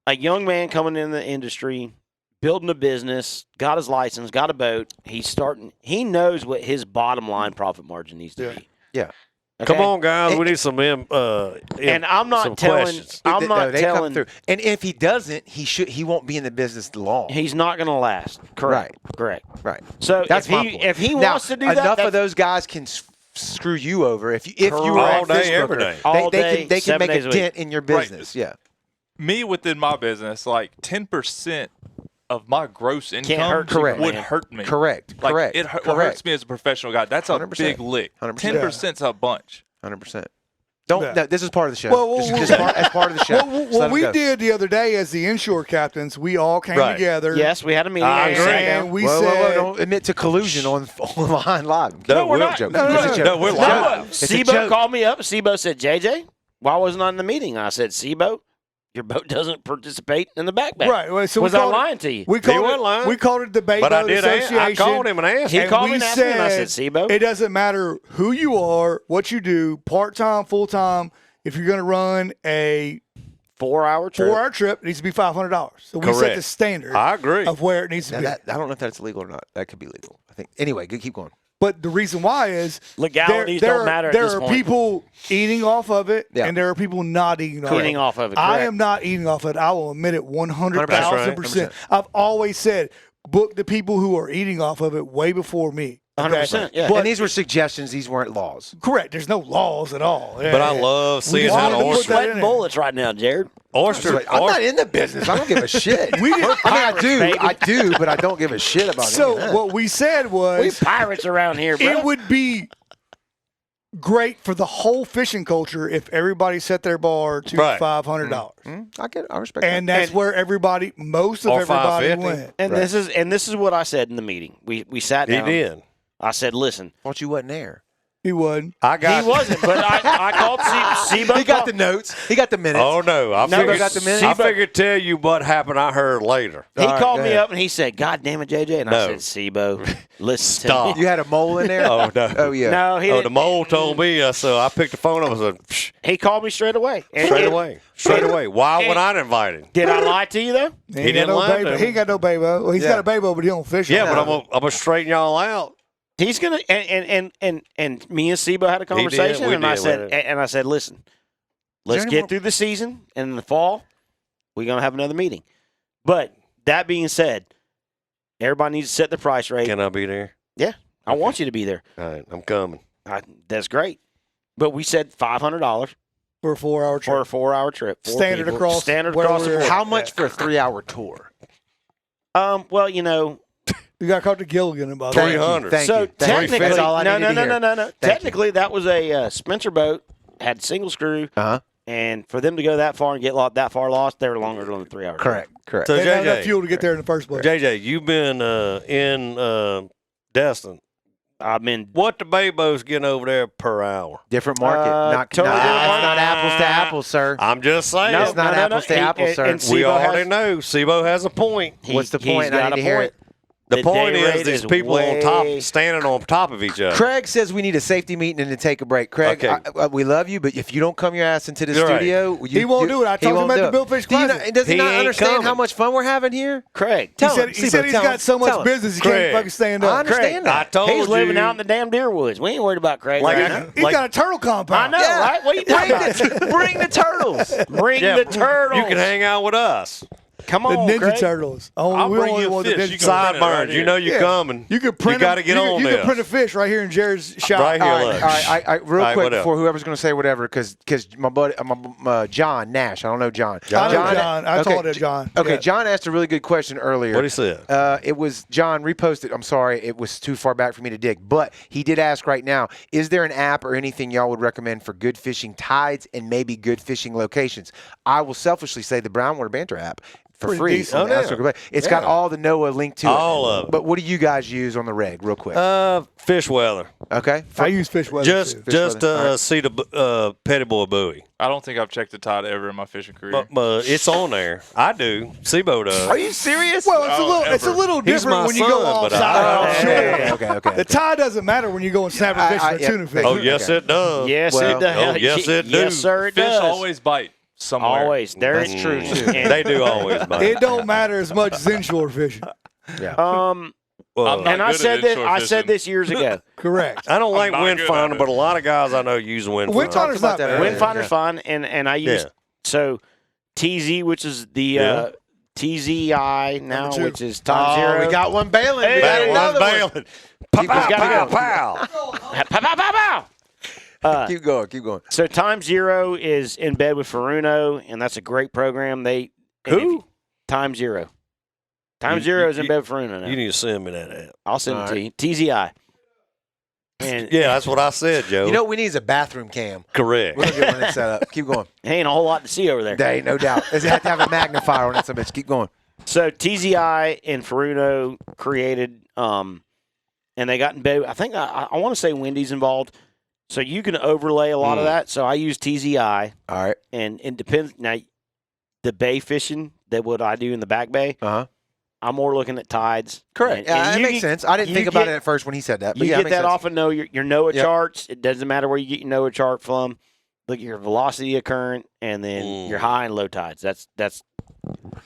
a young man coming in the industry, building a business, got his license, got a boat. He's starting. He knows what his bottom line profit margin needs to be. Yeah. Come Okay? on, guys. We need some. And I'm some not telling. questions. I'm No, not they come telling. through. And if he doesn't, he won't be in the business long. He's not going to last. Correct. Correct. Right. So That's my point. if he Now, wants to do enough that, of those guys can screw you over if you were All at day, FishBooker, every day. All they day, can 7 make days a a week. dent in your Right. business. Yeah. Me within my business, like 10% of my gross income hurt you, Correct. would man. hurt me. Correct. Like, Correct. It what Correct. hurts me as a professional guy. That's a 100%. big lick. 100%. 10%'s a bunch. 100%. Don't. Yeah. No, this is part of the show. Well, as part of the show. Well, Just let what 'em we go. did the other day as the inshore captains, we all came Right. together. yes, we had a meeting. I We agree. sat down. And we whoa, said, whoa, whoa, don't admit to collusion online live. No, we're it's a not. joke. No, no, It's a no. joke. No, we're It's a live. joke. It's a Sibo joke. called me up. Sibo said, JJ, why wasn't I in the meeting? I said, Sibo, your boat doesn't participate in the backpack. Right. Well, so was I lying to you? We called wasn't lying. We called it the Bay But I Boat did. Association. I called him and asked. He him. called me we and asked me, and I said, said, SIBO. it doesn't matter who you are, what you do, part-time, full-time. If you're going to run a 4-hour trip. 4-hour trip, it needs to be $500. So we set Correct. the standard I agree. of where it needs to Now be. I don't know if that's legal or not. That could be legal. I think. Anyway, good. Keep going. But the reason why is Legalities don't matter at There this are point. people eating off of it, Yeah. and there are people not eating off Eating off of it, I correct. am not eating off of it. I will admit it 100,000%. 100%. I've always said, book the people who are eating off of it way before me. 100%, yeah. But And these were suggestions. These weren't laws. correct. There's no laws at all. But I love seeing just how wanted the to put oyster, that in Sweating there. bullets right now, Jared. oyster, I'm not in the business. I don't give a shit. I do, but I don't give a shit about it. So what we said We was pirates around here, bro. it would be great for the whole fishing culture if everybody set their bar to Right. $500. I get it. I respect And that. that's where most of Or everybody 550. went. And this is what I said in the meeting. We sat he down. did. I said, listen, Thought you wasn't there. He wasn't. I got. he wasn't, but I called SIBO. He got the notes. He got the minutes. Oh no! I No, figured, got the minutes? I figured tell you what happened. I heard later. He All right, called go me ahead. up and he said, God damn it, JJ. And No. I said, SIBO, listen Stop. to me. You had a mole in there? Oh no! Oh, yeah. No, he Oh, didn't. the mole told me. So I picked the phone up and said, Psh, He called me straight away. And- straight and- away, straight away. Why would I invite him? Did I lie to you, though? He didn't got no lie to Baybo. him. He ain't got no Baybo. Well, he's got a Baybo, but he don't fish. Yeah, on but it. I'm gonna straighten y'all out. He's gonna and me and SIBO had a conversation, we and I did, said, we did. and I said, listen, let's any get more- through the season, and in the fall, we're gonna have another meeting. But that being said, everybody needs to set the price rate. Can I be there? Yeah, I want you to be there. All right, I'm coming. That's great. But we said $500 for a 4-hour trip. for a 4-hour trip. Four Standard people. across Standard where across the we're board. at. How much for a 3-hour tour? Well, you know, You got to talk to Gilligan about that. 300. Thank so you. Thank you. technically, That's all I no. needed to hear. Technically, that was a Spencer boat, had single screw, Uh-huh. and for them to go that far and get that far lost, they were longer than the 3 hours. Correct. So They didn't have enough JJ, fuel to get there in the first place. JJ, you've been in Destin. I've been What the Baybos getting over there per hour? Different market. Not, totally it's different not market. apples to apples, sir. I'm just saying. It's not apples to apples, sir. And we SIBO already has- know. SIBO has a point. What's the he's point? I got need a to hear point. it. The point day is rate these people on top, way- standing on top of each other. Craig says we need a safety meeting and to take a break. Craig, Okay. we love you, but if you don't come your ass into the You're right. studio, He won't do it. I he talked to him won't at do the it. Billfish Do you Classic. not- Does he He not ain't understand coming. how much fun we're having here? Craig. Tell him. He Sibo, said he's tell got him. so Tell much him. business he Craig. can't fucking stand I up. understand I that. told He's living you. out in the damn deer woods. We ain't worried about Craig Like right I- now. He's got a turtle compound. I know, Yeah. right? What are you talking about? Bring the turtles. Bring Yeah, the turtles. You can hang out with us. Come The on, Ninja Craig. Turtles. I'll We bring only you a want the fish. Ninja You can Turtles. print it right Sideburns. You here. know you're Yeah. coming. You could print. You got to get on You this. could print a fish right here in Jared's shop. Right here, All right, look. all right, real All right, quick what else? before whoever's going to say whatever, because my buddy, John Nash, I don't know John. I know John. I called it John. Okay, Yeah. John asked a really good question earlier. What he said? It was John reposted. I'm sorry, it was too far back for me to dig. But he did ask right now: is there an app or anything y'all would recommend for good fishing tides and maybe good fishing locations? I will selfishly say the Brownwater Banter app. For Pretty free. decent. on the Oh, Ask yeah. Circle. It's got all the NOAA linked to it. All of it. But what do you guys use on the reg, real quick? Fish weather. Okay. I use fish weather Just too. just weather. All right. see the petty boy buoy. I don't think I've checked the tide ever in my fishing career. But it's on there. I do. SIBO does. Are you serious? Well, it's a little. ever. It's a little He's different my when you go son, but offside. okay. The tide doesn't matter when you go and snap a fish for yeah, tuna fish. Oh, yes, Okay. it does. Yes, Well, it does. oh, yes, it do. Yes, sir, it Fish does. always bite somewhere. Always. There That's is- true, too. And- They do always bite. It don't matter as much as inshore fishing. Um, Well, I'm not and I good said at this. inshore I said fishing. this years ago. Correct. I don't like not good at Windfinder, it. but a lot of guys I know use Windfinder. Windfinder's about not that bad. earlier. Windfinder's fine, and I use Yeah. so TZ, which is the Yeah. TZI now, Number two. which is time zero. we got one bailing. Hey, we got That another one's one. bailing. Pow, pow, gotta pow, go. pow. Pow, pow, pow, pow. Keep going. So Time Zero is in bed with Faruno, and that's a great program. Who? Time Zero. Time You- Zero is in you- bed with Faruno now. You need to send me that app. I'll send All it to you. TZI. And Yeah, that's what I said, Joe. You know what we need is a bathroom cam. correct. We're gonna get one set up. Keep going. ain't a whole lot to see over there. There ain't no doubt. Does it have to have a magnifier on it? Some bitch. Keep going. So TZI and Faruno created, and they got in bed. I think I want to say Wendy's involved. So you can overlay a lot of that. So I use TZI, All right. and it depends. Now, the bay fishing that what I do in the back bay. I'm more looking at tides. Correct. And it makes sense. I didn't think about it at first when he said that. But you get that sense. off of your NOAA charts. It doesn't matter where you get your NOAA chart from. Look at your velocity of current, and then your high and low tides. That's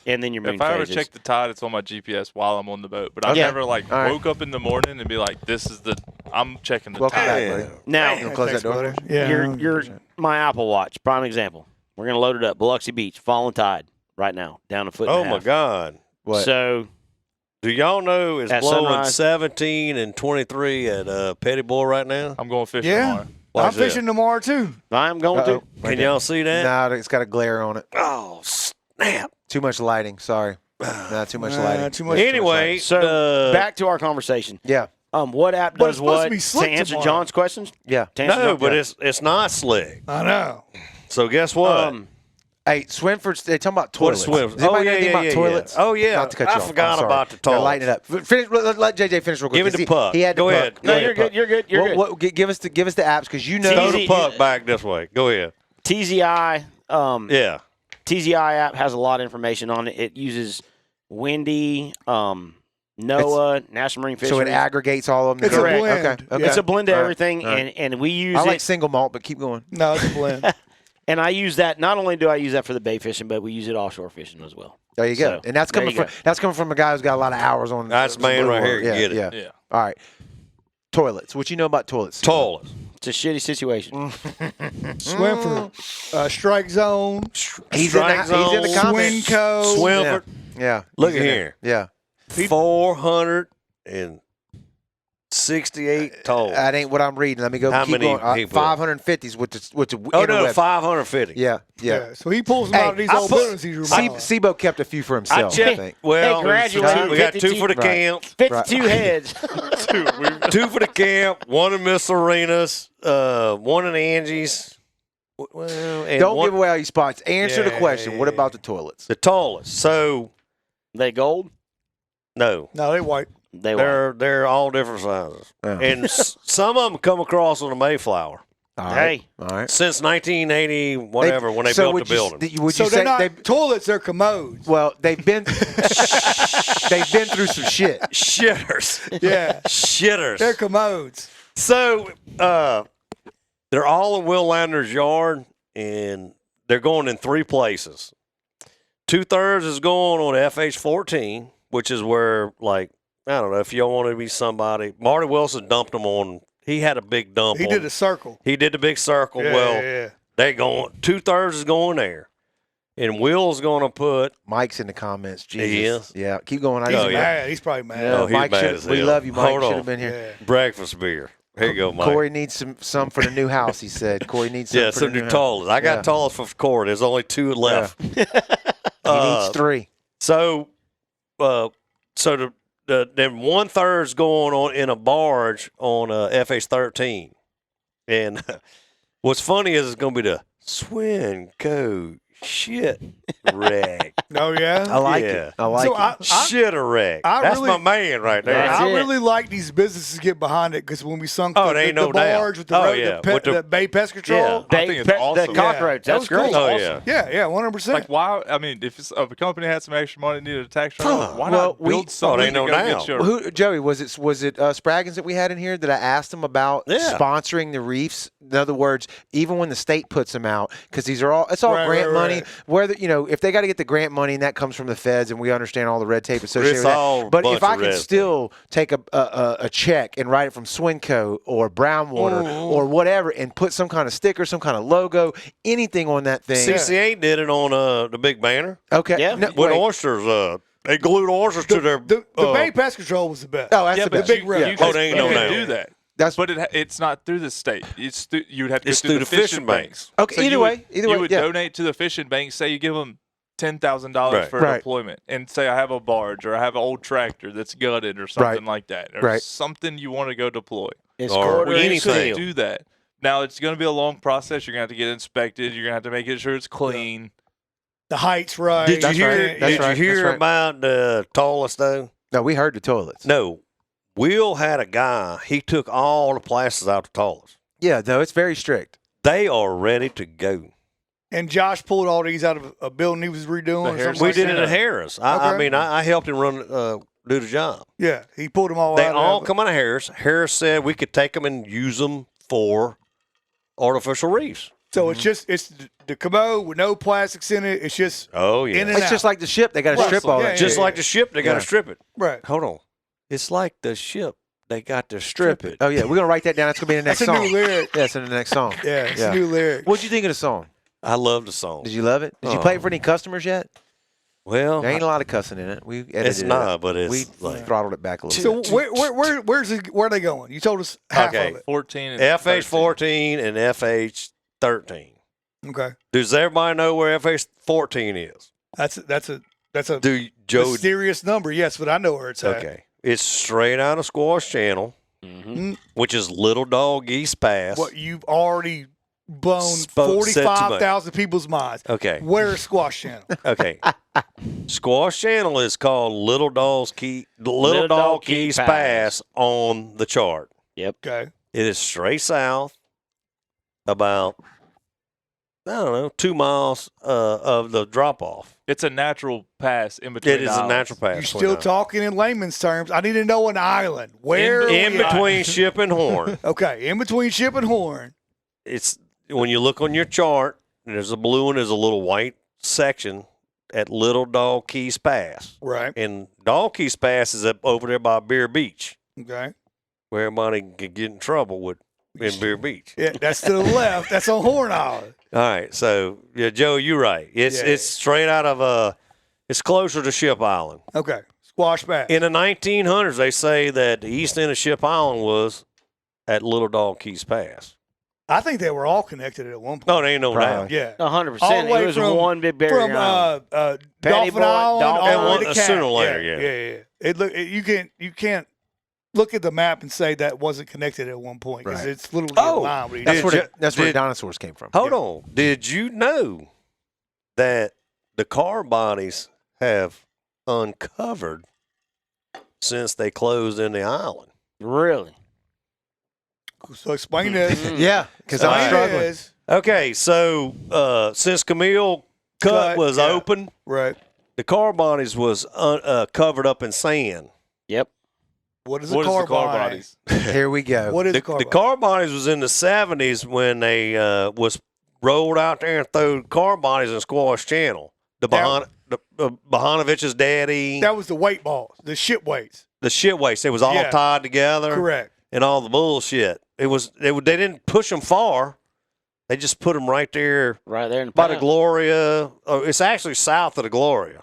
and then your moon If I ever phases. check the tide, it's on my GPS while I'm on the boat. But I've never woke up in the morning and be like, I'm checking the tide. Now, you close that door. your my Apple Watch, prime example. We're gonna load it up. Biloxi Beach, falling tide right now, down a foot. Oh and a my half. God! What? So, do y'all know it's At blowing sunrise. 17 and 23 at Petty Boy right now? I'm going fishing Yeah. tomorrow. I'm fishing tomorrow too. I'm going to. Can y'all see that? Nah, it's got a glare on it. Oh snap! Too much lighting. Sorry. Nah, too much lighting. Too much. Anyway, So back to our conversation. Yeah. What app But does it's supposed to what be to slick answer tomorrow. John's questions? Yeah. To answer no, John- but yeah. it's not slick. I know. So guess what? Hey, Swinford's, they're talking about What is toilets. Swinford? Does anybody Oh, know yeah, anything yeah, about yeah, toilets? yeah. Oh, yeah. Not to cut you I off. forgot I'm sorry. about the Yeah, toilets. lighten it up. Finish. Let JJ finish real quick. Give me 'cause the puck. He had Go the ahead. puck. No, Go you're ahead, good. You're good. You're What, give us the apps because you know. Throw the Easy. puck back this way. Go ahead. TZI. Yeah. TZI app has a lot of information on it. It uses Windy, NOAA, National Marine Fisheries. So it aggregates all of them. It's a together. blend. Okay. Okay. Yeah. It's a blend of All right. everything, All right. and we use I like it. single malt, but keep going. No, it's a blend. And I use that. Not only do I use that for the bay fishing, but we use it offshore fishing as well. There you go. So, And that's there coming you from a guy who's got a lot of hours on. That's some man blue right here. water. Get it. Yeah. Yeah. All right. Toilets. What you know about toilets? Toilets. It's a shitty situation. Swinford, Strike Zone, He's in the comments. Swinco. Swinford. Yeah. Look He's at in here. there. Yeah. 468 total. That ain't what I'm reading. Let me go. How keep many going. people? 550 is what's Oh, no, 550. Yeah. Yeah. So he pulls them out of these old buildings he's remodeling. Sibo kept a few for himself. I checked. think. Well, Hey, graduated we got 2 for the 52 camp. 52 heads. 2 for the camp. 1 in Miss Serena's. 1 in Angie's. Well, and Don't one, give away all your spots. Answer the Yeah, question. yeah, What yeah. about the toilets? the toilets. So, They gold. no. No, they white. They were. They're all different sizes. Yeah. And some of them come across on the Mayflower. All right. Hey, All right. Since 1980, whatever, when they so built would the building. Would So you they're say not they? toilets; they're commodes. Well, they've been they've been through some shit. Shitters. Yeah, Shitters. they're commodes. So they're all in Will Lander's yard, and they're going in 3 places. 2/3 is going on FH14, which is where, like, I don't know if y'all want to be somebody. Marty Wilson dumped them on. He had a big dump. He on, did a circle. He did the big circle. Yeah, well, yeah. they going 2/3 is going there, and Will's going to put. Mike's in the comments. Jesus. He is? Yeah. Keep going. He's Oh, yeah. mad. He's probably mad. Oh, he's Mike mad should- as we hell. love you, Mike. Hold Should on. have been here. Yeah. Breakfast beer. Here you go, Mike. Corey needs some for the new house. He said. Corey needs some Yeah, for some the new new toilets. I got Yeah. toilets for Corey. There's only 2 left. He needs 3. So, then 1/3's going on in a barge on FH13, and what's funny is it's going to be the Swinco shit wreck. Oh yeah. I like Yeah. it. I like So it. Shit a wreck. I That's really- my man right there. That's I it. really like these businesses get behind it because when we sunk Oh, the, there ain't the no doubt. barge with the, Oh, road, yeah. the, With the- the Bay Pest Control. Yeah. I think it's awesome. The cockroach. That That's was great. cool. Oh, awesome. yeah. 100%. Like, why? I mean, if a company had some extra money and needed a tax Huh. return, why Well, not build something ain't no to go doubt. get your Well, who, Joey, was it Spraggins that we had in here that I asked him about Yeah. sponsoring the reefs? In other words, even when the state puts them out, because it's all Right, grant right, money. right. Whether if they got to get the grant money and that comes from the feds, and we understand all the red tape associated It's with all that. a But bunch if I of can red still take a check and write it from Swinco or Brownwater or whatever, and put some kind of sticker, some kind of logo, anything on that thing. CCA did it on the big banner Okay. Yeah. No, with wait. oysters. They glued oysters to their. the Bay Pest Control was the best. Oh, that's yeah, the but best. big you, red. you Yeah. could, Oh, they ain't you no could doubt. do that. That's But it's not through the state. You'd have to It's go through the fishing fishing banks. banks. Okay, So either you way, would, you would yeah. donate to the fishing bank. Say you give them $10,000 Right. for Right. deployment, and say I have a barge or I have an old tractor that's gutted or something Right. like that, or Right. something you want to go deploy. It's Or quarter inch anything. seal. Do that. Now it's going to be a long process. You're going to have to get inspected. You're going to have to make it sure it's clean. The height's right. Did you That's hear? right. That's Did right. you hear That's right. about the tallest though? No, we heard the toilets. No, Will had a guy. He took all the plastics out the tallest. Yeah, no, it's very strict. They are ready to go. And Josh pulled all these out of a building he was redoing. Or something We like did that? it at Harris. I mean, I helped him do the job. Yeah, he pulled them all They out. all come out of Harris. Harris said we could take them and use them for artificial reefs. So it's the commode with no plastics in it. It's just Oh, yeah. in and It's out. just like the ship. They got to strip all that. Just like the ship, they got to strip it. Right. Hold on. It's like the ship, they got to strip it. Oh yeah, we're gonna write that down. That's gonna be in the next That's a song. new lyric. Yeah, it's in the next song. Yeah, it's a new lyric. What'd you think of the song? I love the song. Did you love it? Did you play it for any customers yet? Well, There ain't a lot of cussing in it. We edited it's not, but it's we like throttled it back a little. So where are they going? You told us half Okay. of it. 14 and FH14 and FH13. Okay, Does everybody know where FH14 is? that's a Do Joe? mysterious number. Yes, but I know where it's at. Okay, it's straight out of Squash Channel, which is Little Dog East Pass. What you've already blown Set to 45,000 people's minds. Okay, Where's Squash Channel? okay. Squash Channel is called Little Dog Keys Pass on the chart. Okay. It is straight south, about, I don't know, 2 miles of the drop off. It's a natural pass in between. It is a natural pass. You're still talking in layman's terms. I need to know an island. Where? in between Ship and Horn. Okay, in between Ship and Horn. It's when you look on your chart, there's a blue and there's a little white section at Little Dog Keys Pass. Right. And Dog Keys Pass is up over there by Bear Beach, Okay. where everybody can get in trouble with in Bear Beach. Yeah, that's to the left. That's on Horn Island. All right, so yeah, Joe, you're right. It's straight out of it's closer to Ship Island. Okay. Squash back. In the 1900s, they say that the east end of Ship Island was at Little Dog Keys Pass. I think they were all connected at one point. No, there ain't no doubt. Yeah. 100%. All the way It was from- one big barrier From island. Dolphin Boy, Island Dolphin all the way Island. to Cat. Sooner or later, You can't look at the map and say that wasn't connected at one point because Right. it's literally Oh, a line. Where you That's did- where the dinosaurs came from. Hold on. Did you know that the car bodies have uncovered since they closed in the island? Really? So explain this. Yeah, because I'm Explain struggling. this. Okay, so since Camille Cut was yeah. open, Right. the car bodies was covered up in sand. Yep. What is a What is car the car body? bodies? Here we go. What is The a car the body? car bodies was in the 70s when they was rolled out there and threw car bodies in Squash Channel. The Bahanovich's daddy, That was the weight balls, the ship weights. the shit waste. It was all Yeah. tied together. Correct. And all the bullshit. It was they didn't push them far. They just put them right there Right there in the by the pound. Gloria. Oh, it's actually south of the Gloria.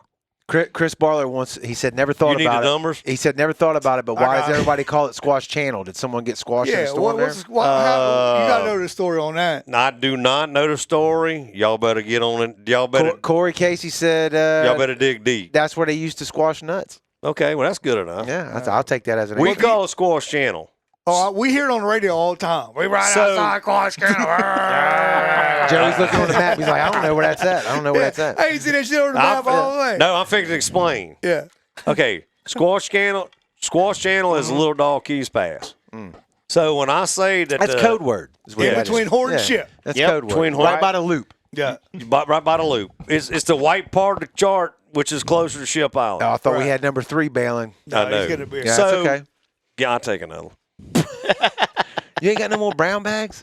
Chris Barler once he said never thought You need about the it. numbers? He said never thought about it, but why I does got it. everybody call it Squash Channel? Did someone get squashed in the Yeah. storm there? You got to know the story on that. I do not know the story. Y'all better get on it. Y'all better Corey Casey said y'all better dig deep. that's where they used to squash nuts. Okay, well that's good enough. Yeah, I'll take that as an We answer. call it Squash Channel. Oh, we hear it on the radio all the time. We ride So- outside Squash Channel. Joey's looking on the map. He's like, I don't know where that's at. I don't know where that's at. Hey, you see that shit on the map all the way? No, I'm fixing to explain. Yeah. Okay, Squash Channel is a Little Dog Keys Pass. So when I say that That's code word. Is what In that between is. Horn and Yeah, Ship. That's Yep, code word. between Right Horn- by the loop. Yeah. right by the loop, it's the white part of the chart, which is closer to Ship Island. Oh, I thought we Right. had number 3 bailing. No, I know. he's getting a beer. Yeah, So- that's okay. Yeah, I'll take another. You ain't got no more brown bags?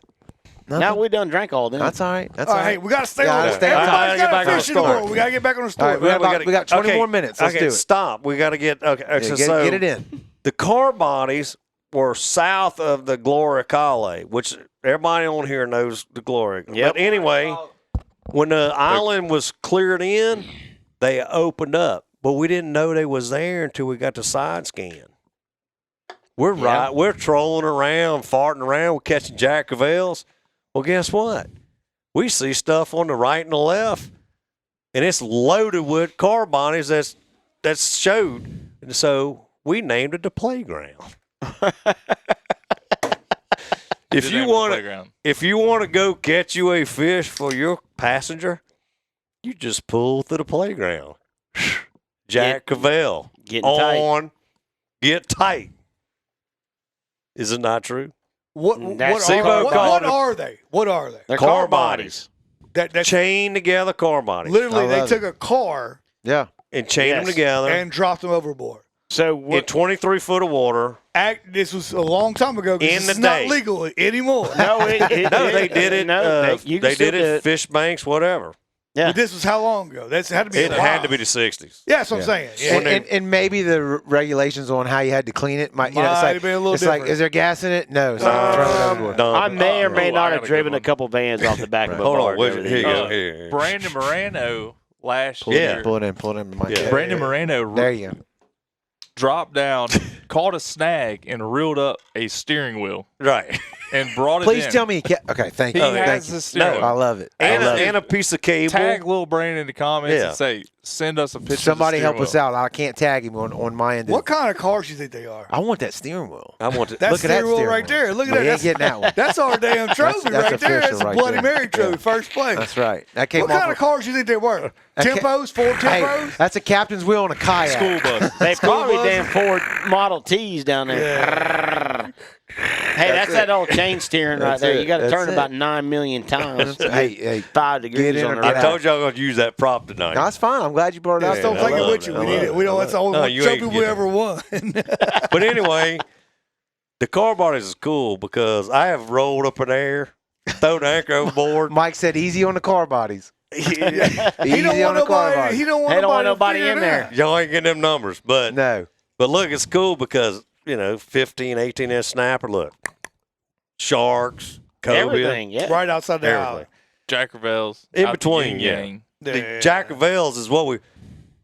Nothing? Now we done drank all them. That's all right. That's All all right, right. hey, we got to stay Gotta on stay it. on Everybody's it. got Back to on fish in the the story. world. We got to get back on the story. All right, we got 20 more minutes. Let's okay, do it. stop. We got to get okay. Yeah, so get it in. The car bodies were south of the Gloria Calle, which everybody on here knows the Gloria. Yep. But anyway, when the island was cleared in, they opened up, but we didn't know they was there until we got the side scan. We're trolling around, farting around, we're catching Jack Cavelles. Well, guess what? We see stuff on the right and the left, and it's loaded with car bodies that's showed. And so we named it the playground. If you want to go catch you a fish for your passenger, you just pull to the playground. Jack Cavell Getting tight. Get tight. Is it not true? What That's are Seaboat called it- they? What are they? They're car car bodies. That chain together car bodies. Literally, they took a car and chained them together and dropped them overboard. So in 23 foot of water. This was a long time ago. In the it's not day. legal anymore. No, they did it. They did it. Fish banks, whatever. Yeah. But this was how long ago? It had to be. It had to be the 60s. Yeah, that's what I'm saying. Yeah. And maybe the regulations on how you had to clean it might, it's have been a little different. like, is there gas in it? No. So throw it overboard. I may or may not have driven a couple vans off the back of a Hold barge. on, here you go. Here. Brandon Moreno last year. Pull it in. Brandon Moreno There you go. dropped down, caught a snag, and reeled up a steering wheel Right. and brought it Please in. tell me. Okay, thank He you. has Thank the you. steering wheel. I love it. And a piece of cable. Tag little Brandon in the comments and say, send us a picture Somebody of the help us steering out. I can't tag him on my end. What kind of cars do you think they are? I want that steering wheel. I want to. That Look at that steering wheel steering right wheel. there. Look at We that. ain't getting that one. That's our damn trophy That's right there. official That's a right Bloody there. Mary trophy, Yeah. first place. That's right. That came What off kind of cars do you think they were? Tempos, Ford Hey, Tempos? that's a captain's wheel on a kayak. School bus. They probably bus. damn Ford Model Ts down there. Hey, that's that old chain steering right That's there. it. You got to That's turn it. about 9 million times. Hey, 5 degrees in on or the get right. I told you I was going to use that prop tonight. no, that's fine. I'm glad you brought it up. Just don't I take it love with you. it. We need it. We don't. That's the only No, one you trophy ain't we getting ever won. But anyway, the car bodies is cool because I have rolled up in there, thrown the anchor overboard. Mike said easy on the car bodies. He Easy don't on want the car nobody. bodies. He don't want They don't want nobody nobody in there. Y'all ain't getting them numbers. But No. look, it's cool because, 15, 18-inch snapper, look. Sharks, cobia. Everything, yeah. Right outside the Everything. alley. Jackervales. In out the between, yin yeah. yang. The Jack of Vales is what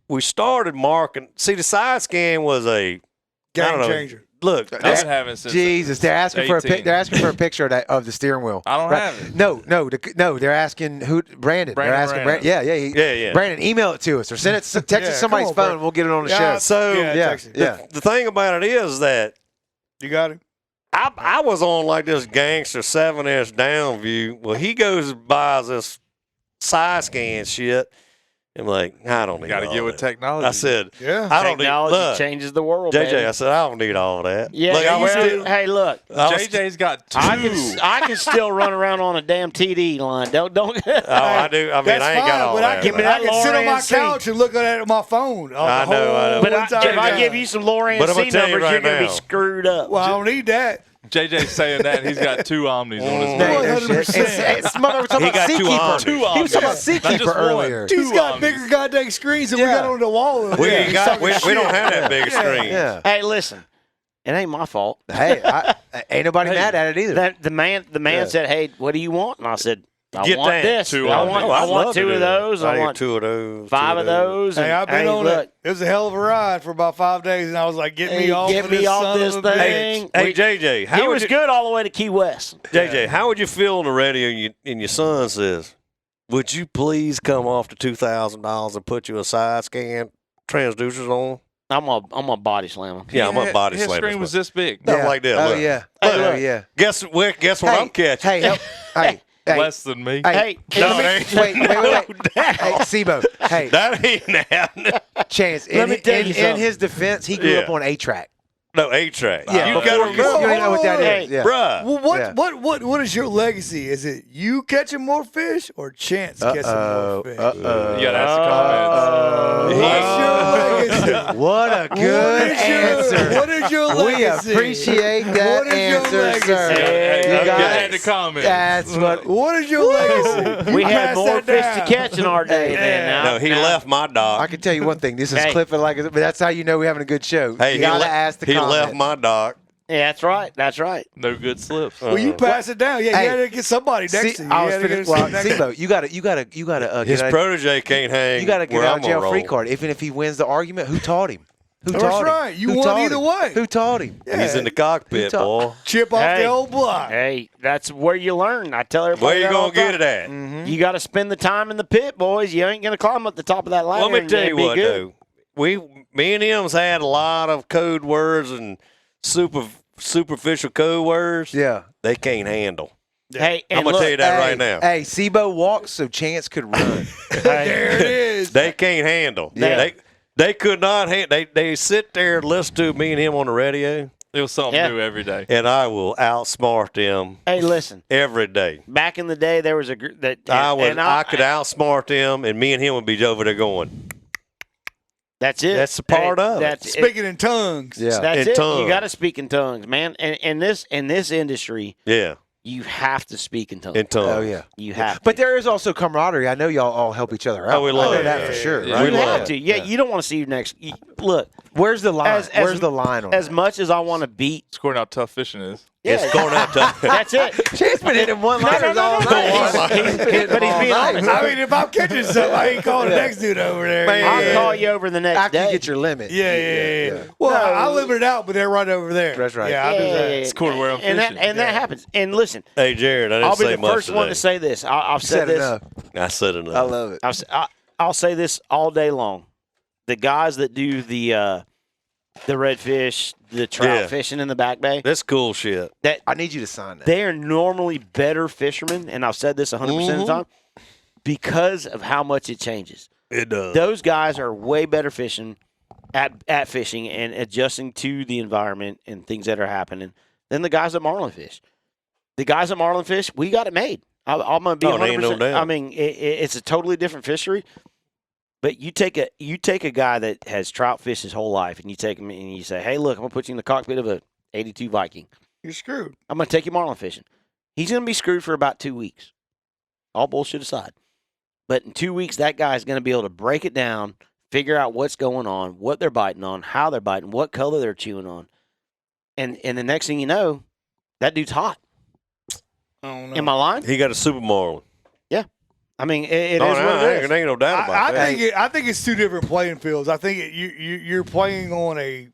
we started marking. See, the side scan was I Game don't know. changer. Look, I've been having it since Jesus, they're asking for 18. they're asking for a picture of the steering wheel. I don't have it. No, they're asking who Brandon. They're Brandon asking Moreno. Brandon. Yeah. Brandon, email it to us or send it text Yeah, it to somebody's come on, phone. Brandon. We'll get it on the Yeah, show. so text it. the thing about it is that You got him? I was on like this gangster 7-inch down view. Well, he goes and buys this side scan shit. I'm like, I don't need Got to all get with that. technology. I said, Yeah. I don't need. Technology Look, changes the world, JJ, baby. I said, I don't need all that. Yeah, Look, I was still, hey, look. I was- JJ's got two. I can still run around on a damn TD line. Don't. Oh, I do. I mean, That's I ain't fine, got all but that. Give me I that can sit on my Lawrence C. couch and look at it on my phone. I know. But One time. if I give you some Lawrence But I'm C gonna tell you numbers, right you're going to now. be screwed up. Well, I don't need that. JJ's saying that and he's got two Omnis on his No, back. no shit. 100%. It's mother was talking He about got two Seakeeper. Omnis. Two He was Omnis. talking about Not Seakeeper just one. earlier. He's Two got Omnis. bigger goddamn screens than we Yeah. got on the wall. We ain't got. We don't have that big screen. Yeah. Hey, listen. It ain't my fault. Hey, ain't nobody mad at it either. That the man said, "Hey, what do you want?" And I said, "I Get want that. this. Two I Omnis. want, Oh, I I'd want love to 2 do of that. those. I I need want 2 of those. 5 of those." Hey, I've been on look, it. It was a hell of a ride for about 5 days, and I was like, "Get me off get of me this off son this of a bitch." thing. Hey, JJ, how He would was you, good all the way to Key West. JJ, how would you feel on the radio and your son says, "Would you please come off the $2,000 and put you a side scan transducers on?" I'm a body slam him. Yeah, I'm a body His slammer. screen was this big. Stuff like that. Oh look. yeah. Hey, Oh look. yeah. Guess what I'm catching? Hey, hey. Less than me. Hey, No, let it me- ain't. wait. Hey, Sibo. Hey, That ain't happening. Chance. Let me tell you in something. his defense, he grew Yeah. up on A-Track. No, A-Track. Yeah, you before gotta you don't know what that Hey, is. Yeah. bruh. Well, Yeah. what is your legacy? Is it you catching more fish or Chance catching more fish? You got to ask the comments. What's your legacy? What a good answer. What is your We legacy? appreciate that What is your answer, legacy? sir. Hey, You get got in the comments. That's what. What is your legacy? We You had pass more that fish down. to catch in our day than now. No, he left my I dock. can tell you one thing. This is Hey. Clifford like, but that's how you know we're having a good show. Hey, you gotta he, ask the he comment. left my dock. Yeah, that's right. That's right. No good slips. Well, you pass it down. Yeah, Hey. you had to get somebody next to you. I You was had to get finished. somebody Well, next to Sibo, you gotta His get out, protege can't hang. you gotta get where out I'm of jail gonna free roll. card. Even if he wins the argument, who taught him? Who That's taught him? right. You Who won taught either him? way. Who taught him? Yeah. He's in the cockpit, You boy. Chip off Hey. the old block. Hey, that's where you learn. I tell everybody. Where you that all gonna the get time. it at? You got to spend the time in the pit, boys. You ain't gonna climb up the top of that ladder. Let me and tell you be what, good. though. Me and him's had a lot of code words and superficial code words. Yeah. They can't handle. Hey, and I'm gonna look, tell you that Hey, right now. Hey, Sibo walks so Chance could run. There it is. They can't handle. Yeah. They could not. They sit there and listen to me and him on the radio. It was something new every day. And I will outsmart them. Hey, listen. Every day. Back in the day, there was a group that I could outsmart them, and me and him would be over there going. That's it. That's a part of it. Speaking in tongues. Yeah. That's in it. tongues. You got to speak in tongues, man. And in this industry, Yeah. you have to speak in tongues. In tongues. Oh yeah. You have to. But there is also camaraderie. I know y'all all help each other out. Oh, we love I know it. that for sure. Yeah. Right? You We have love to. it. Yeah, you don't want to see your next. Look, Where's the line? As- Where's the line on as that? much as I want to beat, Scoring how tough fishing is. It's going out to. that's it. Chance been hitting one-liners all night. But he's being honest. I mean, if I'm catching something, I ain't calling the next dude over there. Man. I'll call you over the next After day. you get your limit. Yeah. Well, No. I limit it out, but they're right over there. That's right. Yeah, I'll do that. It's cool to where I'm and fishing. that happens. And listen, Hey, Jared, I didn't I'll be say the much first one to say this. I've said Said this. enough. I said enough. I love it. I'll say this all day long. The guys that do the redfish, the trout Yeah. fishing in the back bay, That's cool shit. that I need you to sign that. they are normally better fishermen, and I've said this 100% of the time, because of how much it changes. It does. Those guys are way better fishing at fishing and adjusting to the environment and things that are happening than the guys at marlin fish. The guys at marlin fish, we got it made. I'm going to be Oh, there 100%. ain't no doubt. I mean, it's a totally different fishery. But you take a guy that has trout fished his whole life, and you take him and you say, "Hey, look, I'm gonna put you in the cockpit of a '82 Viking. You're screwed. I'm gonna take you marlin fishing." He's gonna be screwed for about 2 weeks. All bullshit aside, but in 2 weeks, that guy's gonna be able to break it down, figure out what's going on, what they're biting on, how they're biting, what color they're chewing on, and the next thing you know, that dude's hot. I don't know. Am I lying? He got a super marlin. I mean, it is what it is. There ain't no doubt about that. I think it's two different playing fields. I think you're playing on a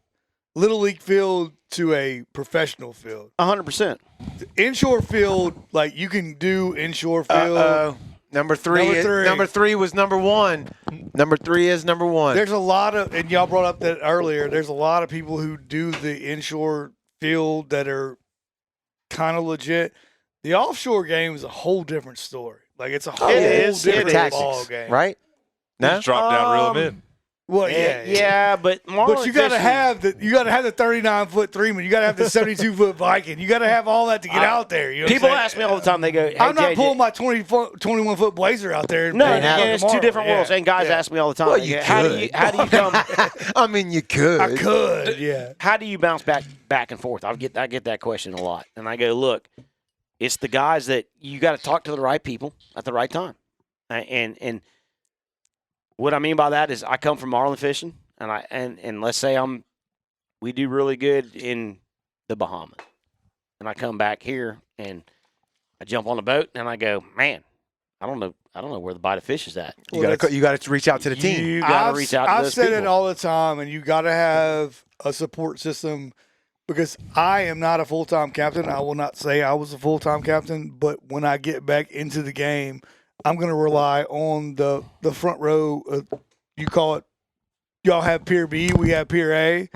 little league field to a professional field. 100%. Inshore field, like you can do inshore field. Number three was number one. Number 3 is number one. There's a lot of, and y'all brought up that earlier. There's a lot of people who do the inshore field that are kind of legit. The offshore game is a whole different story. Like it's a whole different ball game, right? No, Just drop down, reel them in. Well, yeah, but marlin But you got to fishing- have the 39-foot three-man. You got to have the 72-foot Viking. You got to have all that to get out there. You know People what I'm ask me all the time. They go, hey, I'm not JJ, pulling my 21-foot blazer out there. No, and and it's two different worlds. And guys ask me all the time, Well, they you go, how do you come? I mean, you could. I could, yeah. How do you bounce back and forth? I get that question a lot, and I go, look, it's the guys that you got to talk to the right people at the right time, and what I mean by that is I come from marlin fishing, and let's say we do really good in the Bahamas, and I come back here and I jump on a boat and I go, man, I don't know where the bite of fish is at. You got to reach out to the team. You got to reach out to I've those said people. it all the time, and you got to have a support system because I am not a full-time captain. I will not say I was a full-time captain, but when I get back into the game, I'm going to rely on the front row. You call it. Y'all have Pier B, we have Pier A.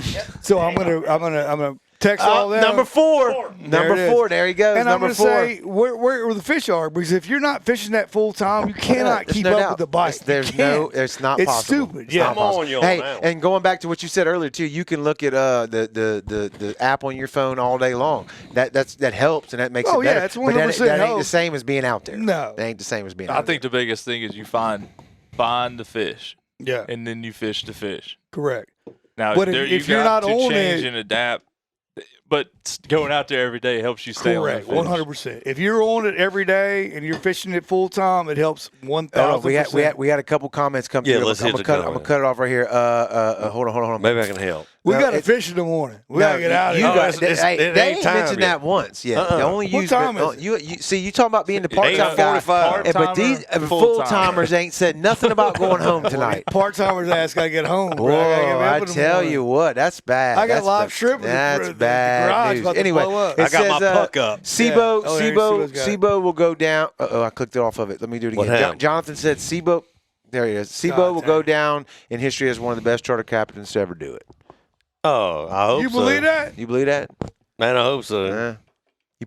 So I'm gonna text all them. Number 4. Number it 4. is. There he goes. And number I'm 4. gonna say where the fish are, because if you're not fishing that full time, you cannot There's keep no up doubt. with the bite. It's not It's possible. stupid. It's Yeah. not I'm on possible. you on Hey, that one. and going back to what you said earlier too, you can look at the app on your phone all day long. That helps and that makes it better. it's 100% but that ain't the helps. same as being out there. No. that ain't the same as being. I out think the biggest thing is you find the fish, Yeah, and then you fish the fish. correct. Now, But there if you you're got not to on change it- and adapt. But going out there every day helps you stay Correct, on the fish. 100%. If you're on it every day and you're fishing it full time, it helps 1,000%. we had a couple comments come Yeah, through. let's I'm hit the gonna comment. cut it off right here. Hold on. Maybe I can help. We No, got to it's- fish in the morning. We got to get out of you here. got- it's- hey, it they ain't ain't time mentioned yet. that once yet. They only What use time is it? you see you talking about being the part time guy. 8:45. But these Part-timer, full full-timer. timers ain't said nothing about going home tonight. Part timers ass got to get home. Bro. I gotta get Whoa, up I in the tell morning. you what, that's bad. I got That's live bad. shrimp in the That's the bad garage news. about to Anyway, blow up. it I got my says, puck up. SIBO, Yeah. Oh, there, SIBO's got it. SIBO will go down. I clicked it off of it. Let me do it What again. happened? Jonathan said SIBO. There he is. SIBO God will damn. go down in history as one of the best charter captains to ever do it. Oh, I hope You so. believe that? You believe that? Man, I hope so. You Man,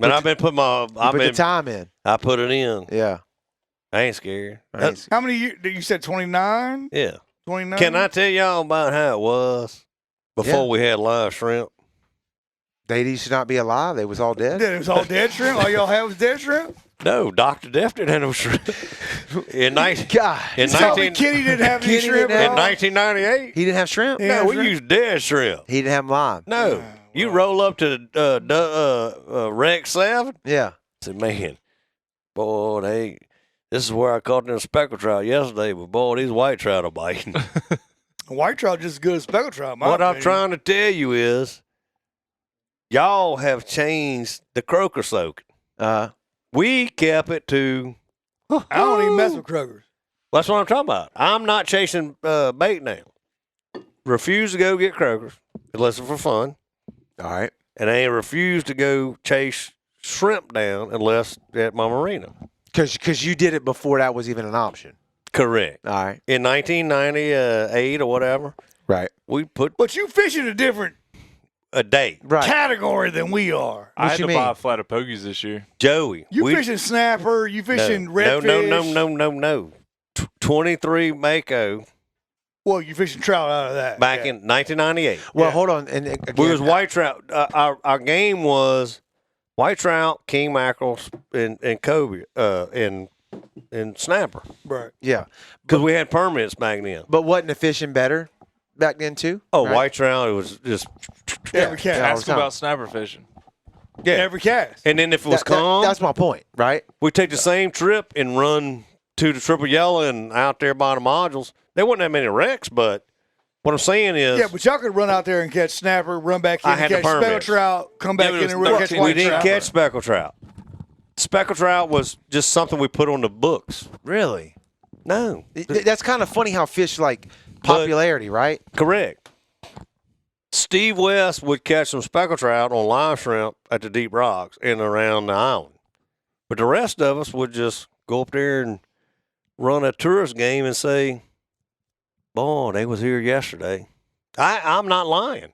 put I've been putting my. the, you put the time in. I put it in. Yeah. I ain't scared. I ain't- How many years? You said 29? Yeah. 29? Can I tell y'all about how it was before Yeah. we had live shrimp? They used to not be alive. They was all dead. It was all dead shrimp. All y'all had was dead shrimp. No, Dr. Def didn't have no shrimp. In God. in Tell me 19 Kenny didn't have any shrimp. in at all? 1998. He didn't have shrimp. Yeah. No, we shrimp? used dead shrimp. He didn't have them live. No, you roll up to the Rex 7. Yeah. Said, man, boy, this is where I caught them speckled trout yesterday, but boy, these white trout are biting. White trout just as good as speckled trout. in my What I'm opinion. trying to tell you is, y'all have changed the croaker soaking. We kept it to. I don't even mess with croakers. That's what I'm talking about. I'm not chasing bait now. Refuse to go get croakers unless it's for fun, All right. and I refuse to go chase shrimp down unless at my marina. Because you did it before that was even an option. Correct. All right. In 1998 or whatever, Right. we put But you fishing a different a day. Right. category than we are. I had you to buy mean? a flat of pogies this year. Joey. You we, fishing snapper, you fishing no, redfish. no. 23 Mako Well, you fishing trout out of that. back yeah. in 1998. Well, Yeah. hold on. And again, We was white trout. Our game was white trout, king mackerels, and cobia, and snapper. Right. yeah. Because we had permits back then. But wasn't the fishing better back then too? Oh, Right? white trout, it was just Every cast. Yeah, all Ask the time. about snapper fishing. yeah. Every cast. And then if it was calm, that's my point, right? we take the same trip and run to the triple yellow and out there by the modules. There wasn't that many wrecks, but what I'm saying is, Yeah, but y'all could run out there and catch snapper, run back in I and had the catch speckled permits. trout, come back but in it and was run catch 13 we white didn't trout. catch speckled trout. Speckled trout was just something we put on the books. Really? No, That's kind of funny how fish like popularity, right? correct. Steve West would catch some speckled trout on live shrimp at the deep rocks and around the island. But the rest of us would just go up there and run a tourist game and say, boy, they was here yesterday. I'm not lying.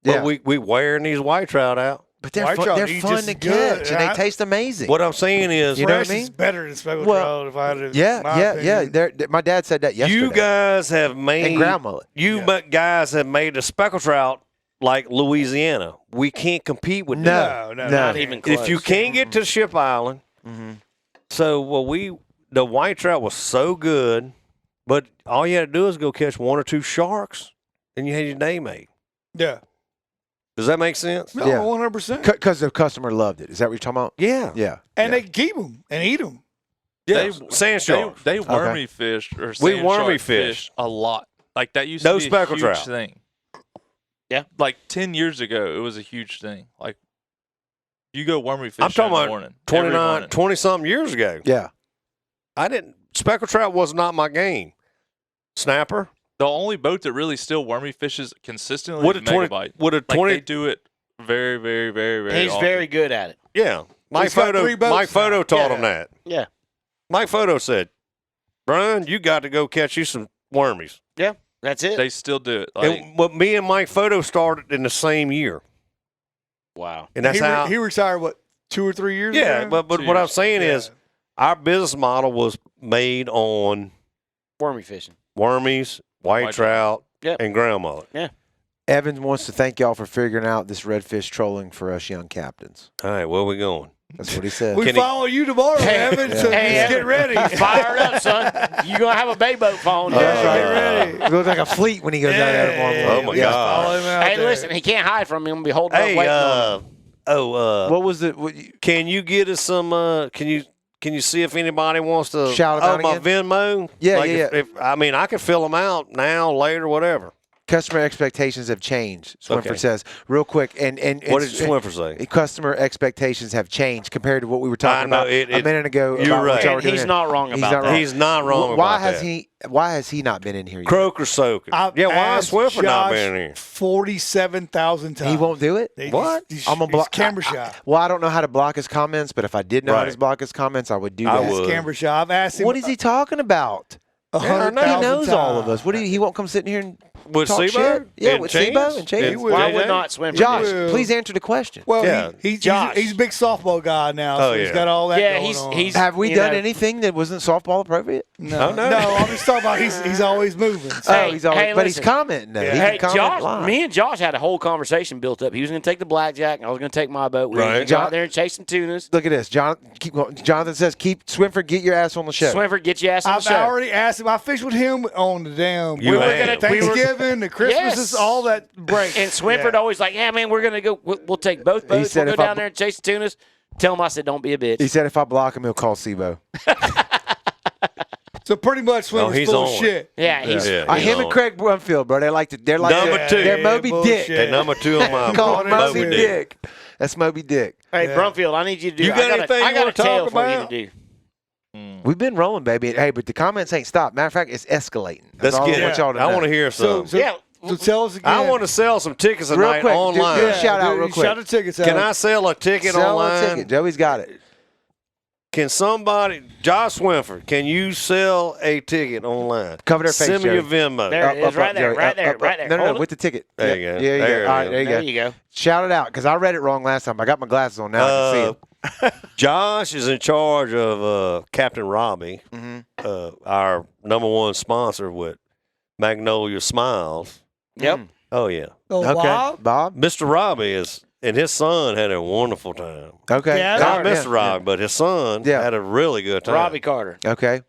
Yeah. But we wearing these white trout out. But they're White fun, trout they're eat fun just to as good, catch, and they and taste amazing. What I'm saying is, You know what I Fresh mean? is better than speckled Well, trout if I had to. yeah, my yeah, opinion. yeah. My dad said that yesterday. you guys have made and ground mullet. guys have made the speckled trout like Louisiana. We can't compete with them. No, Not even close. If you can't get to Ship Island, so the white trout was so good, but all you had to do is go catch one or two sharks, and you had your day made. Yeah. Does that make sense? No, Yeah. 100%. Because the customer loved it. Is that what you're talking about? Yeah. Yeah. And they keep them and eat them. Yeah. Sand sharks. They wormy fished or We sand wormy shark fished. a lot. Like that used No to be a speckled huge trout. thing. Yeah. Like 10 years ago, it was a huge thing. Like you go wormy fishing I'm talking in the about morning. every 29, morning. 20-something years ago. Yeah. Speckled trout was not my game. Snapper. The only boat that really still wormy fishes consistently Would is a 20, Megabite. would a Like 20, they do it very, very, very, very He's often. very good at it. yeah. Mike He's got 3 boats Mike Photo now. taught Yeah. him that. Yeah. Mike Photo said, Brian, you got to go catch you some wormies. That's it. They still do it. Like, But me and Mike Photo started in the same year. Wow. And that's how. He retired, what, 2 or 3 years Yeah, ago? but what I'm saying is our business model was made on Wormy fishing. wormies, white White trout, Yep. and ground mullet. Evans wants to thank y'all for figuring out this redfish trolling for us young captains. All right, where we going? That's what he said. We Can he- follow you tomorrow, Evan, so Hey, just get Evan. ready. Fired up, son. You're going to have a bay boat phone. Yeah, That's right. get ready. It looks like a fleet when he goes out there tomorrow morning. Oh, my Yeah, God. follow him out Hey, there. listen, he can't hide from me. I'm going to be holding up Hey, waiting on him. What was the can you get us some? Can you see if anybody wants to Shout 'em out my again? Venmo? Yeah, Like yeah, If, I mean, I can fill them out now, later, whatever. customer expectations have changed? Swinford Okay. says real quick. And What did Swinford say? Customer expectations have changed compared to what we were talking I know, about it- a minute ago. you're about what right. y'all were And doing he's here. not wrong He's about not that. wrong. He's not wrong Why about has that. Why has he not been in here yet? Croaker soaking. I've Yeah, why is asked Swinford not Josh been here? 47,000 times. He won't do it. What? He's, I'm gonna block. camera shy. Well, I don't know how to block his comments, but if I did know how Right. to block his comments, I would do I that. would. He's camera shy. I've asked him. What is he talking about? 100,000 He knows all of times. us. What do he won't come sit in here and with talk Seabow? shit. Yeah, And with Chance? Seabow and Chance. And Why JJ? would not swim? Josh, will. please answer the question. Well, Yeah. he's Josh. a big softball guy now, so Oh, he's yeah. got all that Yeah, going on. he's. Have we you done know, anything that wasn't softball appropriate? No, Oh, no. no, I'm just talking about he's always moving. So. Hey, he's always, hey, but he's listen. commenting though. Yeah. He Hey, can comment Josh, live. me and Josh had a whole conversation built up. He was going to take the blackjack, and I was going to take my boat. We were Right. going to go out there and chase some tunas. Look at this, Jonathan says, "Keep Swinford, get your ass on the show." Swimford, get your ass on the I've show. already asked him. I fished with him on the damn You have. Thanksgiving, the Christmases, Yes. all that break. And Swinford always like, yeah, man, we're going to go. We'll take both boats. said We'll if go I- down there and chase the tunas. Tell him I said, don't be a bitch. He said, "If I block him, he'll call Sibo." So pretty much Swimmer's he's full of on. shit. Yeah, he's. Yeah, he's Him and on. Craig Brumfield, bro. They're like they're like Number they're, two. They're Moby bullshit. Dick. Hey, number 2 on my Call him Moby Moby Dick. Dick. That's Moby Dick. Hey, Yeah. Brumfield, I need you to do. You got anything I you got wanna a tale talk for you about? to do. We've been rolling, baby. Hey, but the comments ain't stopped. Matter of fact, it's escalating. Let's all get I want y'all to I know. want to hear So, some. Yeah. so tell us again. I want to sell some tickets Real tonight quick, do- online. do a shout out real quick. Shout the tickets out. Can I sell a ticket Sell online? a ticket. Joey's got it. Can somebody, Josh Swinford, can you sell a ticket online? Cover their face, Send me your Joey. Venmo. There it is, right there, Joey. right there, right there. No, Hold it. with the ticket. There you Yep. go. Yeah, you There go. it All right, is. there you There go. you go. Shout it out because I read it wrong last time. I got my glasses on now. I can see it. Josh is in charge of Captain Robbie, our #1 sponsor with Magnolia Smiles. Yep. Oh, yeah. Oh, Okay, Bob. Mr. Robbie and his son had a wonderful time. Okay. Yeah. Not Yeah, Mr. Robbie, but his son Yeah. had a really good time. Robbie Carter. yeah. Okay.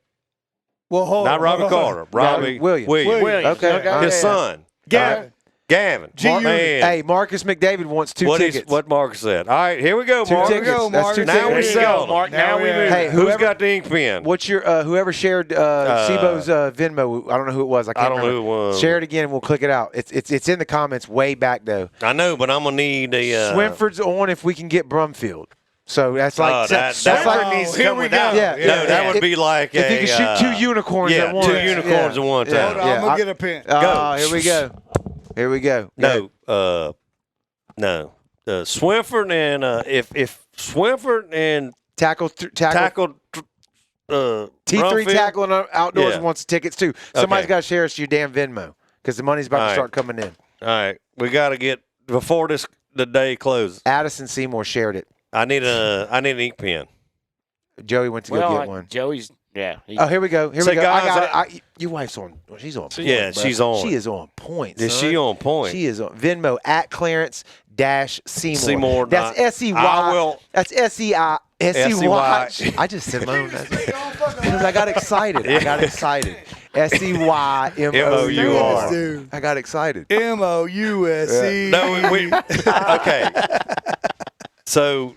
Well, hold Not on, Robbie hold on. Carter. Robbie Williams. Williams. Williams. Okay. Okay. His son. Gavin. Gavin. G-Unit. Man. Hey, Marcus McDavid wants two tickets. What Marcus said. All right, here we go, Two Marcus. tickets. go, That's Mark. two Now tickets. we There you sell go, them. Mark. Now we Now we move. Hey, Who's whoever got the ink pen? What's your whoever shared Sibo's Venmo? I don't know who it was. I can't I don't know remember. who it was. Share it again and we'll click it out. It's in the comments way back though. I know, but I'm gonna need a. Swinford's on if we can get Brumfield. So that's like Oh, that's that like Oh, needs to here come we without. go. Yeah, No, that would If- be like if you a. could shoot two unicorns yeah, at once. two unicorns at one time. Hold on, I'm going I- to get a pen. Go. Here we go. Here we go. No, no. Swinford and if Swinford and Tackle. tackle. T3 Brumfield- Tackle and Outdoors Yeah. wants tickets too. Somebody's Okay. got to share us your damn Venmo because the money's about All to right. start coming in. All right, we got to get before the day closes. Addison Seymour shared it. I need an ink pen. Joey went to go Well, get one. Joey's, yeah. Oh, here we go. Here Say, we go. guys, I got it. Your wife's on. Well, she's on. Point, Yeah, bro. she's on. She is on point. Is son. she on point? She is on Venmo at Clarence-Seymour. Seymour. That's SEY. I will. That's SEI. SEY. I just said my own. Because I got excited. I got excited. SEYMOUR. Dude. I got excited. MOUSC. No, we okay. So,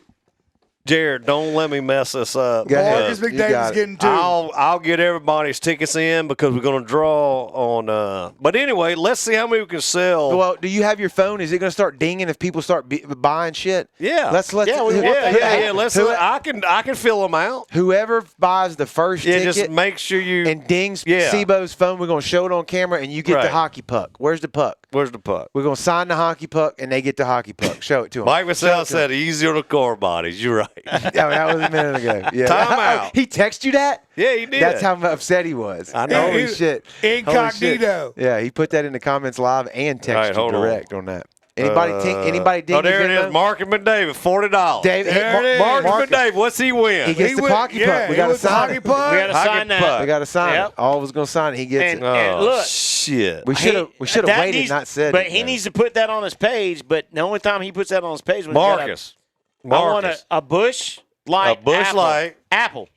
Jared, don't let me mess this up. Go ahead. Marcus You got McDavid's it. getting two. I'll get everybody's tickets in because we're going to draw on. But anyway, let's see how many we can sell. Well, do you have your phone? Is it going to start dinging if people start buying shit? Yeah. Let's Yeah, we want that. yeah. Let's. I can fill them out. Whoever buys the first Yeah, ticket just make sure you. and dings Yeah. Sibo's phone, we're going to show it on camera, and you get the Right. hockey puck. Where's the puck? Where's the puck? We're going to sign the hockey puck, and they get the hockey puck. Show it to them. Mike Vassell said easier to core bodies. You're right. Yeah, that was a minute ago. Yeah. Time out. He texted you that? Yeah, he did. That's how upset he was. I know. Holy shit. Incognito. Yeah, he put that in the comments live and texted All right, you hold on. direct on that. Anybody ding Oh, there his it Venmo? is. Mark and McDavid, $40. Dave, There it is. Mark Marcus, and McDavid, what's he win? He gets the hockey puck. We got to sign hockey it. puck. We got to Hockey sign that. puck. We got to sign Yep. it. All of us going to sign it. He gets And- it. Oh, look, shit. We should have that waited, needs- not said But it. he man. needs to put that on his page. But the only time he puts that on his page when he's got Marcus. I want Marcus. a Bush Light. A Busch apple. Light. Apple.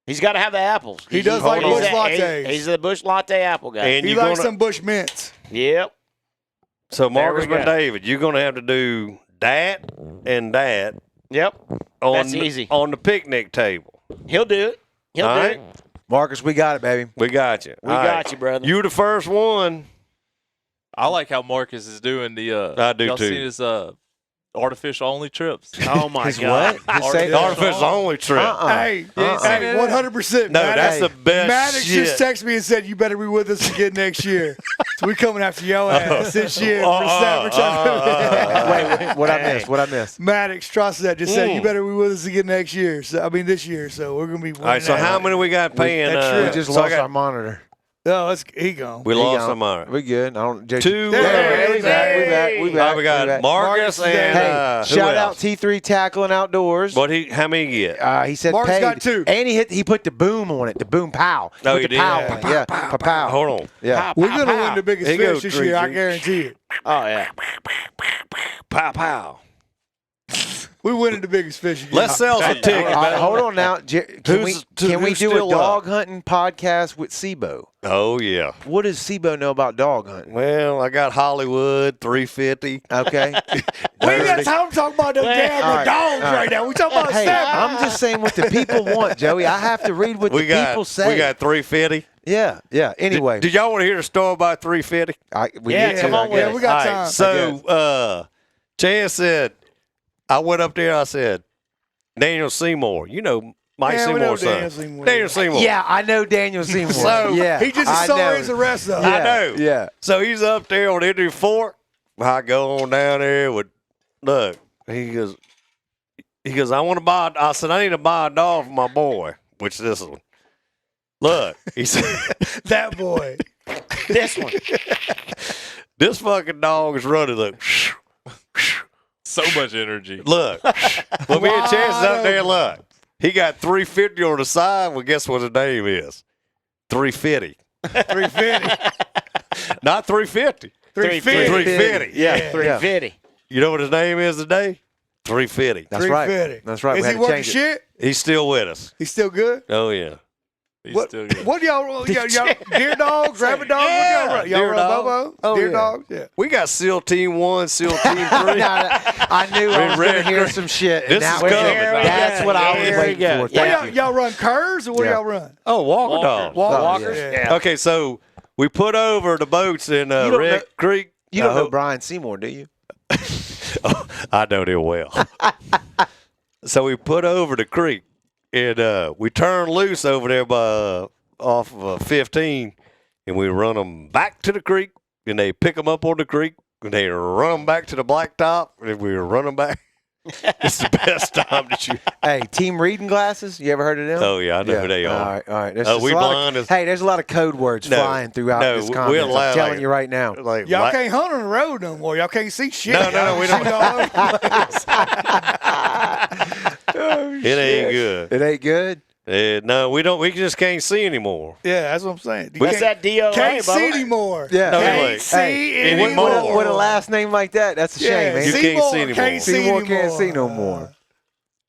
He's got to have the apples. He does like he's Busch a- lattes. He's a Bush Latte apple guy. And He you're likes gonna, some Bush mints. Yep. So Marcus we go. McDavid, you're going to have to do that and that Yep. on That's easy. on the picnic table. He'll do it. He'll All do right? it. Marcus, we got it, baby. We got you. We All got right. you, brother. You the first one. I like how Marcus is doing the. I do y'all too. seen his artificial only trips? Oh my His God. what? His say- Artificial only trip. Hey, hey, 100%. No, that's the best Maddox shit. just texted me and said, you better be with us again next year. So we coming after your ass this year for Wait, what I missed? What I missed? Maddox, trust that, just said, you better be with us again next year. So, I mean, this year. So we're going to be All right, so how many we got paying? that trip. We just so I lost got- our monitor. Oh, he gone. We lost him. All right. We good. I don't. Two. We back. All right, we got Marcus and Hey, who shout else? out T3 Tackling Outdoors. How many he get? He said Marcus paid. got 2. And he put the boom on it. The boom pow. Oh, Put he the did? pow Yeah. on it. Yeah. Pow. Hold on. Yeah. We're going to win the biggest He go fish this 3, year. I 3. guarantee it. Oh, yeah. Pow pow. We winning the biggest fish again. Let's sell some tickets. All right, hold on now. Can we Who's do still a up? dog hunting podcast with SIBO? Oh yeah. What does SIBO know about dog hunting? Well, I got Hollywood 350. Okay. We ain't got time to talk about them damn all right, dogs all right. right now. We talking about Hey, salmon. I'm just saying what the people want, Joey. I have to read what the people say. We got 350. Yeah. Anyway, Did y'all want to hear the story about 350? we Yeah, need to, come on I with guess. it. we got All time. right, so Chance said, I went up there. I said, Daniel Seymour. You know Mike Yeah, we know Seymour's son. Daniel Seymour. Daniel Seymour. Yeah, I know Daniel Seymour. So, yeah, He just I as sorry know. as the rest of them. Yeah, I know. Yeah. So he's up there on Indian Fort. I go on down there with, look, he goes, I want to buy, I said, I need to buy a dog for my boy, which is this one. Look, he said, That boy. This one. this fucking dog is running, look. So much energy. Look, well, me and Chance is up there. Look, he got 350 on the side. Well, guess what his name is? 350, 350. not 350. 350. 350. Yeah, 350. You know what his name is today? 350. That's right. 350. That's right. Is We he had to working change it. shit? He's still with us. He's still good? Oh yeah. He's What, still good. what y'all deer dogs, rabbit dogs? Yeah, What y'all deer run? dog. Bobo? Oh, Deer yeah. dogs? Yeah. We got SEAL Team 1, SEAL Team 3. I knew I was going to hear some shit. and This is that was- coming. That's what I was Here we waiting go. for. Yeah. Thank Y'all run curs or what Yeah. y'all run? Oh, Walker dog. Walkers? yeah. Okay, so we put over the boats in don't Red know- Creek. You don't know Brian Seymour, do you? Oh, I know him well. So we put over the creek, and we turned loose over there by off of 15, and we run them back to the creek, and they pick them up on the creek, and they run them back to the blacktop, and we run them back. It's the best time that you. Hey, Team Reading Glasses. You ever heard of them? Oh yeah, I know who they are. All right. There's Oh, just we a lot blind of, as- hey, there's a lot of code words No, flying throughout no, this we comment. allow, I'm telling like- you right now. Like Y'all like- can't hunt on the road no more. Y'all can't see shit. No, no, Y'all we shoot don't. all over the place. It ain't good. It ain't good. No, we don't. We just can't see anymore. Yeah, that's what I'm saying. You What's can't- that DOA, Can't see Bubba? anymore. Yeah. No, Can't like- see Hey, anymore. with a last name like that, that's a shame, Yeah, ain't You it? can't Seymour see anymore. Can't see Seymour anymore. can't see no more.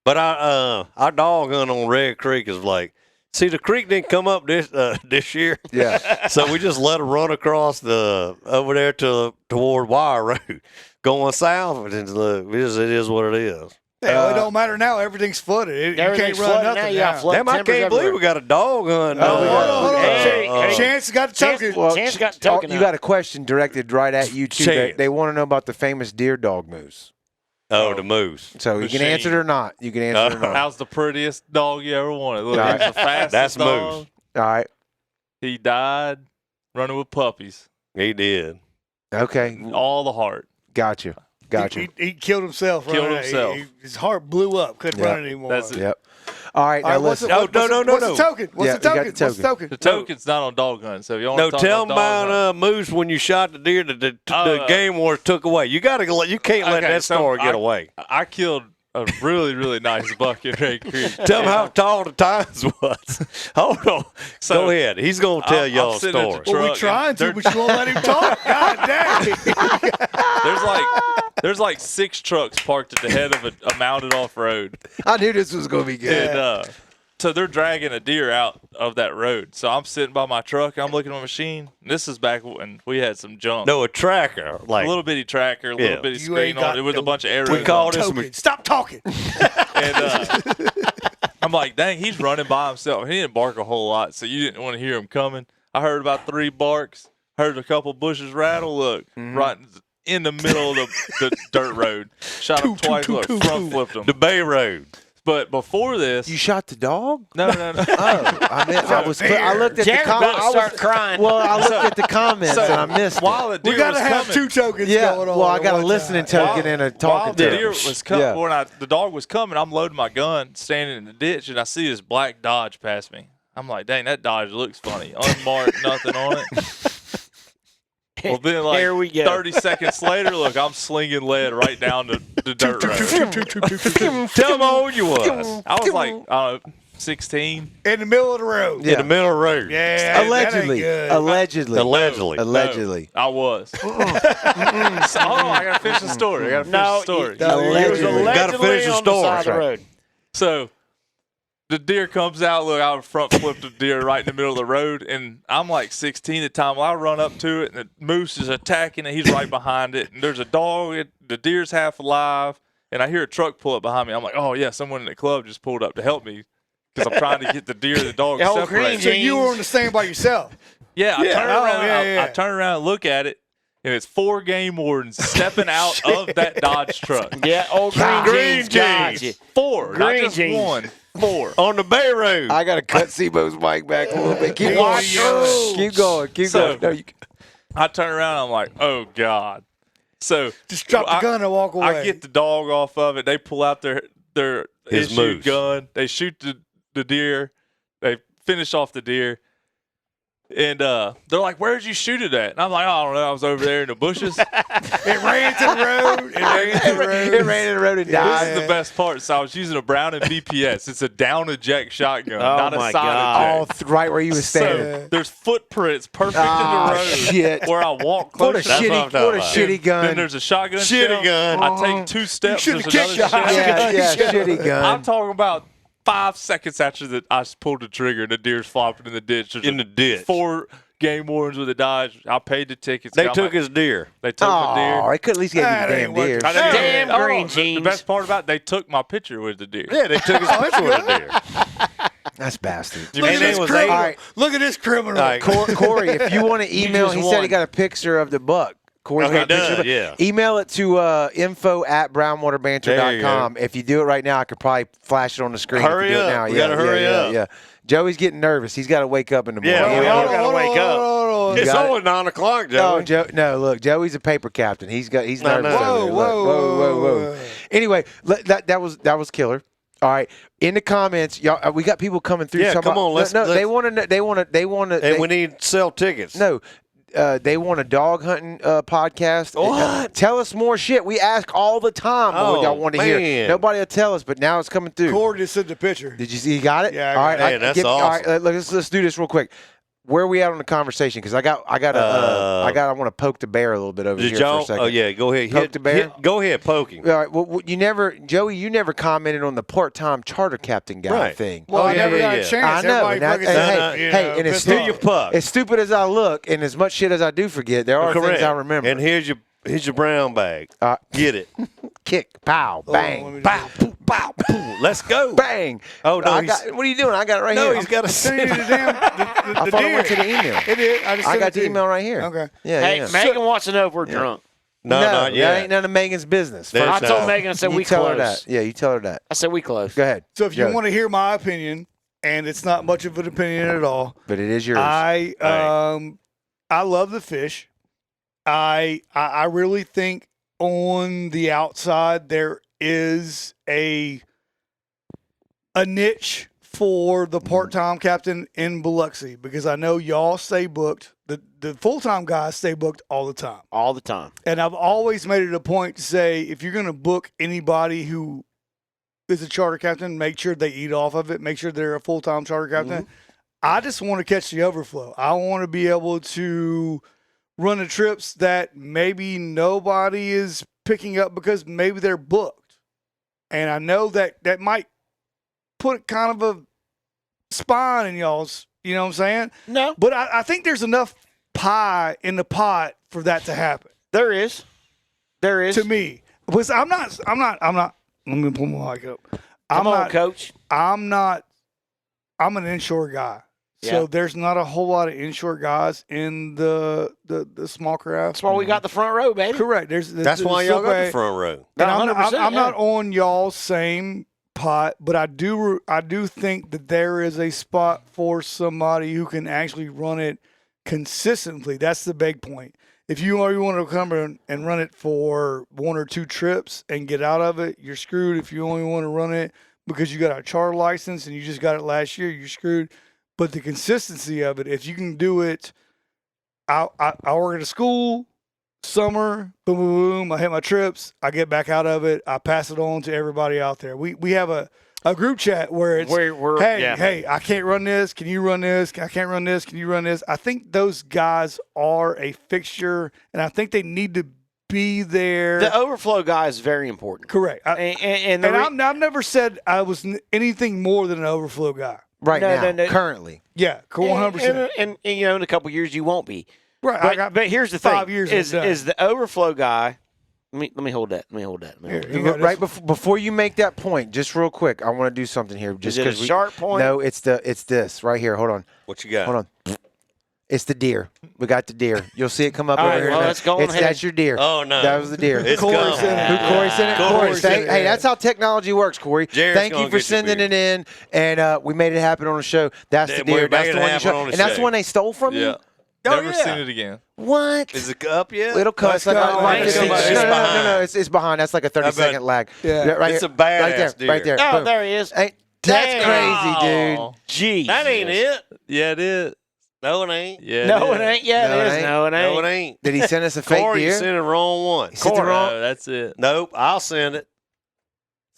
But our dog hunt on Red Creek is like, see, the creek didn't come up this year. Yeah. So we just let her run across over there toward Wire Road, going south. And it is what it is. Hell, it don't matter now. Everything's flooded. You Everything's can't run flooded nothing now. You got now. flood Damn, I timbers can't believe everywhere. we got a dog hunt. Oh, hold on. Hey, Chance got the token. Chance got the token you out. got a question directed right at you, too. Chance. They want to know about the famous deer dog moose. Oh, the moose. So you can Machine. answer it or not. You can answer it or not. How's the prettiest dog you ever wanted? Look, All he's right. the fastest That's dog. Moose. All right. He died running with puppies. He did. Okay. All the heart. Gotcha. He killed himself. Killed running. himself. His heart blew up. Couldn't Yeah. run it anymore. That's it. Yep. All right. All Now right, what's listen. the, what's no, the- no, what's no. the token? What's Yeah, the you got token? the What's the token? The token's not on dog hunting. So if you want No, to talk tell about him dog about hunting, moose when you shot the deer. The game war took away. You can't let Okay, that so story get away. I killed a really, really nice buck in Red Creek. Tell him how tall the times was. Hold on. So, Go ahead. He's gonna tell I'm y'all a sitting at the story. Well, we truck trying and to, they're- but you won't let him talk. God dang. There's like 6 trucks parked at the head of a mounted off road. I knew this was going to be good. And so they're dragging a deer out of that road. So I'm sitting by my truck. I'm looking at my machine. This is back when we had some junk. No, a tracker. Like A little bitty tracker, a Yeah. little bitty You ain't screen on got it with a no- bunch of arrows. we call on it. this. Token. Stop talking. And I'm like, dang, he's running by himself. He didn't bark a whole lot, so you didn't want to hear him coming. I heard about 3 barks, heard a couple bushes rattle. Look, right in the middle of the dirt road. Shot him twice. Look, front flipped him. The Bay Road. But before this, You shot the dog? no. Oh, I looked at the Jared's about to comments. start crying. Well, I looked at the comments and I missed it. While the deer We got to was have coming, 2 tokens Yeah, going on. well, I at got a one listening time. token and a while talking the token. deer was coming, Yeah. when the dog was coming, I'm loading my gun, standing in the ditch, and I see this black Dodge pass me. I'm like, dang, that Dodge looks funny. Unmarked, nothing on it. Well, then, like, Here we go. 30 seconds later, look, I'm slinging lead right down the dirt road. Tell them how old you was. I was like, 16. In the middle of the road. In the middle of the road. Yeah. Allegedly. Allegedly. Allegedly. No, I was. So, hold on, I got to finish the story. Allegedly. Gotta finish the on story. side of the road. So the deer comes out. Look, I front flipped the deer right in the middle of the road, and I'm like 16 at the time. Well, I run up to it, and the moose is attacking it. He's right behind it, and there's a dog. The deer's half alive, and I hear a truck pull up behind me. I'm like, oh, yeah, someone in the club just pulled up to help me because I'm trying to get the deer and the dog separated. So you were on the stand by yourself. Yeah, I turn around. Yeah. I turn around and look at it, and it's 4 game wardens stepping out of that Dodge truck. Yeah, old green jeans. Got you. 4, not Green just jeans. 1. 4. On the Bay Road. I got to cut Sebo's mic back a little bit. Keep going. Keep going. Keep So- going. No, I turn around, I'm like, oh, God. So Just drop the gun and walk away. I get the dog off of it. They pull out their His issued moose. gun. They shoot the deer. They finish off the deer. And they're like, where'd you shoot it at? And I'm like, I don't know. I was over there in the bushes. It ran to the road. it ran in the road and This died. is the best part. So I was using a Brown and BPS. It's a down eject shotgun, not a my side God. eject. Right where you was standing. So there's footprints perfect in the road shit. where I walk What a closer. what I'm talking about. shitty gun. Then there's a shotgun Shitty shell. gun. I take 2 steps. should've There's kicked another the shell. yeah, shitty gun. I'm talking about 5 seconds after that I pulled the trigger and the deer's flopping in the ditch. There's In the ditch. 4 game wardens with a Dodge. I paid the tickets. They got took my- his deer. They took my deer. Oh, I could at least get you That the ain't damn what- deer. I didn't- Damn oh, green the jeans. best part about it, they took my picture with the deer. Yeah, they took his picture with the deer. That's bastard. Look at And this it was criminal. All right. Look at this criminal. All right. Corey, if you want to email, just he said he won. got a picture of the buck. Corey's Oh, got he a picture does, of it. yeah. Email it to info@brownwaterbanter.com. There you If you do it right now, I could probably flash it on the screen. Hurry if you do up. It now. We yeah, gotta hurry up. Yeah. Joey's getting nervous. He's got to wake up in the morning. Yeah, we all gotta wake up. up. It's got it. only 9 o'clock, No, Joe. look, Joey's a paper captain. He's nervous. no. over there. Look, whoa. Anyway, that was killer. All right, in the comments, y'all, we got people coming through. Yeah, talking come on, about- let's- they want to. They want to. And we need to sell tickets. No, they want a dog hunting podcast. What? Tell us more shit. We ask all the time what Oh, y'all want to hear. man. Nobody will tell us, but now it's coming through. Corey just sent the picture. Did you see? You got it? Yeah, I All got right. it. Man, that's All right, awesome. let's do this real quick. Where are we at on the conversation? Because I want to poke the bear a little bit over Did here for a y'all? second. Oh, yeah, go ahead. Poke the bear? Go ahead, poke him. All right. Well, Joey, you never commented on the part-time charter captain guy Right. thing. Well, I yeah, never got yeah. a chance. I know. Everybody and that- fucking and said, hey, you hey, know, and it's pissed Do off. your puck. as stupid as I look, and as much shit as I do forget, there are Correct. things I remember. And here's your brown bag. Get it. Kick, pow, Hold on, bang, let me pow, poo, pow, poo, Let's go. bang. Oh, no, what are you doing? I got it right No, here. he's got to Send you send the it. damn I the thought it deer. went to the email. It did. I just I sent got it to the you. email right here. Okay. Yeah, Hey, yeah. Megan wants to know if we're drunk. No, not that yet. ain't none of Megan's business. That's I First, told no. Megan, I said you we tell her close. that. Yeah, you tell her that. I said we close. Go ahead. So if you Joey. want to hear my opinion, and it's not much of an opinion at all, But it is yours. I love the fish. I really think on the outside there is a niche for the part-time captain in Biloxi because I know y'all stay booked. The full-time guys stay booked all the time. All the time. And I've always made it a point to say if you're going to book anybody who is a charter captain, make sure they eat off of it. Make sure they're a full-time charter captain. I just want to catch the overflow. I want to be able to run the trips that maybe nobody is picking up because maybe they're booked. And I know that might put kind of a spine in y'all's, you know what I'm saying? No, But I think there's enough pie in the pot for that to happen. there is. There is. To me. Because I'm not, let me pull my mic up. Come on, Coach. I'm an inshore guy. So Yeah. there's not a whole lot of inshore guys in the small craft. That's why we got the front row, baby. Correct. That's why y'all got the front row. And I'm 100%, not on y'all's same pot, but I do think that there is a spot for somebody who can actually run it consistently. That's the big point. If you want to come and run it for 1 or 2 trips and get out of it, you're screwed. If you only want to run it because you got a charter license and you just got it last year, you're screwed. but the consistency of it, if you can do it, I work at a school, summer, boom, boom, boom, I hit my trips, I get back out of it, I pass it on to everybody out there. We have a group chat where it's, hey, I can't run this, can you run this? I can't run this, can you run this? I think those guys are a fixture, and I think they need to be there. The overflow guy is very important. Correct. I've never said I was anything more than an overflow guy. Right now, currently. Yeah, 100%. And you know, in a couple of years, you won't be. Right. But here's the 5 thing: years is the overflow guy. Let me hold that. Right before you make that point, just real quick, I want to do something here. Just is it a sharp point? No, it's this right here. Hold on. What you got? Hold on. It's the deer. We got the deer. You'll see it come up All over right, here. well, let's go ahead. That's your deer. Oh, no. That was the deer. It's Corey gone. sent it. Who Corey sent it? Corey sent it. Hey, that's how technology works, Corey. Jared's Thank you gonna for get your sending beer. it in, and we made it happen on the show. That's the Yeah, deer. we That's made the it one you happen showed, on the and that's show. the one they stole from you. Yeah. Oh, Never yeah. seen it again. What? Is it up yet? It'll cut. It's like cut. right It's there. behind. No. It's behind. That's like a 30-second lag. Yeah. Right It's here. a badass right there. deer. Right there. Oh, Boom. there he is. Hey, that's Damn. crazy, dude. Oh. Jeez. That ain't it. Yeah, it is. No, it ain't. Yeah. No, it ain't. Yeah, No, it it is. ain't. No, it ain't. No, it ain't. Did he send us a fake Corey, you deer? sent the wrong one. He sent the wrong. No, that's it. Nope, I'll send it.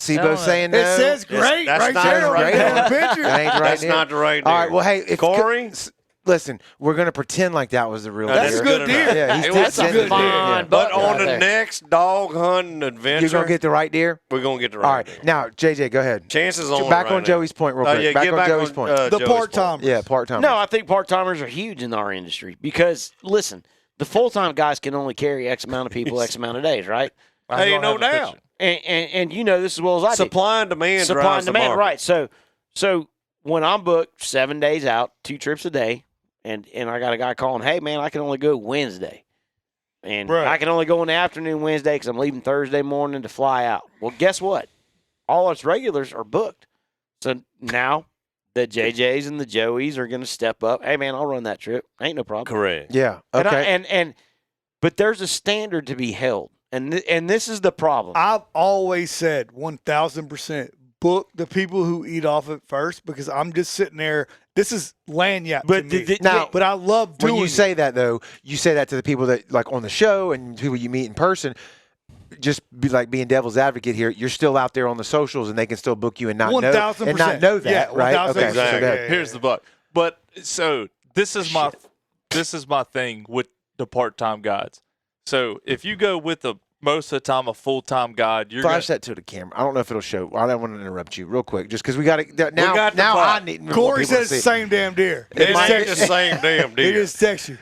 Sibo saying no. It says great That's right not there right right there. on the picture. That ain't the right That's deer. not the right deer. All right. Well, hey, if Corey? listen, we're gonna pretend like that was the real That's deer. a good enough. deer. Yeah, he's It still was a sending good it. deer. Yeah. But on Right the there. next dog hunting adventure, You're gonna get the right deer. we're gonna get the right All right. deer. Now, JJ, go ahead. Chances on Back it on right Joey's point, real now. quick. Yeah, back get on back Joey's on, point. The Joey's part-time. Yeah, part time. No, I think part-timers are huge in our industry because, listen, the full-time guys can only carry X amount of people, X amount of days, right? Hey, don't no have a doubt. picture. And you know this as well as I do. Supply and demand Supply drives and demand, the market. right. So when I'm booked 7 days out, 2 trips a day, and I got a guy calling, hey, man, I can only go Wednesday. And Right. I can only go in the afternoon Wednesday because I'm leaving Thursday morning to fly out. Well, guess what? All us regulars are booked. So now the JJs and the Joeys are going to step up. Hey, man, I'll run that trip. Ain't no problem. Correct. Yeah. And Okay. but there's a standard to be held. And this is the problem. I've always said 1,000% book the people who eat off it first because I'm just sitting there. This is lanyard But to me. now, but I love doing when you it. say that though, you say that to the people that like on the show and people you meet in person. Just be like being devil's advocate here. You're still out there on the socials, and they can still book you and not know 1,000%. and not know that, Yeah, right? 1,000%. Okay, Exactly. so that, Here's the buck. But so this is my thing with the part-time guides. So if you go with most of the time a full-time guide, you're flash gonna, that to the camera. I don't know if it'll show. I don't want to interrupt you real quick, just because we got to now. got the now buck. I need. Corey people to says see the same damn deer. It might- ain't the same damn He deer. just text you.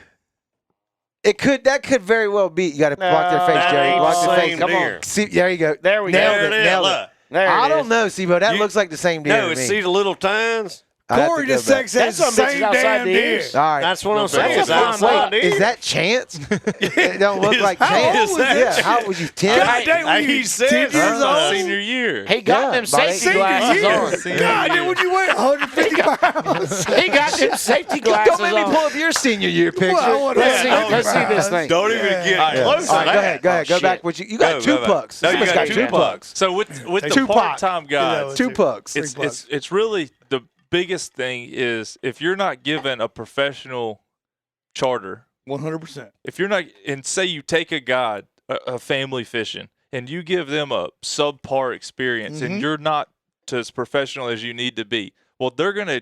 It could. That could very well be. You got to block their face, that Jerry. ain't Block the their same face. Come on. deer. See, there you go. There we go. Nailed There it. it is. Nailed it. Look. There I it don't is. know, Sibo. That You- looks like the same deer No, to it's me. see the little tines. I'd have to Corey go just back. texts says That's the some bitches same outside damn the deer. ears. All right. That's what I'm saying. That's It's a outside Wait, deer. is that Chance? It don't look like How old Chance. was that Yeah, shit? how old was you? 10? God damn, when He you said 10 years that. old? senior year. He got Yeah, them about safety Senior glasses year. on. Senior God year. damn, would you weigh 150 pounds? He got them safety glasses Don't make me on. pull up your senior year picture. Well, I want Let's see, 150 let's see this pounds. thing. Don't even Yeah. get All right. close All to right, that. go ahead. Go shit. back. What you got? Go, Two go back. pucks. No, you Somebody's got got two two pucks. So with the Tupac. part-time guides, Two pucks. it's really the biggest thing is if you're not given a professional charter, 100%. if you're not, and say you take a guide, a family fishing, and you give them a subpar experience, and you're not as professional as you need to be, well, they're gonna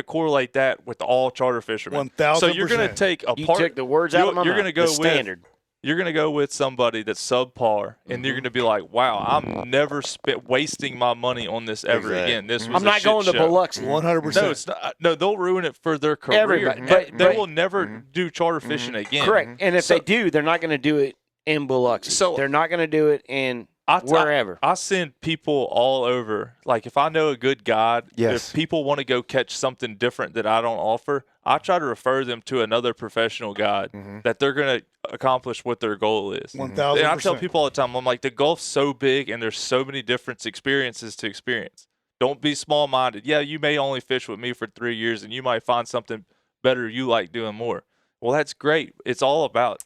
correlate that with all charter fishermen. 1,000%. So you're gonna take a You part. took the words out of my You're mouth. gonna go The with standard. You're going to go with somebody that's subpar, and you're going to be like, wow, I'm never wasting my money on this ever Exactly. again. This was I'm a not shit going to show. Biloxi. 100%. No, it's not. No, they'll ruin it for their career. Everybody. They But- will never do charter fishing again. Correct. And if So- they do, they're not going to do it in Biloxi. So- they're not going to do it in I- wherever. I send people all over. Like, if I know a good guide, Yes. if people want to go catch something different that I don't offer, I try to refer them to another professional guide that they're going to accomplish what their goal is. 1,000%. And I tell people all the time, I'm like, the Gulf's so big and there's so many different experiences to experience. Don't be small-minded. Yeah, you may only fish with me for 3 years, and you might find something better you like doing more. Well, that's great. It's all about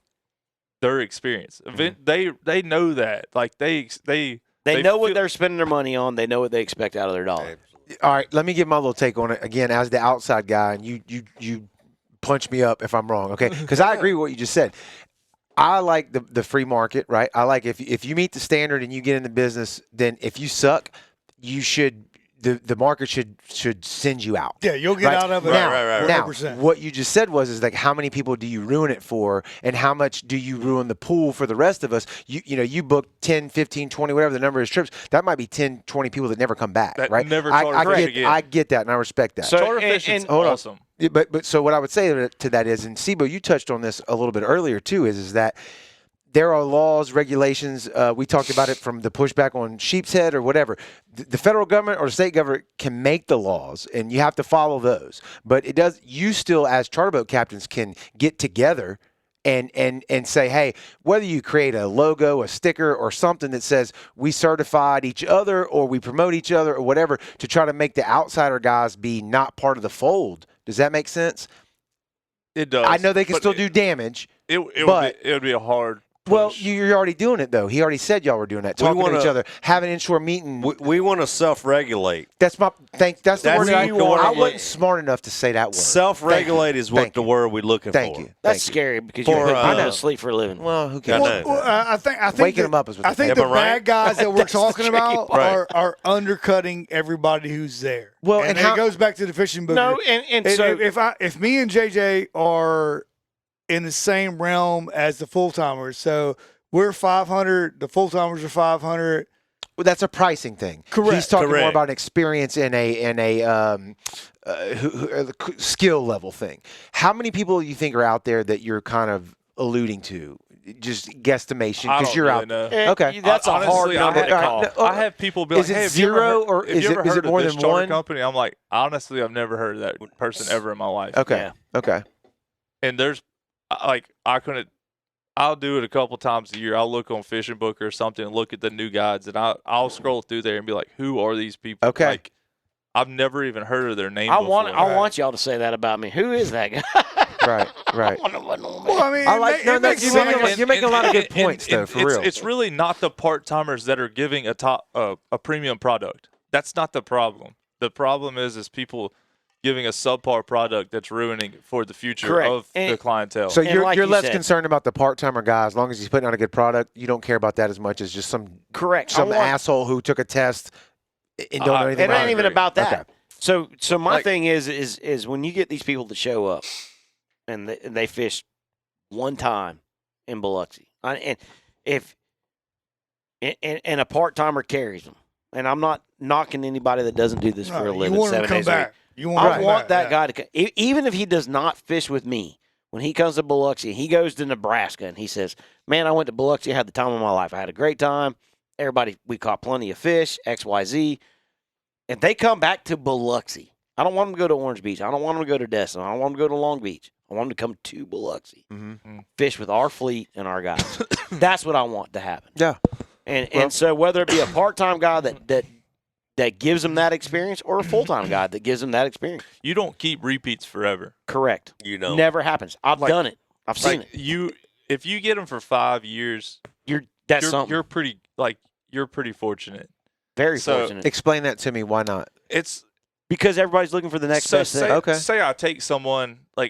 their experience. They know that. Like they They know what feel- they're spending their money on. They know what they expect out of their dollar. All right, let me give my little take on it again as the outside guy, and you punch me up if I'm wrong, okay? Because I agree with what you just said. I like the free market, right? I like if you meet the standard and you get in the business, then if you suck, you should the market should send you out. Yeah, you'll get out of it. Now, 100%. what you just said is like how many people do you ruin it for, and how much do you ruin the pool for the rest of us? You book 10, 15, 20, whatever the number is trips. That might be 10, 20 people that never come back, that right? Never I get that, and I respect that. So, charter fishing's awesome. But so what I would say to that is, and Sibo, you touched on this a little bit earlier too, is that there are laws, regulations. We talked about it from the pushback on sheep's head or whatever. The federal government or the state government can make the laws, and you have to follow those. But it does. You still, as charter boat captains, can get together and say, hey, whether you create a logo, a sticker, or something that says we certified each other or we promote each other or whatever, to try to make the outsider guys be not part of the fold. Does that make sense? It does. I know they can still do damage. It would be a hard push. Well, you're already doing it, though. He already said y'all were doing that, talking to each other, having an inshore meeting. We want to self-regulate. That's the word I want. wasn't smart enough to say that word. Self-regulate is what the word we're looking for. Thank you. That's scary because you're putting people to sleep for a living. Well, who cares? I think waking them up is what I think the right? bad guys that we're talking about Right. are undercutting everybody who's there. Well, and how, it goes back to the fishing book. No, and so if me and JJ are in the same realm as the full timers, so we're 500, the full timers are 500. well, that's a pricing thing. Correct. He's talking more Correct. about an experience in a skill level thing. How many people do you think are out there that you're kind of alluding to? Just guesstimation, I because don't you're really out. know. Okay. that's a hard Honestly, number to call. I have people be like, Is it hey, have you ever zero heard- or have is you it- ever is it heard of more this than charter one? company? I'm like, honestly, I've never heard of that person ever in my life. Okay. Yeah. Okay. And there's I'll do it a couple times a year. I'll look on FishingBooker or something and look at the new guides, and I'll scroll through there and be like, who are these people? Okay. Like, I've never even heard of their name I before. want y'all to say that about me. Who is that guy? Right. Well, I mean, I like it makes sense. you're making a lot of good points, though, for real. It's really not the part-timers that are giving a premium product. That's not the problem. The problem is people giving a subpar product that's ruining for the future Correct. of the clientele. So And you're like you less said- concerned about the part-timer guy as long as he's putting out a good product. You don't care about that as much as just some asshole who took a test and don't know anything It about ain't it. even about that. Okay. So my Like- thing is when you get these people to show up and they fish one time in Biloxi, and if and a part timer carries them, and I'm not knocking anybody that doesn't do this for a living. You want him 7 to come days a week. back. You want him I to want come that back, guy to even if he does not fish with me. When he comes to Biloxi, he goes to Nebraska and he says, "Man, I went to Biloxi, I had the time of my life. I had a great time. Everybody, we caught plenty of fish, XYZ." And they come back to Biloxi. I don't want them to go to Orange Beach. I don't want them to go to Destin. I don't want them to go to Long Beach. I want them to come to Biloxi, fish with our fleet and our guys. That's what I want to happen. Yeah. And so whether it be a part-time guy that gives them that experience or a full-time guy that gives them that experience. You don't keep repeats forever. Correct. You know. Never happens. I've done it. I've seen it. If you get them for 5 years, That's something. you're pretty fortunate. Very So- fortunate. Explain that to me. Why not? It's Because everybody's looking for the next best thing. Okay. Say I take someone I'll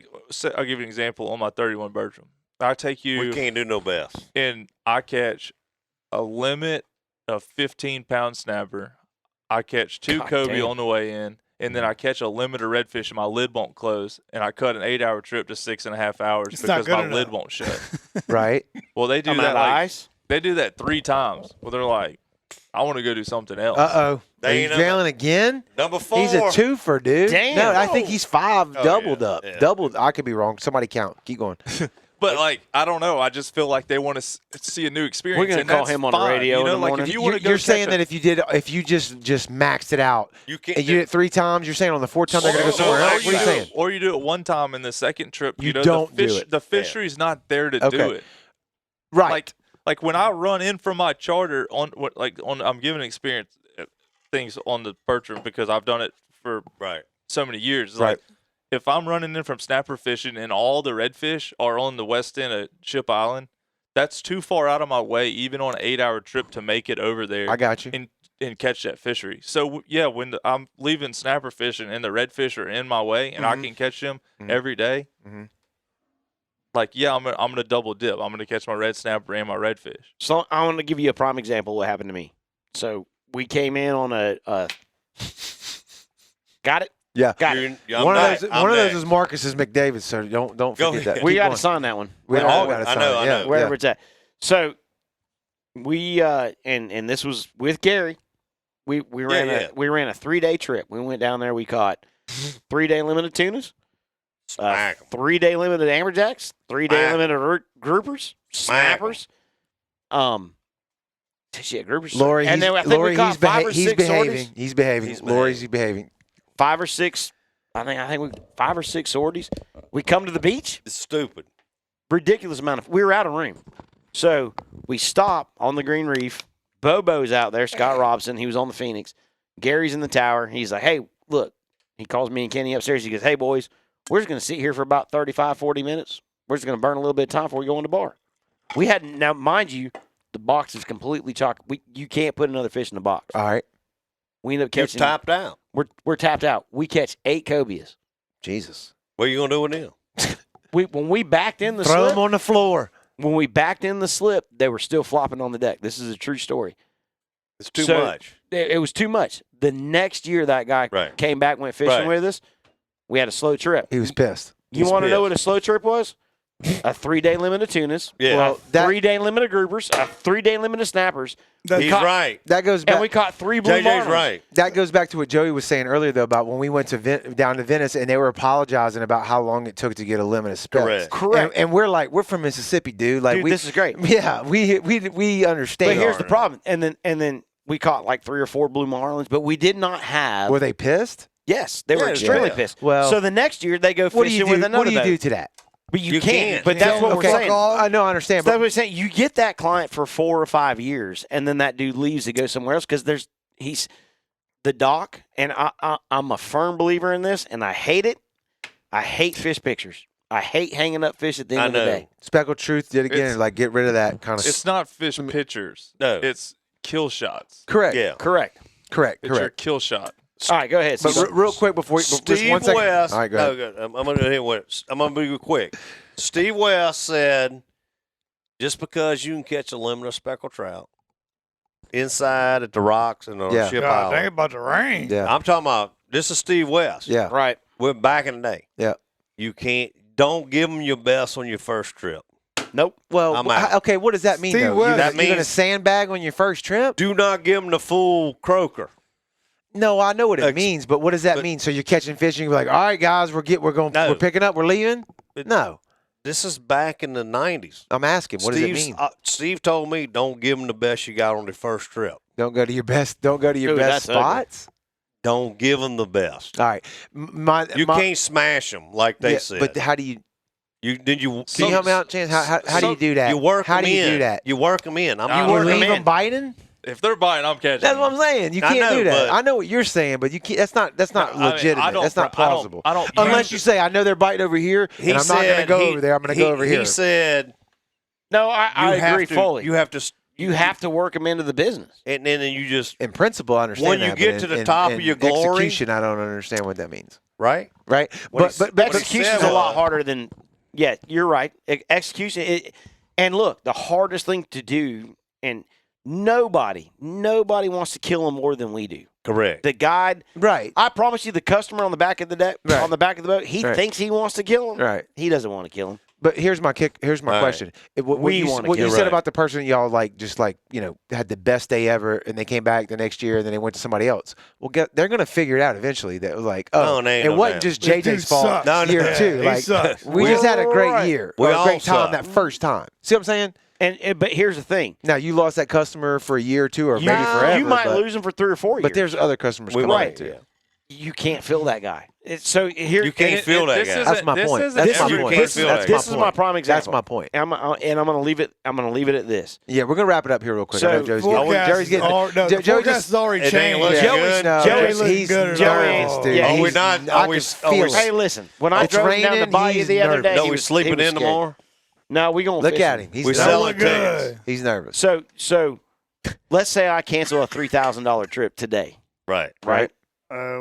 give you an example on my 31 Bertram. I take you We can't do no best. and I catch a limit of 15-pound snapper. I catch 2 God cobia damn. on the way in, and then I catch a limit of redfish and my lid won't close, and I cut an 8-hour trip to 6.5 hours It's not because good my enough. lid won't shut. Right. Well, they do I'm out that of like, ice. they do that 3 times. Well, they're like, I want to go do something else. Uh-oh. Are They you ain't failing again? Number 4. He's a twofer, dude. Damn. No, I think he's 5 doubled yeah, up. yeah. Doubled. I could be wrong. Somebody count. Keep going. But I don't know. I just feel like they want to see a new experience. We're gonna and call that's him on the fine. radio You know, in the like morning. if you want to go You're saying catch that if you just maxed it out You can't. and you did it 3 times, you're saying on the 4th time they're going to go somewhere else? What are you saying? Or you do it one time in the second trip. You know, don't the do it. The fishery's not there to Okay. do it. Right. Like when I run in from my charter I'm giving experience things on the Bertram because I've done it for Right. so many years. It's Right. Like if I'm running in from snapper fishing and all the redfish are on the west end of Ship Island, that's too far out of my way, even on an 8-hour trip, to make it over there. I got you. And and catch that fishery. So yeah, when I'm leaving snapper fishing and the redfish are in my way and I can catch them every day, like yeah, I'm gonna double dip. I'm gonna catch my red snapper and my redfish. So I want to give you a prime example of what happened to me. So we came in on a got it. Yeah. Got it. One of those is Marcus's McDavid, so don't forget that. We Keep got to going. sign that one. We all got to I sign know, it. I Yeah, know. Wherever it's at. So we and this was with Gary. We ran a 3-day trip. We went down there. We caught 3-day limit of tunas, 3-day limit of amberjacks, 3-day limit of groupers, snappers. Shit, groupers. Lori, and then I think we caught 5 or 6 sorties. He's behaving. Lori's behaving. 5 or 6. I think we 5 or 6 sorties. We come to the beach. It's stupid. Ridiculous amount of. We were out of room, so we stop on the Green Reef. Bobo's out there. Scott Robson. He was on the Phoenix. Gary's in the tower. He's like, "Hey, look." He calls me and Kenny upstairs. He goes, "Hey, boys, we're just going to sit here for about 35, 40 minutes. We're just going to burn a little bit of time before we go in the bar." We had now, mind you, the box is completely chock. You can't put another fish in the box. All right. We end up You're catching. tapped out. We're tapped out. We catch 8 cobias. Jesus. What are you going to do with them? When we backed in the Throw slip, them on the floor. when we backed in the slip, they were still flopping on the deck. This is a true story. It's too So, much. It was too much. The next year that guy came back, went fishing with us. We had a slow trip. He was pissed. You want to know what a slow trip was? A 3-day limit of tunas. Yeah. Well, 3-day limit of groupers. A 3-day limit of snappers. He's right. That goes back. And we caught 3 blue JJ's marlins. right. That goes back to what Joey was saying earlier, though, about when we went to down to Venice and they were apologizing about how long it took to get a limit of specs. Correct. And we're like, we're from Mississippi, dude. Like, Dude, this is great. Yeah, we understand. But here's the problem. And then we caught like 3 or 4 blue marlins, but we did not have. Were they pissed? Yes, they were extremely pissed. Well, so the next year they go fishing with another What do you boat. do to that? But you You can't. can't. But that's what we're saying. I know, I understand. That's But what we're saying. You get that client for 4 or 5 years, and then that dude leaves to go somewhere else because he's the doc, and I'm a firm believer in this, and I hate it. I hate fish pictures. I hate hanging up fish at the end of the day. Speckled Truth did again. Like, get rid of that kind of. It's not fish pictures. No. It's kill shots. Correct. Yeah. Correct. Correct. It's your kill shot. All right, go ahead. But Steve. real quick before just Steve 1 second. West. All right, go ahead. No, I'm going to hit what I'm going to be quick. Steve West said, just because you can catch a limit of speckled trout inside at the rocks and the ship God, island. dang about to rain. Yeah. I'm talking about, this is Steve West. Yeah. Right. We're back in the day. Yeah. You don't give them your best on your first trip. Nope. Well, I'm out. okay. What does that mean? Steve Though? West. You're That gonna means- sandbag on your first trip? Do not give them the full croaker. No, I know what it means, but what does that mean? So you're catching fish and you're like, all right, guys, we're picking up, we're leaving. No, This is back in the 90s. I'm asking, what does it mean? Steve told me, don't give them the best you got on the first trip. Don't go to your best. Don't go to your Dude, best that's ugly. spots. Don't give them the best. All right, You can't smash them like they said. But how do you? You Can you help me out, Chance? How do you do that? You work How them do you in. do that? You work them in. You working leave them them in. biting? If they're biting, I'm catching. That's what I'm saying. You I can't know, do that. but- I know what you're saying, but you can't. That's not I mean, legitimate. That's not plausible. I don't Unless you say, I know they're biting over here, and I'm not going to go over there. I'm going to go over here. He said, No, I agree fully. You have to, You have to work them into the business. and then you just, In principle, I understand When that. you get but to the in- top in of your glory- execution, I don't understand what that means. right? Right? What But Execution's said a lot was- harder than. Yeah, you're right. Execution. And look, the hardest thing to do, and nobody wants to kill them more than we do. Correct. The guide. right. I promise you, the customer on the back of the deck, Right. on the back of the boat, he Right. thinks he wants to kill him. Right. He doesn't want to kill him. But here's my kick. Here's my All right. question. What We you, wanna what you kill- said Right. about the person y'all had the best day ever, and they came back the next year, and then they went to somebody else. Well, they're gonna figure it out eventually. That was like, No, it ain't it no wasn't damn. just This dude JJ's fault. sucks. No, no, year yeah, two, he like sucks. we just had a great Right. year, We or a all great time suck. that first time. See what I'm saying? And but here's the thing. Now you lost that customer for a year or two, or maybe forever. You might but, lose him for 3 or 4 years. But there's other customers We coming might, back too. yeah. You can't fill that guy. So here You can't feel that this guy. isn't- That's my this point. isn't That's my every- point. can't feel that this guy. is my prime example. That's my point. And I'm going to leave it. I'm going to leave it at this. Yeah, we're gonna wrap it up here real quick. I So, know Joey's getting. Forecast Joey's getting. the Joey forecast just. has already It ain't changed. looking Joey's- good. No, Joey's looking good at nervous, all. dude. Yeah, Are we He's- not? I Are we? can Are we? feel it. Hey, listen. When I It's drove him down the raining, bayou he's the other nervous. day, No, he we was sleeping he was in scared. tomorrow. No, we gonna Look fish at him. He's We nervous. selling Looking good. tickets. He's nervous. So let's say I cancel a $3,000 trip today. Right.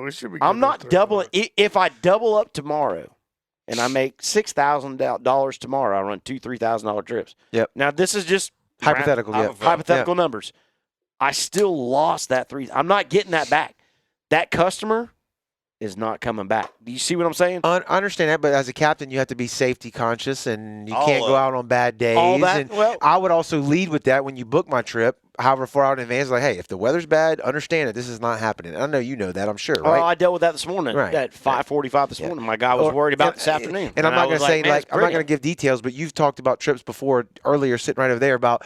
We should be. I'm good not with doubling. If I double up tomorrow and I make $6,000 tomorrow, I run two $3,000 trips. Yep. Now, this is just Hypothetical, yeah. hypothetical numbers. I still lost that I'm not getting that back. That customer is not coming back. Do you see what I'm saying? I understand that, but as a captain, you have to be safety conscious, and you All can't of go it. out on bad days. All that? And Well- I would also lead with that when you book my trip, however far out in advance. Like, hey, if the weather's bad, understand that this is not happening. I know you know that, I'm sure, Oh, right? I dealt with that this morning. Right. At 5:45 this morning. My guy was worried about this afternoon. And I'm not I going was to say, man, like, it's I'm not going to brilliant. give details, but you've talked about trips before earlier, sitting right over there, about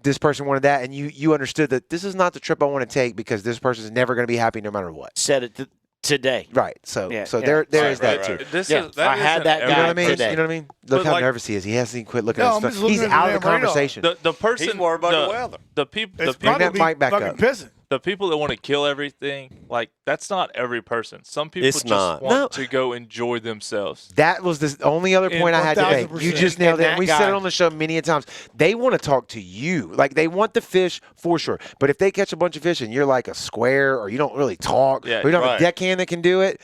this person wanted that, and you understood that this is not the trip I want to take because this person is never going to be happy no matter what. Said it today. Right. So Yeah, so yeah. there is that right. too. This Yeah, is that I had isn't that You know guy what I mean? today. You know what I mean? Look But, how like- nervous he is. He hasn't even quit looking No, at I'm his just phone. He's looking at out the of the damn radar. conversation. the person He's worried about the weather. the people It's Bring probably that mic back fucking up. pissing. the people that want to kill everything, like that's not every person. Some people It's just not. want No. to go enjoy themselves. That was the only other In point I had to make. 1000%. You just nailed And it. that We said guy- it on the show many a times. They want to talk to you. Like, they want the fish for sure. But if they catch a bunch of fish and you're like a square, or you don't really talk, Yeah, or you don't have right. a deckhand that can do it,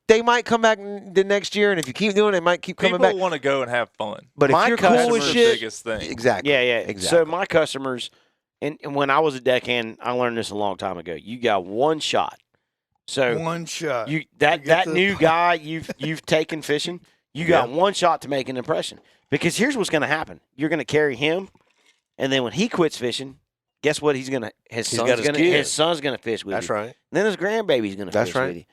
they might come back the next year. And if you keep doing it, they might keep coming People back. want to go and have fun. But My if you're cool That's as customers- the shit, biggest thing. exactly. Yeah, yeah. Exactly. So my customers, and when I was a deckhand, I learned this a long time ago. You got one shot. So One shot. you You get that the- new guy you've taken fishing, you got one shot to make an impression. Because here's what's going to happen: you're going to carry him, and then when he quits fishing, guess what? His got his his son's going to fish with That's you. right. And then his grandbaby's going to That's fish right. with you.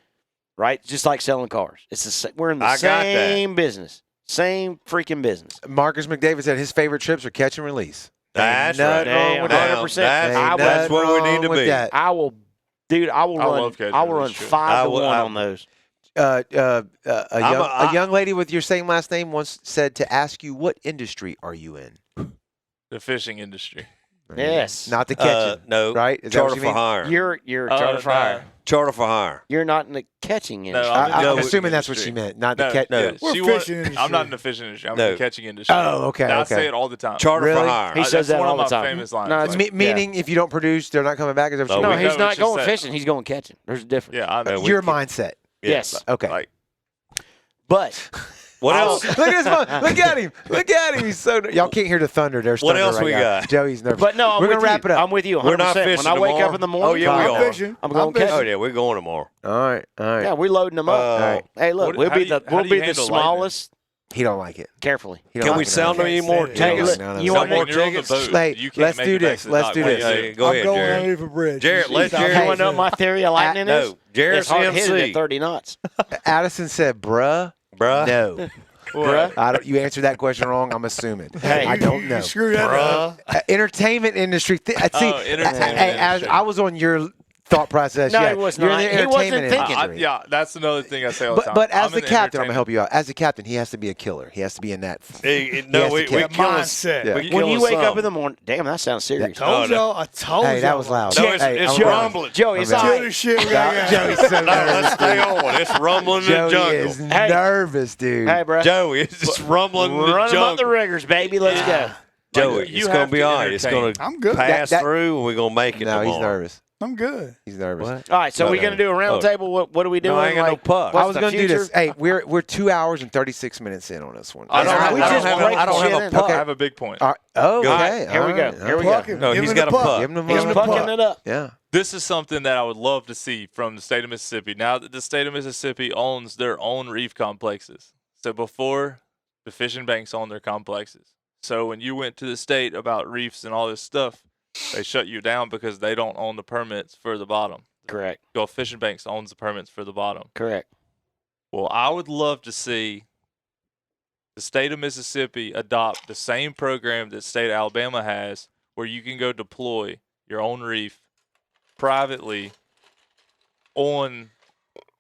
Right? Just like selling cars. It's we're in the I got that. same business, same freaking business. Marcus McDavid said his favorite trips are catch and release. That's Ain't right. nothing wrong with that. 100%. That's where we need to with be. that. I will love catch I and will run release trips. 5 to 1 on those. A young lady with your same last name once said to ask you, what industry are you in? The fishing industry. Yes. Not the catching. No. Right? Is that what Charter you for mean? hire. You're Oh, charter for no. hire. Charter for hire. You're not in the catching industry. I'm in the I'm No, assuming that's what industry. she meant, not the No, catch. no. yeah, We're she fishing I'm industry. not in the fishing industry. I'm No. in the catching industry. Oh, okay, I okay. say it all the time. Charter Really? for hire. He says That's that one all of the my time. famous lines. No, Like, it's Meaning, if you don't produce, they're not coming back. Is that what No, you No, mean? he's No, not it's just going that- fishing. He's going catching. There's a difference. yeah, I know. we Your can- mindset. Yes. Okay. Like, But What else? Look at his phone. Look at him. Look at him. He's so. Y'all can't hear the thunder. There's What thunder else right we now. got? Joey's nervous. but no, I'm we're with gonna wrap you. it up. I'm with you 100%. We're not fishing When I wake tomorrow? up in the morning, Oh, yeah, we I'm are. fishing. I'm going fishing. Oh, yeah, we're going tomorrow. All right. All right. Yeah, we're loading them up. Oh. right. Hey, look, What- we'll how be do the you- how we'll do be you the handle lightning? smallest. He don't like it. Carefully. He don't Can we like it. sell no. any more Hey, tickets? look, No, no, you no. want when more you're on the tickets? boat, Hey, you can't let's make do it back this. to the Let's dock. do Like, this. Hey, go I'm ahead, going Jared. underneath a bridge. Jared, let Stop Jared- You it. want to know what my theory of lightning is? No, Jared It's hard to hit it CMC. at 30 knots. Addison said, "Bruh, Bruh. no." Bruh. I don't, you answered that question wrong. I'm assuming. Hey, I don't know. You screwed that up. Entertainment industry. See, entertainment as industry. I was on your thought process. No, yeah, he was you're not. in the He wasn't entertainment thinking. industry. yeah, that's another thing I say all the time. But as I'm the in captain, I'm gonna help entertainment. you out. As the captain, he has to be a killer. He has to be in that. No, has to we kill. That kill us. mindset. Yeah. we When killing you wake up some. in the morning, damn, that sounds serious. Told no. y'all. I told Hey, y'all. that was loud. No, it's Hey, I'm rumbling. Joey, it's all I'm Kill right. this shit. We gotta go. Joey's so No, let's nervous. stay on. It's rumbling in the Joey jungle. is Hey. nervous, dude. Hey, bro. Joey, it's just rumbling in the Run them up the jungle. riggers, baby. Let's go. Joey, You it's have going to be to all right. It's going to I'm good. pass That- through, and we're going to make it No, tomorrow. he's nervous. I'm good. He's nervous. What? All right, so we're going to do a round Oh. table. What are we doing? No, I ain't got no puck. what's I was the going to do this. future? Hey, we're 2 hours and 36 minutes in on this one. I don't have- We I just don't break I don't shit have a in. puck. I have a big point. Okay. Go. All right, here we go. Here we go. Puck him. No, Give he's him got the a puck. puck. Give him the Give him money. the Pucking puck. it up. Yeah. This is something that I would love to see from the state of Mississippi. Now that the state of Mississippi owns their own reef complexes. So before, the fishing banks own their complexes. So when you went to the state about reefs and all this stuff, they shut you down because they don't own the permits for the bottom. Correct. Gulf Fishing Banks owns the permits for the bottom. Correct. Well, I would love to see the state of Mississippi adopt the same program that state of Alabama has, where you can go deploy your own reef privately on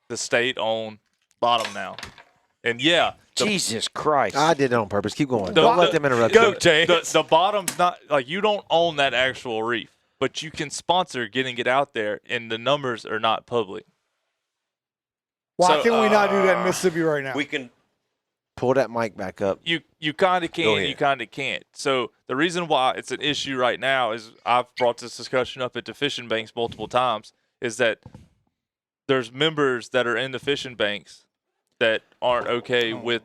the state-owned bottom now. And yeah, Jesus Christ. I did it on purpose. Keep going. The- Don't let the- them interrupt Go, you. Chance. the bottom's not like you don't own that actual reef, but you can sponsor getting it out there, and the numbers are not public. Why So, can we not do that in Mississippi right now? We can pull that mic back up. You kind of Go can, ahead. you kind of can't. So the reason why it's an issue right now is I've brought this discussion up at the fishing banks multiple times, is that there's members that are in the fishing banks that aren't okay with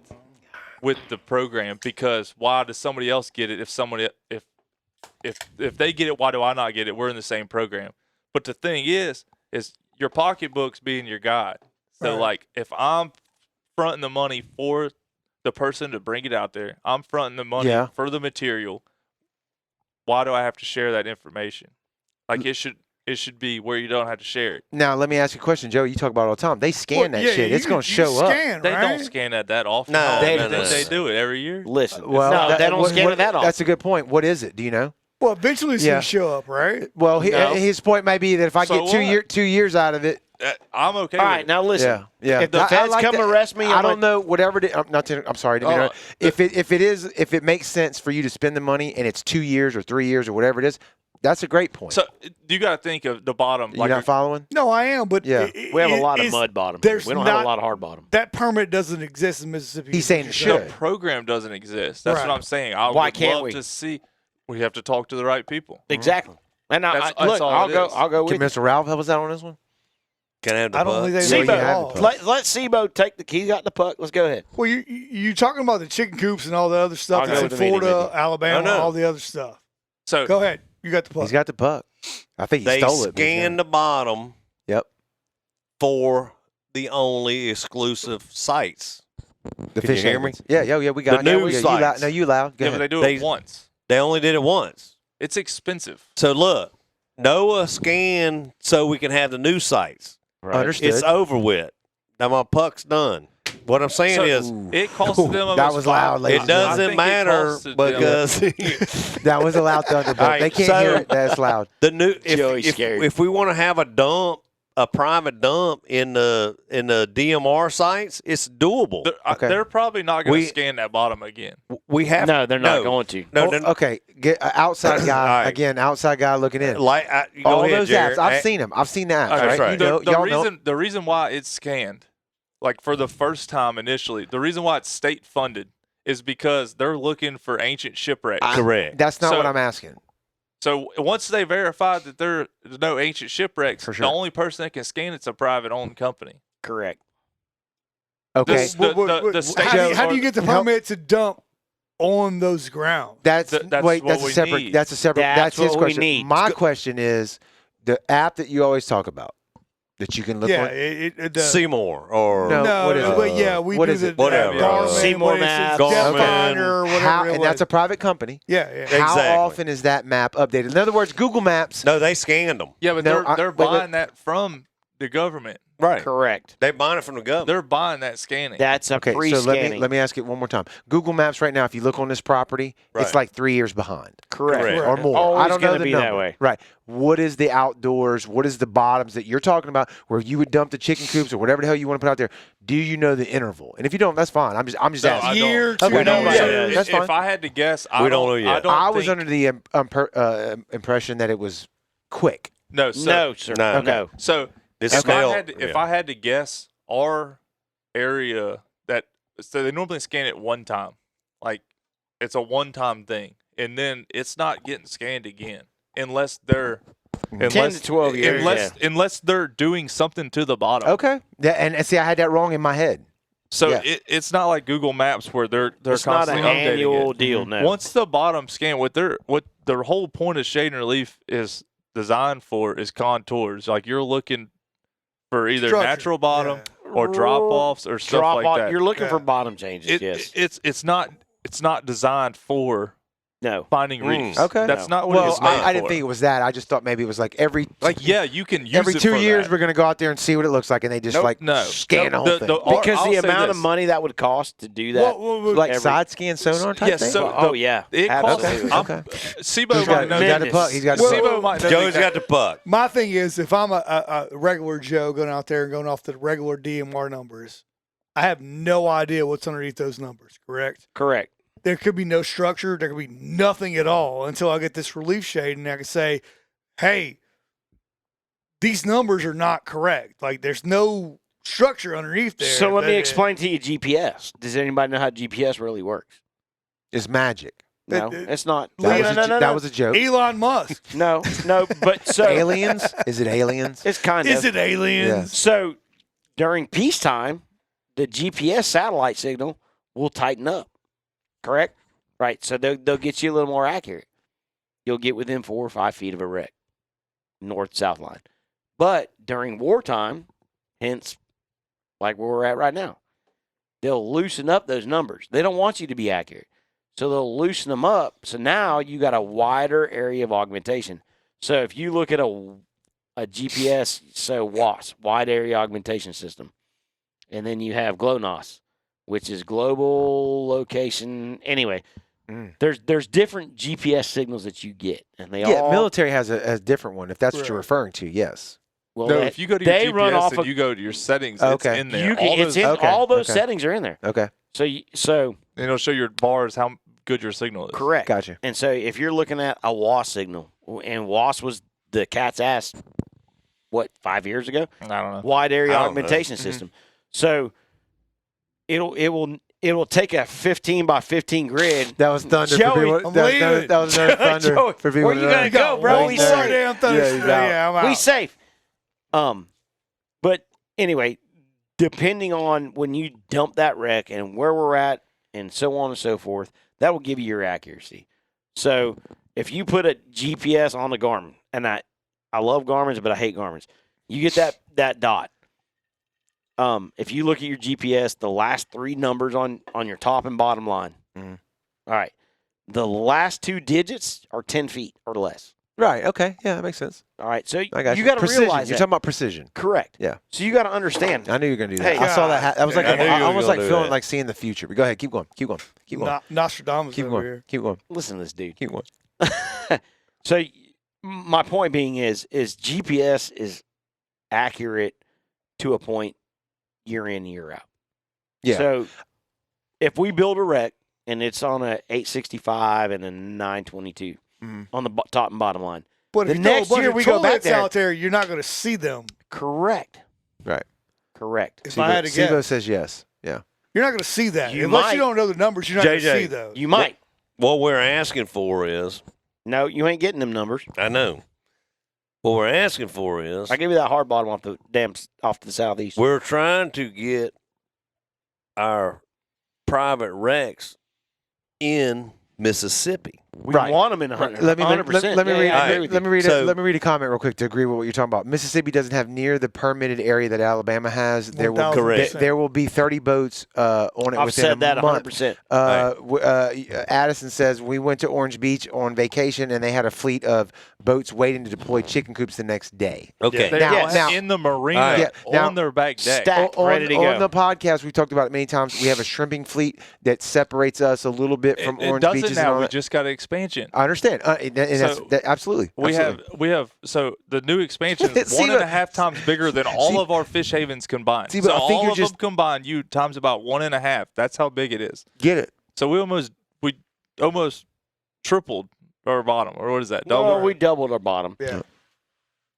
the program, because why does somebody else get it if they get it, why do I not get it? We're in the same program. But the thing is your pocketbook's being your guide. So Right. like if I'm fronting the money for the person to bring it out there, I'm fronting the money for the material, why do I have to share that information? Like it should be where you don't have to share it. Now, let me ask you a question, Joe. You talk about it all the time. They scan that shit. It's going to show up. They don't scan that often. No, They do it every year. Listen, Well, no, they don't scan it that often. That's a good point. What is it? Do you know? Well, eventually it's going to show up, right? Well, No. his point may be that if I So get what? 2 years out of it, I'm okay All with right, it. now listen. yeah. If the feds come arrest me, I don't know. Whatever. I'm sorry. Oh, no. If it makes sense for you to spend the money and it's 2 years or 3 years or whatever it is, that's a great point. So you got to think of the bottom. You not following? No, I am, but Yeah. We have a lot of mud bottom. there's We don't have not- a lot of hard bottom. that permit doesn't exist in Mississippi. He's saying it the should. program doesn't exist. That's Right. what I'm saying. I Why would can't love we? to see. We have to talk to the right people. Exactly. And That's look, all I'll it go. is. I'll go Can with you. Mr. Ralph help us out on this one? Can I have the I don't puck? think they Sebo, know you have law. the Let Sebo take the key. He got the puck. Let's go ahead. Well, you talking about the chicken coops and all the other stuff I'll that's go in to the meeting with Florida, you. Alabama, No, no. all the other stuff. So Go ahead. You got the puck. He's got the puck. I think he They stole it. but he's scan got the bottom Yep. for the only exclusive sites. the Can you fish hear me? havens. Yeah, we got The it. news You sites. loud. No, you loud. Go yeah, but ahead. they do They- it once. They only did it once. It's expensive. So look, Noah scan so we can have the new sites. Understood. It's over with. Now my puck's done. What I'm saying So is, it costs them. That almost was loud, five- ladies it and gentlemen. I doesn't think it matter costs them- because That was a loud thunderbolt. All right, They can't so- hear it. That's loud. the new Joey's if scared. if we want to have a private dump in the DMR sites, it's doable. Okay. They're probably not going We- to scan that bottom again. We have No, they're not going to. No, Oh, okay, get outside guy All right. again. Outside guy looking in. Like go All ahead, those Jared. apps, I've seen them. I've seen the apps. Okay, Right? right. You know, The y'all know. reason why it's scanned, like for the first time initially, the reason why it's state funded is because they're looking for ancient shipwrecks. Correct. That's not So- what I'm asking. So once they verify that there's no ancient shipwrecks, For sure. the only person that can scan it's a private owned company. Correct. Okay, This- the state- how do you get the Help- permit to dump on those grounds? that's that's wait. what That's a we separate. need. That's a separate. That's That's his what we question. need. My question is the app that you always talk about that you can look Yeah, on. it does. Seymour or No. No, what is it? but yeah, we What do is the it? Whatever. Garmin, Seymour what is it? Maps. Depth Garmin. Finder, whatever How, it and that's was. a private company. Yeah. How Exactly. often is that map updated? In other words, Google Maps. no, they scanned them. Yeah, but No, they're wait, buying that from the government. Right. Correct. They buying it from the government. They're buying that scanning. That's a Okay, so pre-scanning. let me ask it one more time. Google Maps right now, if you look on this property, it's Right. like 3 years behind Correct. Correct. or more. Always I don't know gonna the be number. that way. Right. What is the outdoors? What is the bottoms that you're talking about where you would dump the chicken coops or whatever the hell you want to put out there? Do you know the interval? And if you don't, that's fine. I'm just No, I asking. don't. Year, Okay, 2 nobody years. does. That's fine. If I had to guess, I We don't know yet. I was think- under the impression that it was quick. no, so, No, sir. No. Okay. No. So It's if still- if I had to guess, our area so they normally scan it one time, like it's a one-time thing, and then it's not getting scanned again unless they're 10 to 12 years. unless they're doing something to the bottom. Okay. Yeah, and see, I had that wrong in my head. So Yeah. it's not like Google Maps where they're It's not an constantly updating annual it. deal. No. Once the bottom scan, what their whole point of shade and relief is designed for is contours. Like you're looking for either Structure. natural bottom Yeah. or drop offs or stuff Drop like off. that. You're looking Yeah. for bottom changes. Yes. It's not designed for No. finding reefs. Okay. That's not what Well, it's meant I didn't for. think it was that. I just thought maybe it was like every Yeah, you can use every it 2 for years that. we're going to go out there and see what it looks like, and they just Nope. like No. scan the whole thing. Because I'll the say amount of this. money that would cost to do that. like every- side scan sonar type Yes, thing. so Oh, yeah. it costs. Absolutely. Okay. Sibo He's might know. got the puck. He's got the Well, puck. Sibo might know. Joey's got the puck. My thing is, if I'm a regular Joe going out there and going off the regular DMR numbers, I have no idea what's underneath those numbers, correct? Correct. There could be no structure. There could be nothing at all until I get this relief shade and I can say, hey, these numbers are not correct. Like there's no structure underneath there. So let me explain to you GPS. Does anybody know how GPS really works? It's magic. No, it's not. That was a joke. Elon Musk. No, but so Aliens? Is it aliens? it's kind of. Is it aliens? Yes. So during peacetime, the GPS satellite signal will tighten up. Correct? Right. So they'll get you a little more accurate. You'll get within 4 or 5 feet of a wreck, north-south line. But during wartime, hence like where we're at right now, they'll loosen up those numbers. They don't want you to be accurate. So they'll loosen them up. So now you got a wider area of augmentation. So if you look at a GPS, so WAS, wide area augmentation system, and then you have GLONASS, which is global location. Anyway, there's different GPS signals that you get, and they all military has a different one. If that's what you're referring to, yes. Well, no, if you go to your GPS and you go to your settings, it's in there. All those settings are in there. Okay. So and it'll show your bars how good your signal is. Correct. Gotcha. And so if you're looking at a WAS signal, and WAS was the cat's ass, 5 years ago? I don't know. Wide area augmentation system. So it'll take a 15 by 15 grid. That was thunder. Joey, that was another thunder. Joey, for people where you gonna go, bro? We safe. I'm out. We safe. But anyway, depending on when you dump that wreck and where we're at and so on and so forth, that will give you your accuracy. So if you put a GPS on the Garmin, and I love Garmin's, but I hate Garmin's, you get that dot. If you look at your GPS, the last 3 numbers on your top and bottom line. Mm-hmm. All right. The last 2 digits are 10 feet or less. Right. Okay. Yeah, that makes sense. All right. So you got to realize you're talking about precision. Correct. Yeah. So you got to understand. I knew you were going to do that. Hey, I saw that. That was like I almost like feeling that. like seeing the future. But go ahead. Keep going. Nostradamus Keep over going. here. Keep going. Listen to this dude. Keep going. So my point being is GPS is accurate to a point year in, year out. Yeah. So if we build a wreck and it's on a 865 and a 922 on the top and bottom line, but the if next year we go back there, out there, you're not going to see them. Correct. Right. Correct. If I had to guess, Sibo says yes. Yeah. You're not going to see that. You Unless might. you don't know the numbers, you're not going to see those. You might. What we're asking for is, No, you ain't getting them numbers. I know. What we're asking for is, I give you that hard bottom off to the southeast. we're trying to get our private wrecks in Mississippi. We Right. want them in 100%. Let me read a comment real quick to agree with what you're talking about. Mississippi doesn't have near the permitted area that Alabama has. There will Correct. there will be 30 boats on it I've within said that a month. 100%. Addison says we went to Orange Beach on vacation and they had a fleet of boats waiting to deploy chicken coops the next day. Okay. They Now- all now- in the marina on their back deck. Stacked, ready to go. On the podcast, we talked about it many times. We have a shrimping fleet that separates us a little bit from It Orange doesn't Beaches. now. And all We that. just got an expansion. I understand. Absolutely. We have so the new expansion is See, 1.5 times bigger than all of our fish havens combined. See, but so I think all you're of just- them combined, you times about 1.5. That's how big it is. Get it. So we almost tripled our bottom, or what is that? Double? Well, we doubled our bottom. Yeah.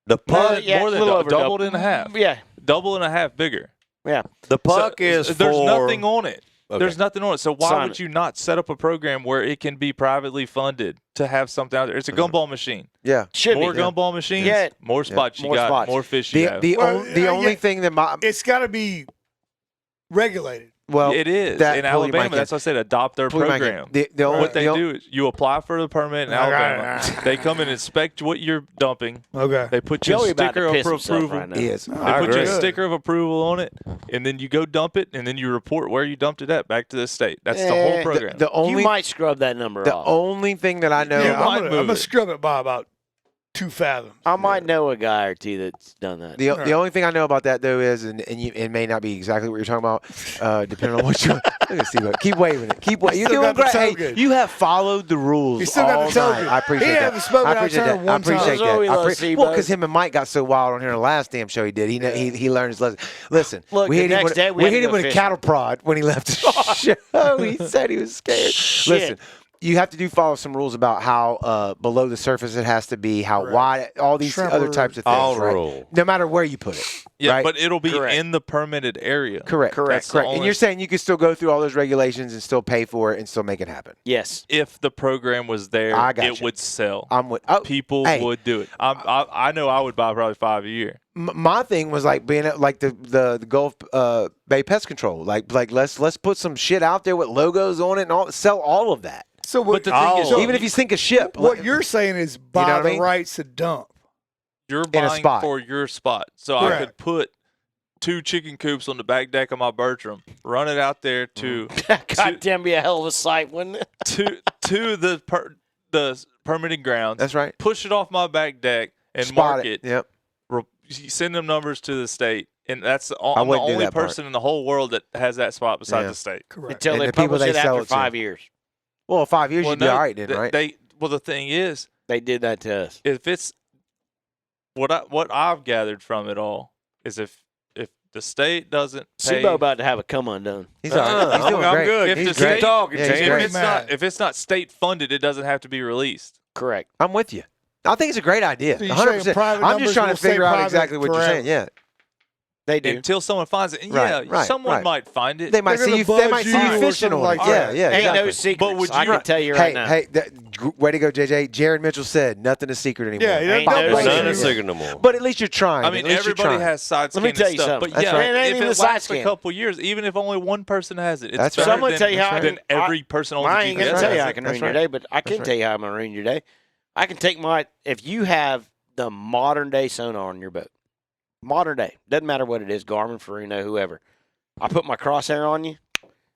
The puck, Yeah, more a than little over doubled and a half. Yeah. Double and a half bigger. Yeah. the puck So, is there's for, nothing on it. Okay. There's nothing on it. So why Simon. would you not set up a program where it can be privately funded to have something out there? It's a gumball machine. Yeah. Should More be. gumball machines, Yeah. more spots you More got, spots. more fish you have. The only thing that It's got to be regulated. It is. that In pull your Alabama, mic in. that's what I said, adopt their Pull your mic in. program. The What they only- do is you apply for the permit in Alabama. They come and inspect what you're dumping. Okay. They put you a Joey about sticker to of piss himself approval. right now. is. They I put you a agree. sticker of approval on it, and then you go dump it, and then you report where you dumped it at back to the state. That's the whole program. The only You might scrub that number the off. only thing that I know. Yeah, might I'm move gonna it. scrub it by about 2 fathoms. I might know a guy or two that's done that. The only thing I know about that though is, and it may not be exactly what you're talking about, depending on what you. Look at Steve. Keep waving it. Keep waving. You're Still doing got the great. Hey, token. you have followed the rules. He still got all the token. night. I appreciate He that. haven't spoken I out appreciate of that. turn I one time. appreciate That's what we that. love, Well, Steve-O. because him and Mike got so wild on here the last damn show he did. He learned his lesson. Listen, Look, we the hit him next with, day we we had to hit him go with a fishing. cattle prod when he left the show. He said he was scared. Shit. Listen. You have to follow some rules about how below the surface it has to be, how wide, all these Shrimper. other types of things. All the right? rules. No matter where you put it. Yeah, right? but it'll be Correct. in the permitted area. Correct. Correct. That's the And only- you're saying you could still go through all those regulations and still pay for it and still make it happen. Yes. If the program was there, I it gotcha. would sell. I'm with People hey. would do it. I know I would buy probably 5 a year. My thing was like being at like the Gulf Bay Pest Control. Like let's put some shit out there with logos on it and all, sell all of that. So what, But the thing is, so Even if you sink a ship, what you're saying is buy know what I the mean? rights to dump. You're In a buying spot. for your spot. So Correct. I could put 2 chicken coops on the back deck of my Bertram, run it out there to God damn, be a hell of a sight, wouldn't it? to the permitting grounds. that's right. Push it off my back deck and Spot mark it. Yep. Send them numbers to the state, and that's I I'm the wouldn't do only that part. person in the whole world that has that spot besides Yeah. the state. Correct. Until And they the people publish they it sell after it to. 5 years. Well, 5 years Well, you'd be all right then, right? Well, the thing is, They did that to us. if it's what I've gathered from it all is if the state doesn't pay, Sibo about to have a come undone. He's all right. He's doing I'm great. good. If He's the great. state- talking, Yeah, he's James. great. if it's not state funded, it doesn't have to be released. Correct. I'm with you. I think it's a great idea. So you're saying 100%. private I'm numbers just trying will to figure stay out private exactly what you're forever. saying. Yeah. They do. Until someone finds it. And Right, yeah, right, someone right. might find it. They might They're see gonna you. They buzz might see you you or fishing something on like it. that. Yeah, Ain't no exactly. secrets. would I you- can tell you right Hey, now. hey, way to go, JJ. Jared Mitchell said nothing is secret anymore. Yeah, Ain't don't no buzz secret. None you. is secret no more. But at least you're trying. I mean, at least you're everybody trying. has side Let me skin tell and you stuff, something. but That's yeah, right. It ain't if even it a side lasts a skin. couple years, even if only one person has it, it's That's better right. So I'm gonna than, tell you how I than can- every person owns I a ain't GPS. gonna tell you That's I right. can That's ruin your right. day, but I can right. tell you how I'm gonna ruin your day. I can take if you have the modern day sonar on your boat, modern day, doesn't matter what it is, Garmin, Furuno, whoever. I put my crosshair on you,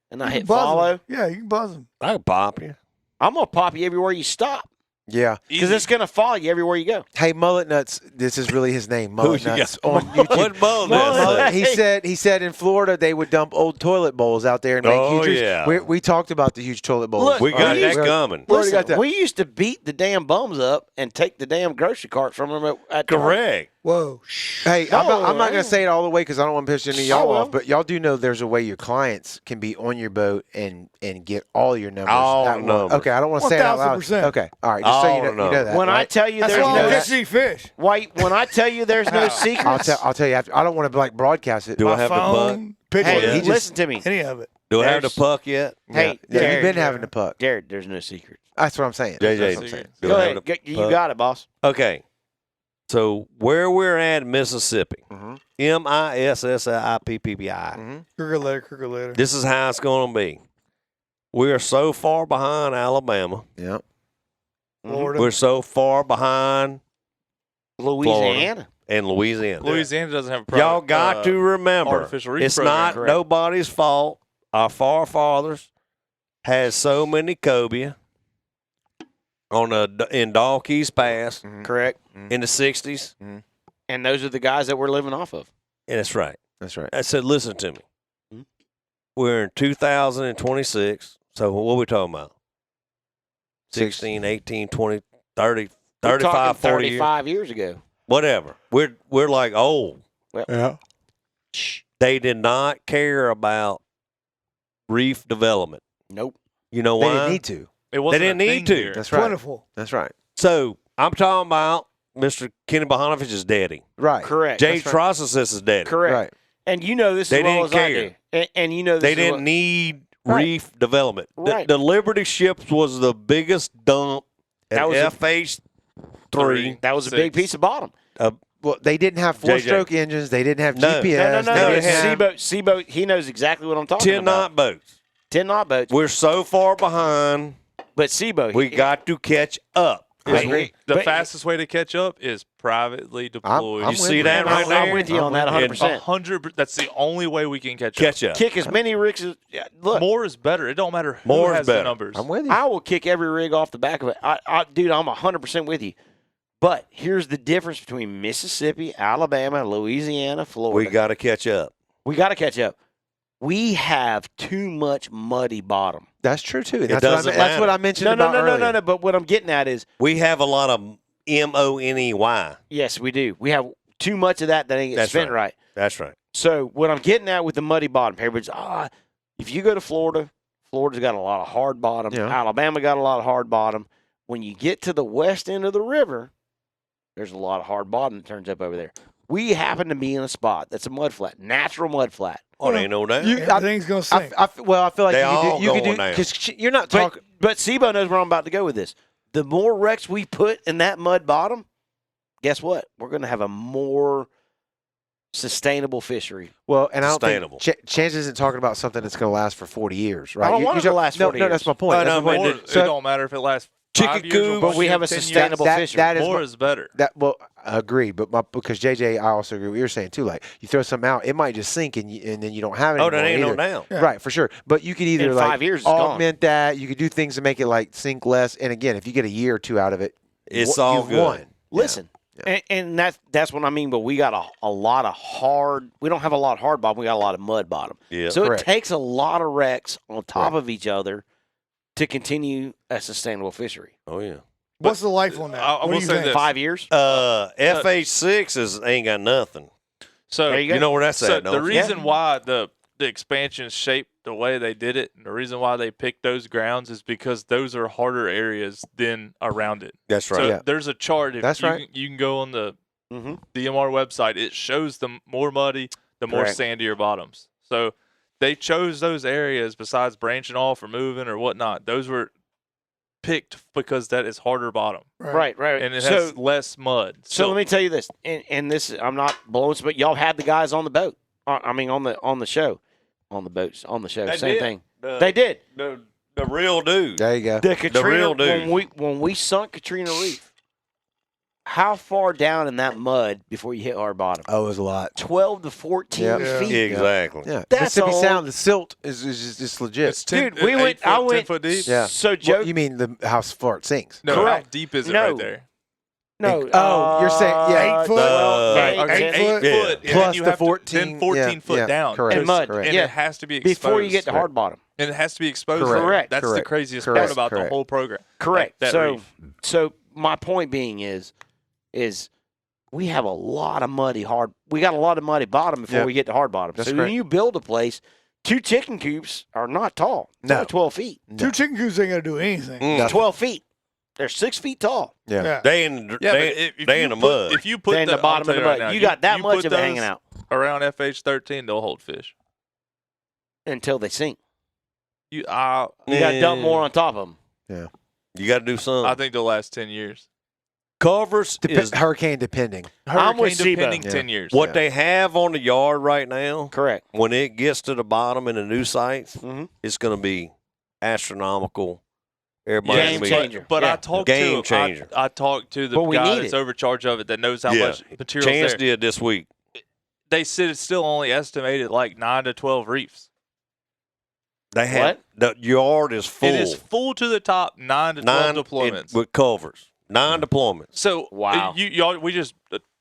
and I You hit can buzz 'em. follow. Yeah, you can buzz them. I can pop you. I'm gonna pop you everywhere you stop Yeah. because it's gonna follow you everywhere you go. Hey, Mullet Nuts. This is really his name. Mullet you Nuts on YouTube. What bone Mullet. is that? He said in Florida they would dump old toilet bowls out there and make Oh, huge. yeah. We talked about the huge toilet bowls. Look, We got we that used- coming. We already got that. We used to beat the damn bums up and take the damn grocery cart from them at Correct. Whoa. Hey, No, I'm not I going to ain't. say it all the way because I don't want to piss any of y'all will. off, but y'all do know there's a way your clients can be on your boat and get all your numbers. All at once. numbers. Okay, I don't want to say it out loud. 1000%. Okay, all right, just so All you know numbers. that. When I right? tell you That's there's why no I see fish. wait, when I tell you there's no secrets, I'll tell you after. I don't want to like broadcast it. Do I My have the puck? phone, picture, hey, he just- listen to me, any of it. Do I have the There's- puck yet? hey, yeah, Jared, you've been having the puck. Jared, there's no secrets. That's what I'm saying. JJ. That's what I'm saying. Do Go I have ahead, the you puck? got it, boss. Okay. So where we're at in Mississippi, Mhm. MISSIPPI. Mhm. Crooked letter. This is how it's going to be. We are so far behind Alabama. Yep. Florida. We're so far behind Louisiana. in Louisiana. Louisiana doesn't have a Y'all private, got to remember, artificial reef it's program. not Correct. nobody's fault. Our forefathers had so many cobia in Dawkeys Pass Correct. in the 60s. And those are the guys that we're living off of. And that's right. That's right. I said, listen to me. Hmm? We're in 2026. So what are we talking about? 16, 18, 20, 30, We're 35, talking 40 years. 35 years ago. Whatever. We're like old. Yeah. They did not care about reef development. Nope. You know They why? didn't need to. It wasn't didn't a need thing to. here. That's right. Plentiful. That's right. So I'm talking about Mr. Kenny Bahanovich is daddy. Right. Correct. Jay That's right. Trossis is daddy. Correct. Right. And you know this They as well didn't as I care. do. And you know this They as didn't well. need Right. reef development. Right. The Liberty ships was the biggest dump at That was a- FH3. That was a big Six. piece of bottom. Well, they didn't have JJ. 4-stroke engines. They didn't have No. GPS. No. They No, didn't have- Seaboat, he knows exactly what I'm talking 10 about. knot boats. 10 knot boats. We're so far behind. But Seaboat, We got to catch up. I agree. agree. The But- fastest way to catch up is privately deployed. I'm You with see you. that right I'm there? with you on that 100%. 100. That's the only way we can catch Catch up. up. Kick as many rigs as look. More is better. It don't matter who More is has better. the numbers. I'm with you. I will kick every rig off the back of it. Dude, I'm 100% with you. But here's the difference between Mississippi, Alabama, Louisiana, Florida. We got to catch up. We got to catch up. We have too much muddy bottom. That's true too. It That's doesn't that's what matter. I mentioned No. about earlier. No. But what I'm getting at is, We have a lot of MONEY. yes, we do. We have too much of that ain't That's spent right. That's right. So what I'm getting at with the muddy bottom, everybody's, if you go to Florida, Florida's got a lot of hard bottom. Yeah. Alabama got a lot of hard bottom. When you get to the west end of the river, there's a lot of hard bottom that turns up over there. We happen to be in a spot that's a mud flat, natural mud flat. Oh, there ain't no doubt. Everything's going to sink. I feel like They you all could do going down. because you're not talking. But Sebo knows where I'm about to go with this. The more wrecks we put in that mud bottom, guess what? We're going to have a more sustainable fishery. Well, and I don't Sustainable. think Chance isn't talking about something that's going to last for 40 years, right? I don't want it to last 40 No, that's years. my point. No, That's my no, point. man, It don't matter if it lasts Chicken 5 years or coop, 1 but we year, have a 10 years. sustainable fishery. That is More my- is better. Well, I agree, but because JJ, I also agree with what you're saying too. Like you throw something out, it might just sink, and then you don't have it. Oh, that anymore ain't no either. doubt. Right, for sure. But you could either In like 5 years, it's gone. augment that. You could do things to make it like sink less. And again, if you get a year or two out of it, It's all you've good. won. Listen, and that's what I mean. But we got a lot of hard. We don't have a lot of hard bottom. We got a lot of mud bottom. Yeah. So Correct. it takes a lot of wrecks on top of each other to continue a sustainable fishery. Oh, yeah. What's the life on that? I What will do you say think? this. 5 years. FH6 ain't got nothing. So There you go. You know where that's So at, the don't you? reason why the expansion shaped the way they did it, and the reason why they picked those grounds is because those are harder areas than around it. That's right. So Yeah. there's a chart. If That's you right. you can go on the Mm-hmm. DMR website. It shows the more muddy, the more Correct. sandier bottoms. So they chose those areas besides branching off or moving or whatnot. Those were picked because that is harder bottom Right. and it so, has less mud. so let me tell you this, and this I'm not blowing, but y'all had the guys on the boat. I mean, on the show, on the boats, on the show. They Same did. thing. The- They did. The real dude. There you go. The Katrina, real dude. when we sunk Katrina Reef, how far down in that mud before you hit our bottom? Oh, it was a lot. 12 to 14 Yeah. feet. Exactly. Yeah, That's Mississippi all- Sound, the silt is just legit. it's 10, Dude, we went. 8 I foot, went 10 foot deep. Yeah. So Joe, You mean the how far it sinks? No, Correct. how deep is it No. right there? no. Oh, you're saying- yeah. 8 foot? Right. Okay, 8 foot? foot, Yeah. and Plus then you the have 14, then 14 foot yeah, down, correct, And mud. correct. and Yeah. it has to be exposed Before you get to hard bottom. and it has to be exposed. Correct. That's the Correct. craziest Correct. part about the Correct. whole program. Correct. That so, reef. so my point being is we have a lot of we got a lot of muddy bottom before Yeah. we get to hard bottom. That's so correct. when you build a place, 2 chicken coops are not tall. No. They're 12 feet. Two chicken coops ain't going to do anything. Mm. 12 feet. They're 6 feet tall. Yeah. Yeah. They in, Yeah, they, but if they you in the put- mud. If you put They're in the I'll bottom tell of the right boat. now, You got that you much put of it hanging those out around FH13, they'll hold fish. until they sink. You You got to dump more on top of them. You got to do something. I think they'll last 10 years. Covers is Hurricane depending. I'm with Hurricane Sebo. depending Yeah. 10 years. what they have on the yard right now. Correct. When it gets to the bottom in the new sites, Mhm. it's going to be astronomical. Everybody's Game gonna be- changer. But Yeah. I talked Game to changer. I talked to the But we guy need that's it. overcharge of it that knows how Yeah. much material's Chance there. did this week. They said it's still only estimated like 9 to 12 reefs. They had the yard is full. It is full to the top, 9 to 12 deployments. with covers. 9 deployments. So Wow. y'all, we just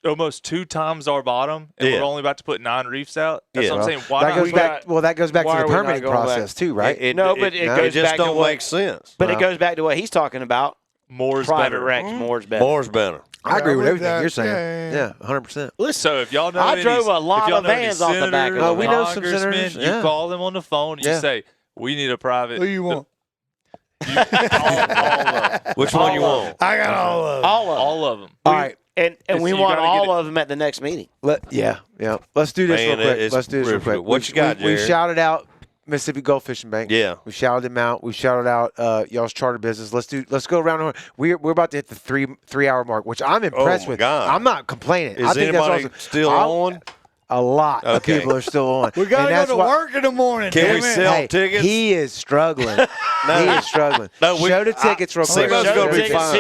almost 2 times our bottom, and Yeah. we're only about to put 9 reefs out. That's Yeah. what I'm saying. Why That not? goes we back. got- Well, that goes back why to are the we not permitting going back? process too, right? No, but it goes just back to don't what- make sense. But Wow. it goes back to what he's talking about. More's Private better. wrecks, more's better. More's better. I agree with Yeah, everything that- you're saying. yeah. Yeah, 100%. So if y'all know, I any- drove a lot if y'all of know any vans off the back of senators, them. We know some congressmen, senators, You yeah. call them on the phone. You Yeah. say, "We need a private." Who you want? all of them. Which one you All want? I got all of them. All of them. All of them. All right. And It's- we you want gotta get all it- of them at the next meeting. Yeah. Let's do this Man, real quick. it's Let's do this real real quick. quick. What you got, we Jared? shouted out Mississippi Gulf Fishing Bank. Yeah. We shouted them out. We shouted out y'all's charter business. Let's go around. We're about to hit the three hour mark, which I'm impressed my with. God. I'm not complaining. I Is think anybody that's awesome. still on? A lot of Okay. people are still on. We got And to that's go to why- work in the morning. Can damn we it. sell Hey, tickets? he is struggling. He is struggling. No, we- Show the tickets real quick. Sebo's gonna be fine.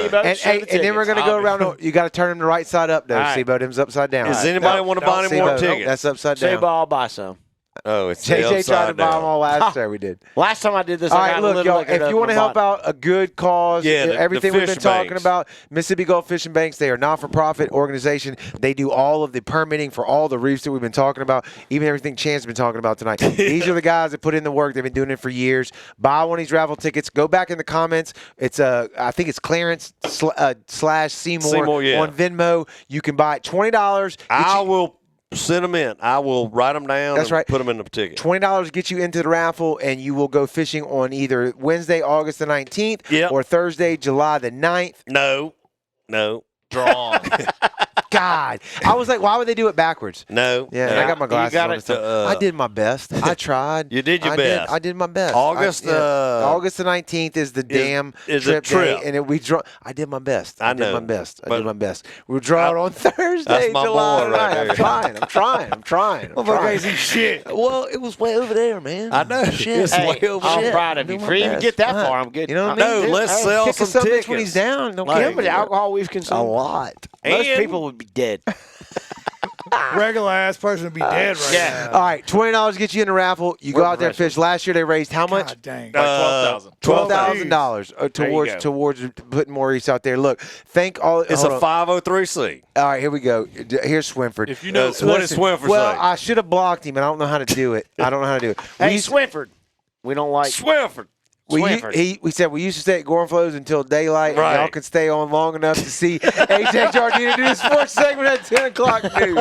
And then we're going to go around. You got to turn them the right side up, though. All right. Sebo, them's upside down. Does anybody want to buy any more Sebo, tickets? that's upside Say, down. I'll buy some. Oh, it's JJ tried to upside buy them down. all last year. We did. Last time I did this, All I right, got a look, little y'all. liquor If up you want to my help butt. out a good cause, Yeah, everything the we've been fish talking banks. about, Mississippi Gulf Fishing Banks, they are not-for-profit organization. They do all of the permitting for all the reefs that we've been talking about, even everything Chance has been talking about tonight. These are the guys that put in the work. They've been doing it for years. Buy one of these raffle tickets. Go back in the comments. It's I think it's Clarence / Seymour yeah. on Venmo. You can buy it $20. I will send them in. I will write them down. That's and right. Put them in the ticket. $20 gets you into the raffle, and you will go fishing on either Wednesday, August the 19th, Yep. or Thursday, July the 9th. No. Drawn. God. I was like, why would they do it backwards? No. Yeah, and I got my glasses on. it to, I did my best. I tried. You did your best. I did my best. August August the 19th is the damn is trip a trip. day, and we draw. I did my best. I did know, my best. I but did my best. We'll draw it on Thursday, that's my July boy right 9th. there. I'm trying. Shit. Well, it was way over there, man. I know. Shit. It's Hey, way over I'm there. proud of you. Do my For even best. get that Right. far, I'm good. You know what I mean? No, let's Hey, sell kick some us some bitch tickets. when he's down. Don't Like, care How much alcohol we've a consumed? lot. Most And- people would be dead. Regular ass person would be dead right yeah. now. All right, $20 gets you in the raffle. You go We're out there and fish. Last year they raised how much? God dang. Like 12,000. $12,000 There you go. towards putting more reefs out there. Look, thank all. It's hold a on. 503C. All right, here we go. Here's Swinford. If you know, What does Swinford well, say? I should have blocked him, and I don't know how to do it. Hey, Swinford. We don't like Swinford. Swinford. We said we used to stay at Gormflows until daylight, Right. and y'all can stay on long enough to see AJ Jardina do the sports segment at 10 o'clock news.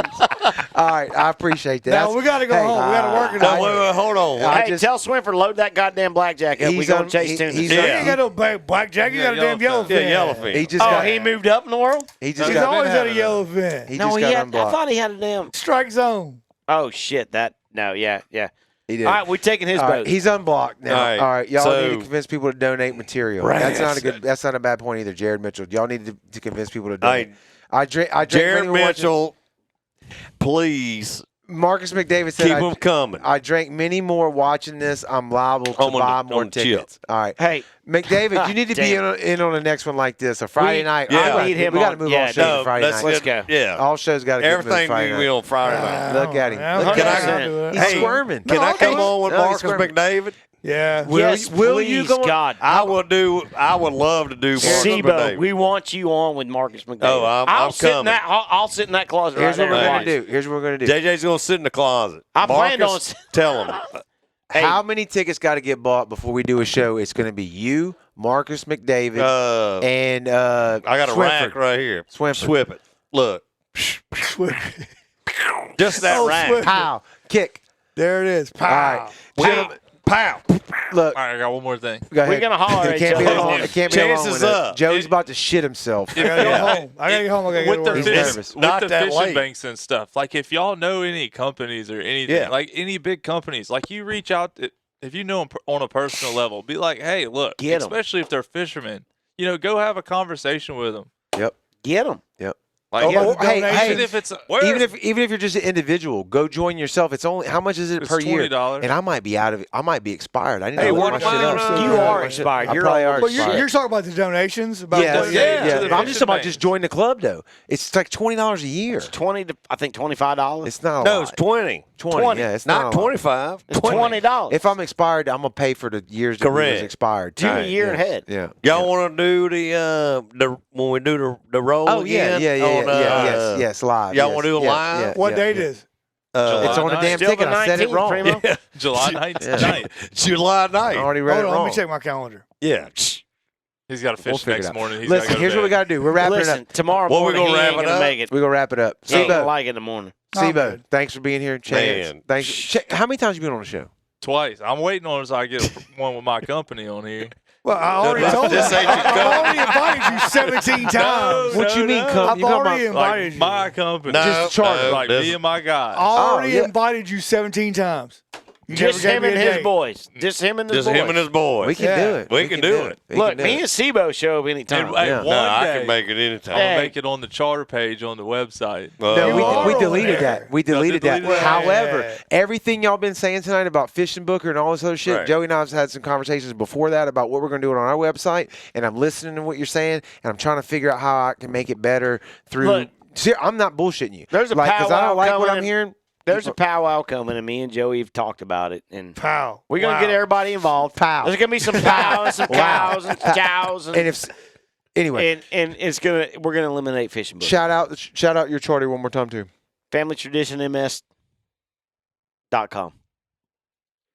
All right, I appreciate that. Now we got to go home. We got to work it No, out. wait, hold on. I Hey, just- tell Swinford load that goddamn blackjack up. We He's gonna on- chase he- tunes. he's You on- ain't got no blackjack. You got a damn yellowfin. yellowfin. Yeah, yellowfin. He just Oh, got, he moved up in the world? he just He's got, always had a having that. yellowfin. he No, just he got had. I unblocked. thought he had a damn. Strike zone. Oh shit! That no, yeah. He did. All right, we're taking his All right, boat. he's unblocked now. All right, All right, y'all so- need to convince people to donate material. Right. That's not a bad point either, Jared Mitchell. Y'all need to convince people to donate. Hey, I drank Jared many more- Mitchell, please Marcus McDavid said keep them coming. I drank many more watching this. I'm liable to On the- buy more on the chip. tickets. All right. Hey, McDavid, you need to be Damn. in on the next one like this, a Friday We- night. yeah. I need him we got to on- move yeah, all shows no, to Friday night. let's go. Yeah. All shows got to get moved Everything Friday we night. on Friday night. Look at him. Yeah, Look okay, at I'll him. do it. He's Hey, squirming. Can I I'll come do it. on with No, he's Marcus squirming. McDavid? Yeah. yes, will please, you go- God. I would love to do Marcus Sibo, McDavid. we want you on with Marcus McDavid. Oh, I'm sit in coming. that. I'll sit in that closet Here's right what we're there. going to and do. Here's what we're going to do. JJ's going to sit in the closet. I planned Marcus, on- tell him. Hey. How many tickets got to get bought before we do a show? It's going to be you, Marcus McDavid, and I got a Swinford. rack right here. Swinford. Swip it. Look. Just that Oh, rack. Swinford. Pow. Kick. There it is. Pow. All right. Gentlemen, pow. Look. All right, I got one more thing. Go ahead. We're gonna holler It at can't each be other. long. It can't be long. Chances with it. up. Joey's about to shit himself. I gotta go home. I gotta get home. I gotta With get the to He's work. nervous. Not with the that fishing late. banks and stuff. Like if y'all know any companies or anything, Yeah. like any big companies, like you reach out if you know them on a personal level, be like, hey, look, Get 'em. especially if they're fishermen, go have a conversation with them. Get him. Like, hey, Even if it's even if you're just an individual, go join yourself. It's only how much is it It's per year? $20. And I might be out of it. I might be expired. I didn't Hey, know what my about, shit up. You are expired. I You're probably old. are But expired. you're talking about the donations? About Yeah, what- yeah. to the But I'm just fishing talking about bank. just join the club though. It's like $20 a year. It's $25. It's not a no, lot. it's 20. 20. Yeah, it's not, Not a lot. 25. It's $20. If I'm expired, I'm gonna pay for the years that we was Correct. expired. Do a Right, year yeah. ahead. Yeah. Y'all want to do the when we do the roll Oh yeah, again? yeah, on, yes, live. y'all yes, wanna do a yeah, live? yeah, What yeah, date yeah. is? It's on the July damn 9th. Still ticket. the I said it 19th, wrong. Primo. July 9th. July I 9th. already read Hold it on, wrong. let me check my calendar. Yeah. He's got to We'll fish figure it next out. morning. He's Listen, gotta go here's to what we bed. got to do. We're wrapping Listen, it up. tomorrow What we morning gonna he wrap ain't it gonna up? make it. We're gonna wrap it up. He ain't gonna Sibo, like it in the morning. Sibo, thanks for being here. Chance, Man. thanks. How many times you been on the show? Twice. I'm waiting on so I get one with my company on here. Well, I already told you. This ain't your I've already invited you 17 times. What you mean? no. I've You talking already about invited you. My company. No, Just charter. like this- me and my guy. Already yeah. invited you 17 times. You Just never him gave and me a his date. boys. Just him and his Just boys. him and his boys. We can Yeah. do it. We can do it. We Look, can do me it. and Sibo show up anytime. And, hey, Yeah. one No, I day, can make it anytime. I'm gonna Hey. make it on the charter page on the website. No, You we are deleted over that. We deleted deleted that. that? However, Yeah. everything y'all been saying tonight about FishingBooker and all this other shit, Right. Joey and I have had some conversations before that about what we're going to do on our website, and I'm listening to what you're saying, and I'm trying to figure out how I can make it better through. Look, See, I'm not bullshitting you. there's a like, I powwow don't like what coming. I'm hearing. There's a powwow coming, and me and Joey have talked about it, and Pow. we're gonna Wow. get everybody involved. Pow. There's gonna be some cows, some Wow. cows, and cows, And if anyway, and it's we're gonna eliminate fishing book. shout out your charter one more time too. FamilyTraditionMS.com.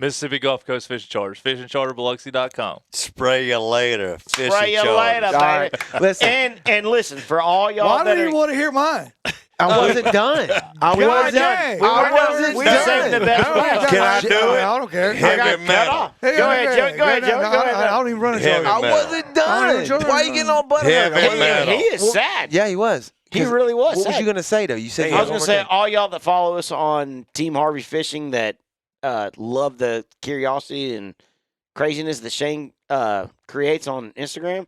Mississippi Gulf Coast Fishing Charters. FishingCharterBiloxi.com. Spray you later. Fishing Spray you charters. later, All baby. right, listen. And listen, for all y'all Why that do are, you want to hear mine? I wasn't done. I God wasn't dang. done. I We wasn't we done. saved the best last. Can I do it? I don't care. Heavy got cut metal. off. Hey, Go ahead, Joey. Go ahead, Joey. No, Go ahead. I don't even run a show. Heavy I metal. wasn't done. I don't know. Why are you getting all butthurt? Heavy I wasn't- metal. He is sad. Yeah, he was. He really was. What was sad. you gonna say though? You said I was going to say, all y'all that follow us on Team Harvey Fishing that love the curiosity and craziness that Shane creates on Instagram,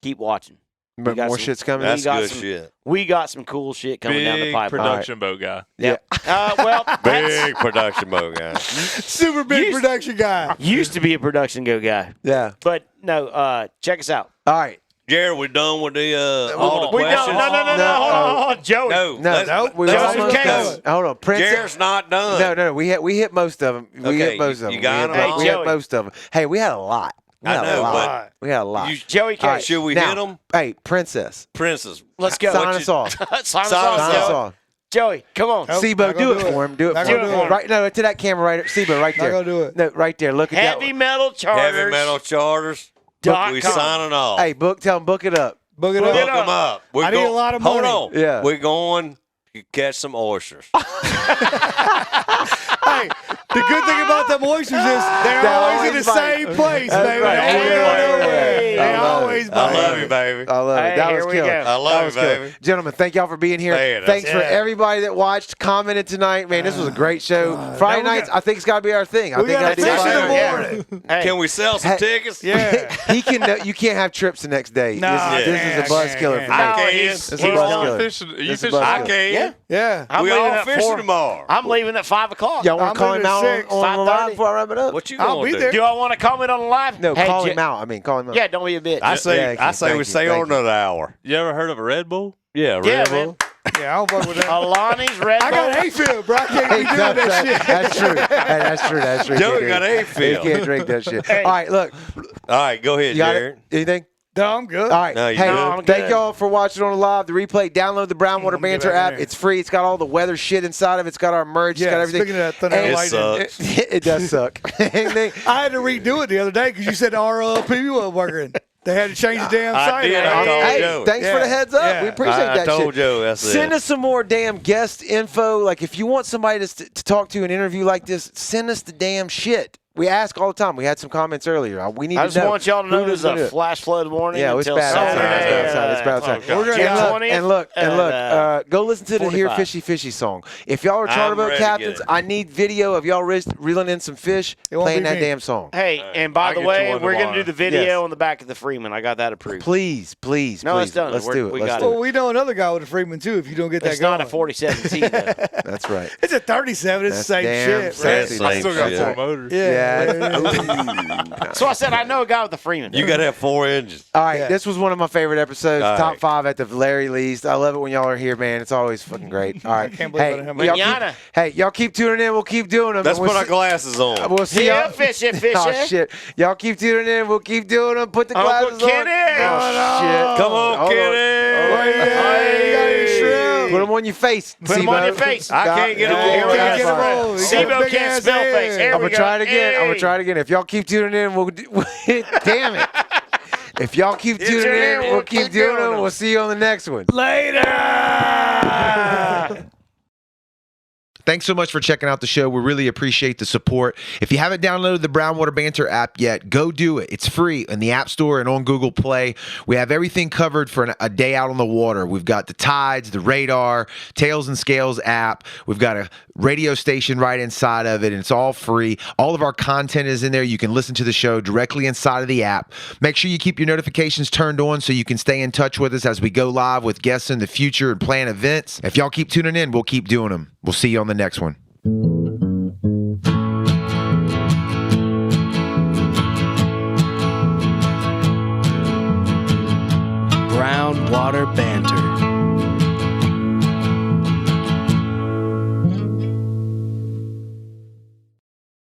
keep watching. But more shit's coming. That's good shit. We got some cool shit coming down the Big pipeline. production boat guy. Yeah. Well, Big production boat guy. Super big production guy. used to be a production guy. Yeah. But no, check us out. All right. Jared, we done with the all the We questions? don't. No. Hold on. Joey. No. We let's almost just done. Hold on. Princess. Jared's not done. No. We hit most of them. We hit most of them. You got them all? We hit most of them. Hey, we had a lot. We had I know, a lot. but We had a lot. Joey, All right, should we now, hit them? Hey, Princess. Princess. let's go. Sign us off. Sign us Sign off, us Sign us Joey. off. Joey, come on. Nope, Sibo, not do gonna it do it. for him. Do it Not for gonna him. do it. Right, no, to that camera right there. Sibo, right Not there. gonna do it. No, right there. Look at Heavy that. Metal Charters. Heavy Metal Charters. Dot We com. signing off. Hey, tell him, book it up. Book it Book up. them up. We're I need a lot of Hold money. on. Yeah. We're going to catch some oysters. Hey, the good thing about them oysters is they're always in the same place, That's baby. right. They ain't going nowhere. Hey, They I love always it. I bite. love you, baby. I love it. Hey, That here was we killer. go. I That love was you, killer. baby. Gentlemen, thank y'all for being here. Man, that's- Thanks for everybody that watched, commented tonight. Man, this was a great show. Friday Now we nights, I think it's got to be our thing. I We think got I to do fish in Friday the night. morning. Hey, Can we sell some Hey. tickets? Yeah. He can. You can't have trips the next day. Nah, this is a buzz killer for me. I can. he's- This is he's a buzz done. killer. Fishing, you This is fishing? buzz I killer. can. Yeah. I'm We leaving all at fishing 4. tomorrow. I'm leaving at 5 o'clock. Y'all want I'm to call him leaving at out 6, on the 5:30. live before I wrap it up? What you I'll gonna be do? there. Do I want to comment on the live? No, Hey, call him out. I mean, call him out. Yeah, don't be a bitch. I say Yeah, we thank you, stay thank on you. another hour. You ever heard of a Red Bull? Yeah, Yeah, Red man. Bull. Yeah, I don't fuck with that. Alani's Red I got Bull. hayfield, bro. I can't be doing That's that shit. That's true. Hey, that's true. That's true. Joey He got can't hay field. He can't drink that shit. Hey. All right, look. All right, go ahead, You got Jared. it? Anything? No, I'm good. All right. No, you hey, good? No, I'm thank good. y'all for watching on the live, the replay. Download the Brownwater I'm gonna Banter get back app. in there. It's free. It's got all the weather shit inside of it. It's got our merch. It's got Yeah, everything. speaking of that Thunder And- Lightning, sucks. It does suck. Anything? I had to redo it the other day because you said the RLP wasn't working. They had to change the damn I site. did. on I it. told Hey, Joe. thanks for the heads up. Yeah. We appreciate I that told shit. Joe. That's Send it. us some more damn guest info. Like, if you want somebody to talk to an interview like this, send us the damn shit. We ask all the time. We had some comments earlier. We need I to just know. want y'all to know who there's does do a it. flash flood warning Yeah, it's until bad outside. Saturday. It's bad outside. It's bad outside. We're gonna June go. 20th And look, go listen to the Here 45. Fishy Fishy song. If y'all are charter I'm boat ready to get captains, it. I need video of y'all reeling in some fish, It won't playing be that me. damn song. Hey, and by I'll the get way, you one we're going to tomorrow. do the video Yes. on the back of the Freeman. I got that approved. Please, please, No, please. it's done. Let's We're- do it. we Let's got do it. Well, it. we know another guy with a Freeman too. If you don't get that It's going, not a 47T, though. That's right. It's a 37. It's the That's same damn shit, bro. sexy. Same I still got shit. 4 motors. Yeah. So I said, I know a guy with a Freeman. You got to have 4 engines. All right, Yeah. this was one of my favorite episodes. All Top right. 5 at the very least. I love it when y'all are here, man. It's always fucking great. All right, can't believe I hey, don't have my- y'all Manana. y'all keep tuning in. We'll keep doing them. Let's and we'll put our see- glasses on. We'll see Yeah, y'all. fishing. Oh shit! Y'all keep tuning in. We'll keep doing them. Put the Uncle glasses on. Kenny. Oh shit! Come on, Hold Kenny. Hey. Put them on your face. Put 'em on your face. I can't get them Here on. we That's get 'em fine. on. SIBO can't spell face. Here I'm we gonna go. try it again. I'm Hey. gonna try it again. If y'all keep tuning in, we'll. Damn it! If y'all keep tuning in, we'll keep doing them. We'll see you on the next one. Later. Thanks so much for checking out the show. We really appreciate the support. If you haven't downloaded the Brownwater Banter app yet, go do it. It's free in the App Store and on Google Play. We have everything covered for a day out on the water. We've got the tides, the radar, Tails and Scales app. We've got a radio station right inside of it, and it's all free. All of our content is in there. You can listen to the show directly inside of the app. Make sure you keep your notifications turned on so you can stay in touch with us as we go live with guests in the future and plan events. If y'all keep tuning in, we'll keep doing them. We'll see you on the next one. Brown Water Banter.